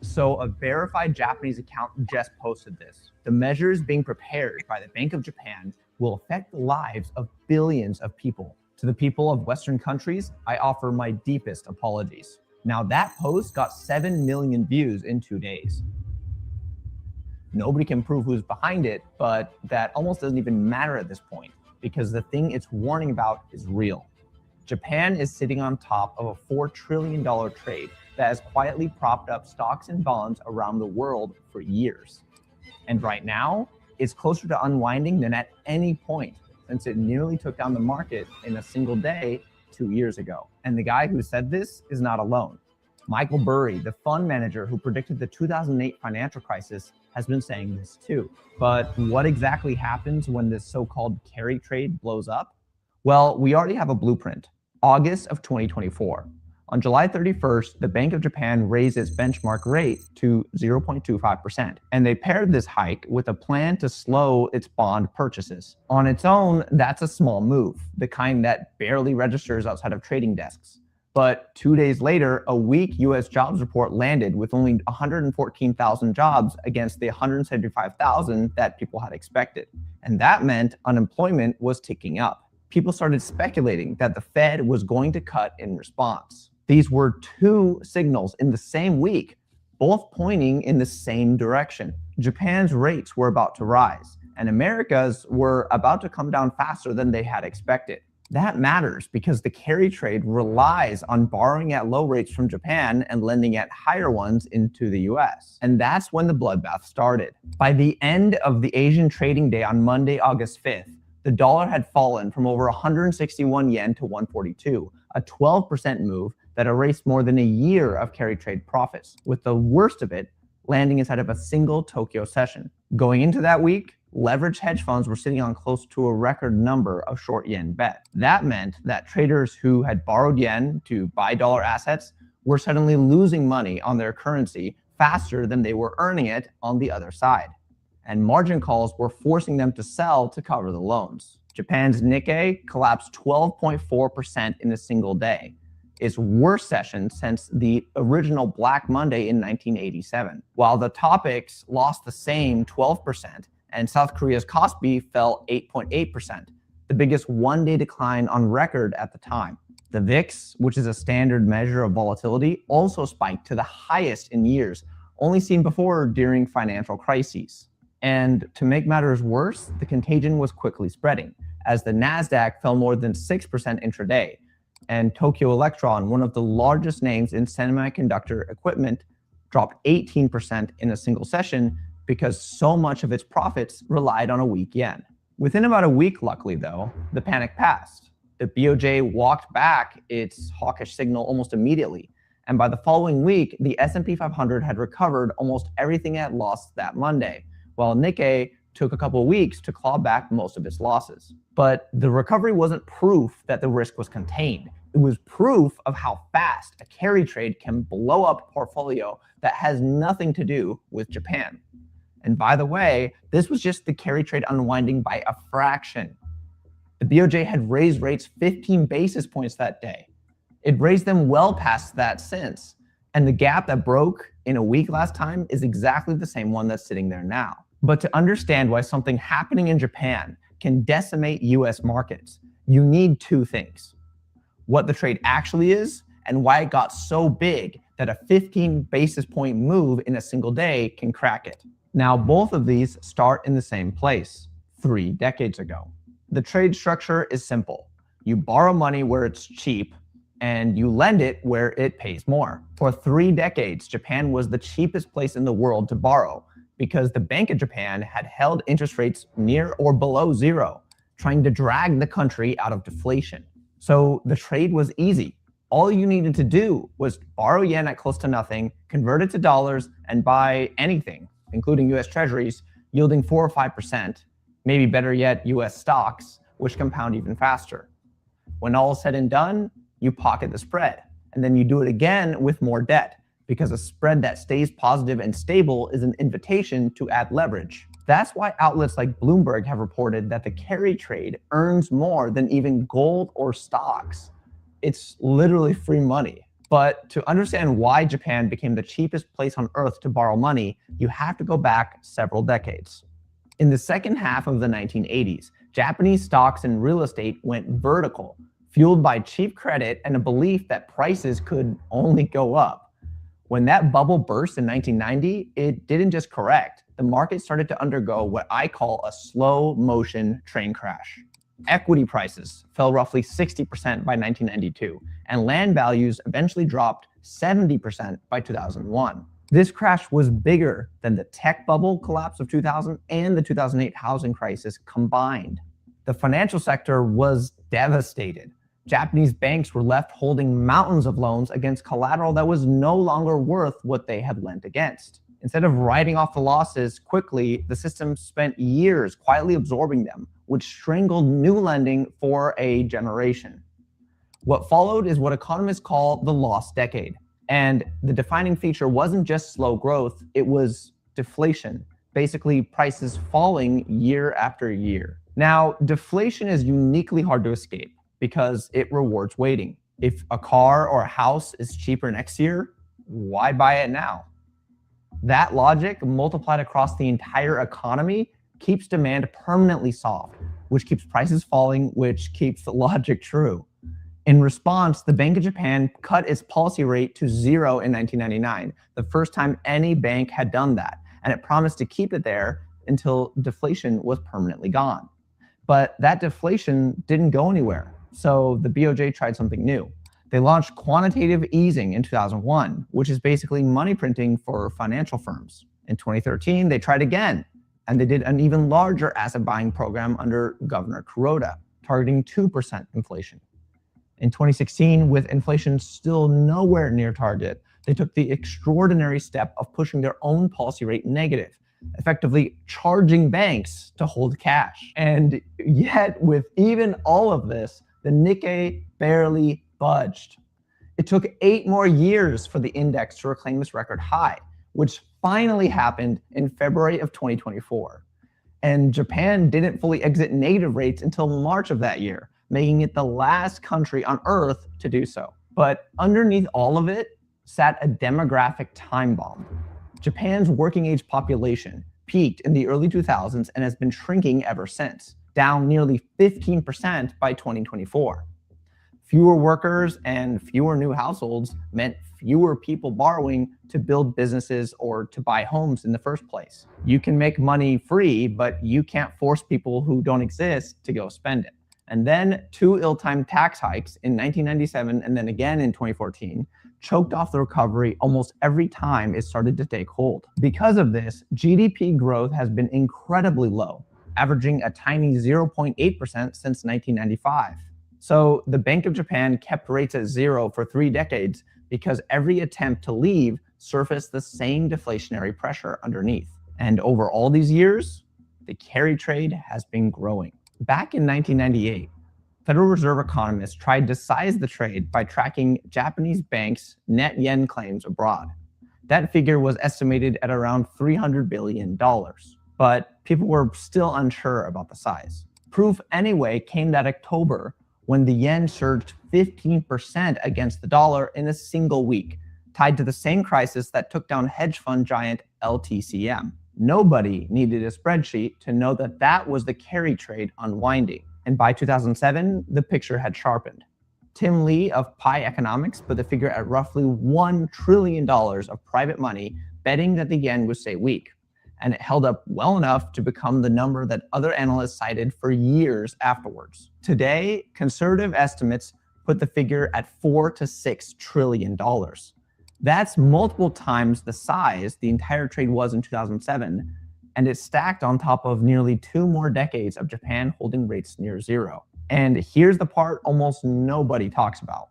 So a verified Japanese account just posted this. The measures being prepared by the Bank of Japan will affect the lives of billions of people. To the people of Western countries, I offer my deepest apologies. Now that post got 7 million views in 2 days. Nobody can prove who's behind it, but that almost doesn't even matter at this point because the thing it's warning about is real. Japan is sitting on top of a $4 trillion trade that has quietly propped up stocks and bonds around the world for years. And right now, it's closer to unwinding than at any point since it nearly took down the market in a single day 2 years ago. And the guy who said this is not alone. Michael Burry, the fund manager who predicted the 2008 financial crisis, has been saying this too. But what exactly happens when this so-called carry trade blows up? Well, we already have a blueprint. August of 2024. On July 31st, the Bank of Japan raised its benchmark rate to 0.25%, and they paired this hike with a plan to slow its bond purchases. On its own, that's a small move, the kind that barely registers outside of trading desks. But 2 days later, a weak US jobs report landed with only 114,000 jobs against the 175,000 that people had expected. And that meant unemployment was ticking up. People started speculating that the Fed was going to cut in response. These were two signals in the same week, both pointing in the same direction. Japan's rates were about to rise, and America's were about to come down faster than they had expected. That matters because the carry trade relies on borrowing at low rates from Japan and lending at higher ones into the US. And that's when the bloodbath started. By the end of the Asian trading day on Monday, August 5th, the dollar had fallen from over 161 yen to 142, a 12% move that erased more than a year of carry trade profits, with the worst of it landing inside of a single Tokyo session. Going into that week, leveraged hedge funds were sitting on close to a record number of short yen bets. That meant that traders who had borrowed yen to buy dollar assets were suddenly losing money on their currency faster than they were earning it on the other side. And margin calls were forcing them to sell to cover the loans. Japan's Nikkei collapsed 12.4% in a single day, its worst session since the original Black Monday in 1987, while the Topics lost the same 12%, and South Korea's Kospi fell 8.8%. the biggest one-day decline on record at the time. The VIX, which is a standard measure of volatility, also spiked to the highest in years, only seen before during financial crises. And to make matters worse, the contagion was quickly spreading, as the Nasdaq fell more than 6% intraday, and Tokyo Electron, one of the largest names in semiconductor equipment, dropped 18% in a single session because so much of its profits relied on a weak yen. Within about a week, luckily though, the panic passed. The BOJ walked back its hawkish signal almost immediately, and by the following week, the S&P 500 had recovered almost everything it had lost that Monday, while Nikkei took a couple of weeks to claw back most of its losses. But the recovery wasn't proof that the risk was contained. It was proof of how fast a carry trade can blow up a portfolio that has nothing to do with Japan. And by the way, this was just the carry trade unwinding by a fraction. The BOJ had raised rates 15 basis points that day. It raised them well past that since. And the gap that broke in a week last time is exactly the same one that's sitting there now. But to understand why something happening in Japan can decimate US markets, you need two things: what the trade actually is and why it got so big that a 15 basis point move in a single day can crack it. Now, both of these start in the same place, 3 decades ago. The trade structure is simple. You borrow money where it's cheap, and you lend it where it pays more. For 3 decades, Japan was the cheapest place in the world to borrow because the Bank of Japan had held interest rates near or below zero, trying to drag the country out of deflation. So the trade was easy. All you needed to do was borrow yen at close to nothing, convert it to dollars, and buy anything, including US Treasuries, yielding 4 or 5%, maybe better yet, US stocks, which compound even faster. When all is said and done, you pocket the spread, and then you do it again with more debt, because a spread that stays positive and stable is an invitation to add leverage. That's why outlets like Bloomberg have reported that the carry trade earns more than even gold or stocks. It's literally free money. But to understand why Japan became the cheapest place on earth to borrow money, you have to go back several decades. In the second half of the 1980s, Japanese stocks and real estate went vertical, fueled by cheap credit and a belief that prices could only go up. When that bubble burst in 1990, it didn't just correct. The market started to undergo what I call a slow motion train crash. Equity prices fell roughly 60% by 1992, and land values eventually dropped 70% by 2001. This crash was bigger than the tech bubble collapse of 2000 and the 2008 housing crisis combined. The financial sector was devastated. Japanese banks were left holding mountains of loans against collateral that was no longer worth what they had lent against. Instead of writing off the losses quickly, the system spent years quietly absorbing them, which strangled new lending for a generation. What followed is what economists call the lost decade. And the defining feature wasn't just slow growth, it was deflation, basically prices falling year after year. Now, deflation is uniquely hard to escape because it rewards waiting. If a car or a house is cheaper next year, why buy it now? That logic multiplied across the entire economy keeps demand permanently soft, which keeps prices falling, which keeps the logic true. In response, the Bank of Japan cut its policy rate to 0 in 1999, the first time any bank had done that, and it promised to keep it there until deflation was permanently gone. But that deflation didn't go anywhere, so the BOJ tried something new. They launched quantitative easing in 2001, which is basically money printing for financial firms. In 2013, they tried again, and they did an even larger asset buying program under Governor Kuroda, targeting 2% inflation. In 2016, with inflation still nowhere near target, they took the extraordinary step of pushing their own policy rate negative, effectively charging banks to hold cash. And yet, with even all of this, the Nikkei barely budged. It took 8 more years for the index to reclaim its record high, which finally happened in February of 2024. And Japan didn't fully exit negative rates until March of that year, making it the last country on earth to do so. But underneath all of it sat a demographic time bomb. Japan's working age population peaked in the early 2000s and has been shrinking ever since. down nearly 15% by 2024. Fewer workers and fewer new households meant fewer people borrowing to build businesses or to buy homes in the first place. You can make money free, but you can't force people who don't exist to go spend it. And then 2 ill-timed tax hikes in 1997 and then again in 2014 choked off the recovery almost every time it started to take hold. Because of this, GDP growth has been incredibly low, averaging a tiny 0.8% since 1995. So the Bank of Japan kept rates at zero for 3 decades because every attempt to leave surfaced the same deflationary pressure underneath. And over all these years, the carry trade has been growing. Back in 1998, Federal Reserve economists tried to size the trade by tracking Japanese banks' net yen claims abroad. That figure was estimated at around $300 billion, but people were still unsure about the size. Proof anyway came that October when the yen surged 15% against the dollar in a single week, tied to the same crisis that took down hedge fund giant LTCM. Nobody needed a spreadsheet to know that that was the carry trade unwinding. And by 2007, the picture had sharpened. Tim Lee of Pi Economics put the figure at roughly $1 trillion of private money betting that the yen would stay weak. And it held up well enough to become the number that other analysts cited for years afterwards. Today, conservative estimates put the figure at $4 to $6 trillion. That's multiple times the size the entire trade was in 2007, and it's stacked on top of nearly 2 more decades of Japan holding rates near zero. And here's the part almost nobody talks about.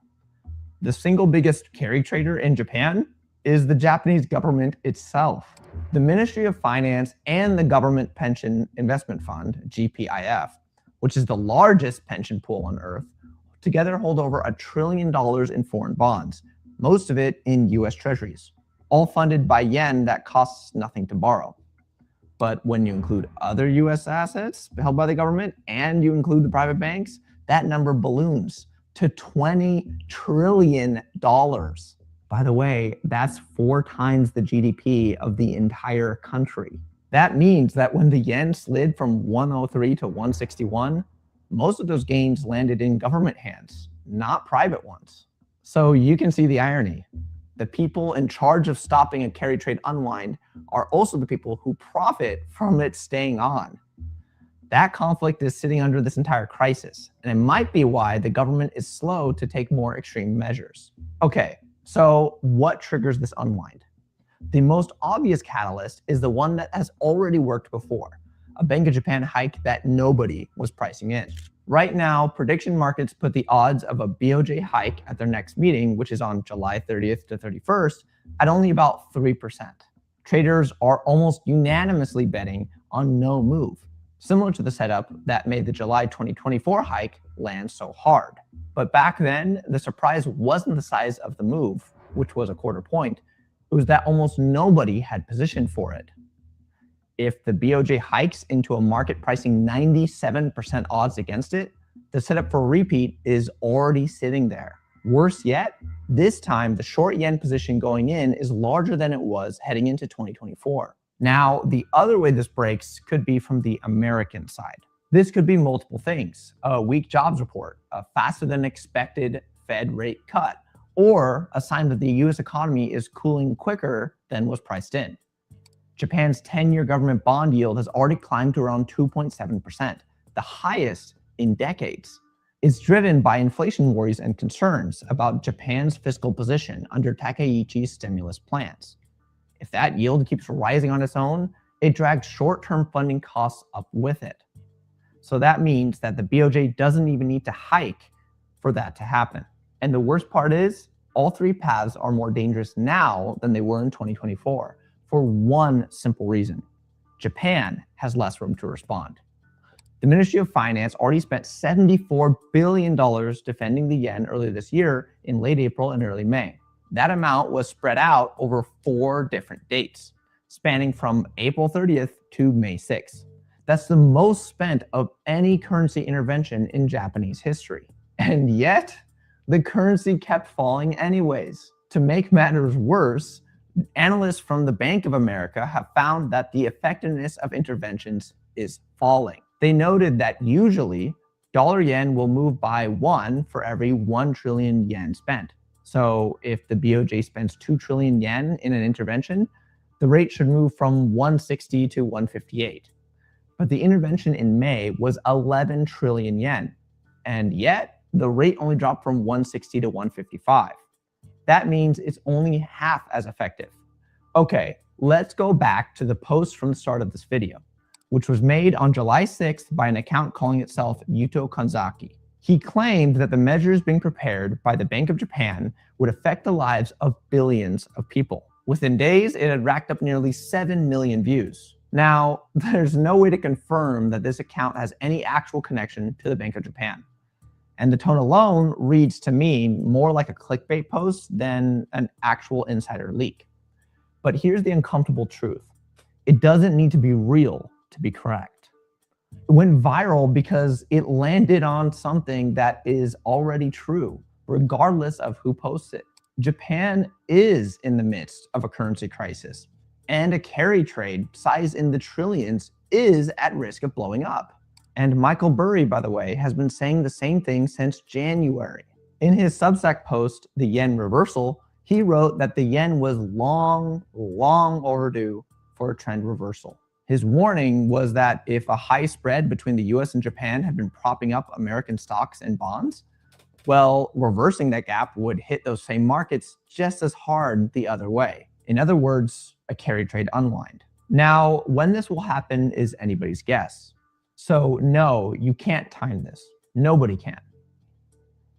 The single biggest carry trader in Japan is the Japanese government itself. The Ministry of Finance and the Government Pension Investment Fund, GPIF, which is the largest pension pool on earth, together hold over $1 trillion in foreign bonds, most of it in US treasuries, all funded by yen that costs nothing to borrow. But when you include other US assets held by the government and you include the private banks, that number balloons to $20 trillion. By the way, that's 4 times the GDP of the entire country. That means that when the yen slid from 103 to 161, most of those gains landed in government hands, not private ones. So you can see the irony. The people in charge of stopping a carry trade unwind are also the people who profit from it staying on. That conflict is sitting under this entire crisis, and it might be why the government is slow to take more extreme measures. Okay, so what triggers this unwind? The most obvious catalyst is the one that has already worked before, a Bank of Japan hike that nobody was pricing in. Right now, prediction markets put the odds of a BOJ hike at their next meeting, which is on July 30th to 31st, at only about 3%. Traders are almost unanimously betting on no move, similar to the setup that made the July 2024 hike land so hard. But back then, the surprise wasn't the size of the move, which was a 1/4 point. It was that almost nobody had positioned for it. If the BOJ hikes into a market pricing 97% odds against it, the setup for a repeat is already sitting there. Worse yet, this time the short yen position going in is larger than it was heading into 2024. Now, the other way this breaks could be from the American side. This could be multiple things: a weak jobs report, a faster than expected Fed rate cut, or a sign that the US economy is cooling quicker than was priced in. Japan's 10-year government bond yield has already climbed to around 2.7%, the highest in decades. It's driven by inflation worries and concerns about Japan's fiscal position under Takeichi's stimulus plans. If that yield keeps rising on its own, it drags short-term funding costs up with it. So that means that the BOJ doesn't even need to hike for that to happen. And the worst part is, all 3 paths are more dangerous now than they were in 2024. For one simple reason: Japan has less room to respond. The Ministry of Finance already spent $74 billion defending the yen earlier this year in late April and early May. That amount was spread out over 4 different dates, spanning from April 30th to May 6th. That's the most spent of any currency intervention in Japanese history. And yet, the currency kept falling anyways. To make matters worse, analysts from the Bank of America have found that the effectiveness of interventions is falling. They noted that usually dollar-yen will move by 1 for every 1 trillion yen spent. So if the BOJ spends 2 trillion yen in an intervention, the rate should move from 160 to 158. But the intervention in May was 11 trillion yen, and yet the rate only dropped from 160 to 155. That means it's only half as effective. Okay, let's go back to the post from the start of this video, which was made on July 6th by an account calling itself Yuto Kanzaki. He claimed that the measures being prepared by the Bank of Japan would affect the lives of billions of people. Within days, it had racked up nearly 7 million views. Now, there's no way to confirm that this account has any actual connection to the Bank of Japan. And the tone alone reads to me more like a clickbait post than an actual insider leak. But here's the uncomfortable truth. It doesn't need to be real to be correct. It went viral because it landed on something that is already true, regardless of who posts it. Japan is in the midst of a currency crisis, and a carry trade sized in the trillions is at risk of blowing up. And Michael Burry, by the way, has been saying the same thing since January. In his Substack post, The Yen Reversal, he wrote that the yen was long overdue for a trend reversal. His warning was that if a high spread between the US and Japan had been propping up American stocks and bonds, well, reversing that gap would hit those same markets just as hard the other way. In other words, a carry trade unwind. Now, when this will happen is anybody's guess. So no, you can't time this. Nobody can.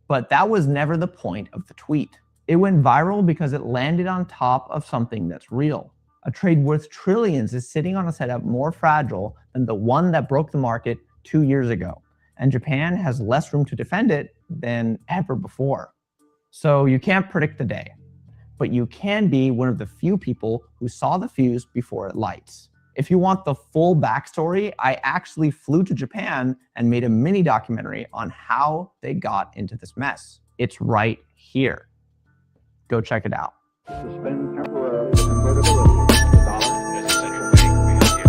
But that was never the point of the tweet. It went viral because it landed on top of something that's real. A trade worth trillions is sitting on a setup more fragile than the one that broke the market 2 years ago. And Japan has less room to defend it than ever before. So you can't predict the day, but you can be one of the few people who saw the fuse before it lights. If you want the full backstory, I actually flew to Japan and made a mini documentary on how they got into this mess. It's right here. Go check it out. Suspend temporarily the convertibility of the dollar. As a central bank, we have the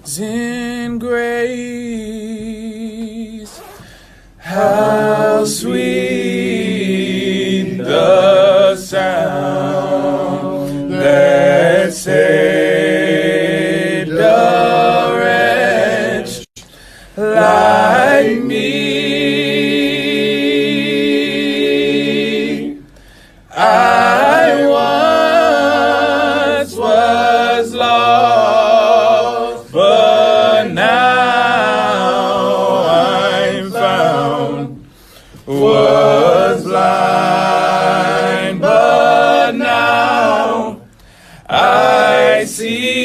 Amazing grace, how sweet the sound that saved a wretch like me. I once was lost, but now I'm found. Was blind, but now I see.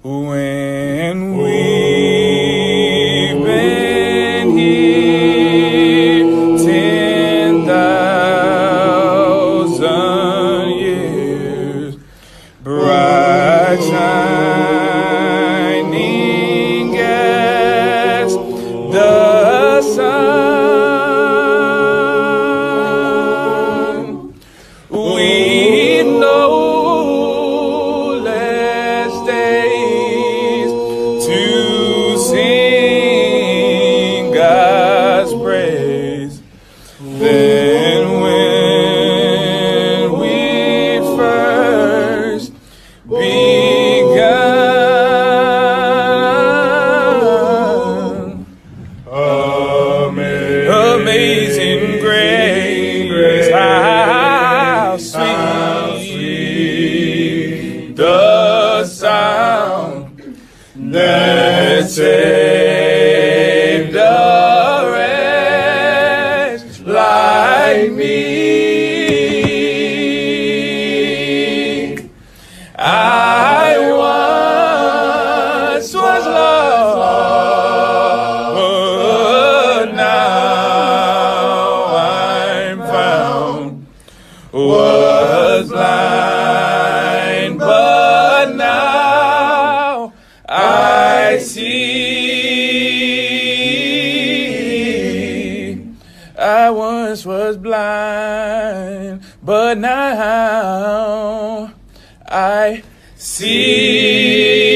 When we've been here 10,000 years, bright shining as the sun, we know less days to sing God's praise than when we first begun. Amazing grace, how sweet the sound that saved a wretch like me. I once was lost, but now I'm found. Was blind, but now I see. once was blind, but now I see.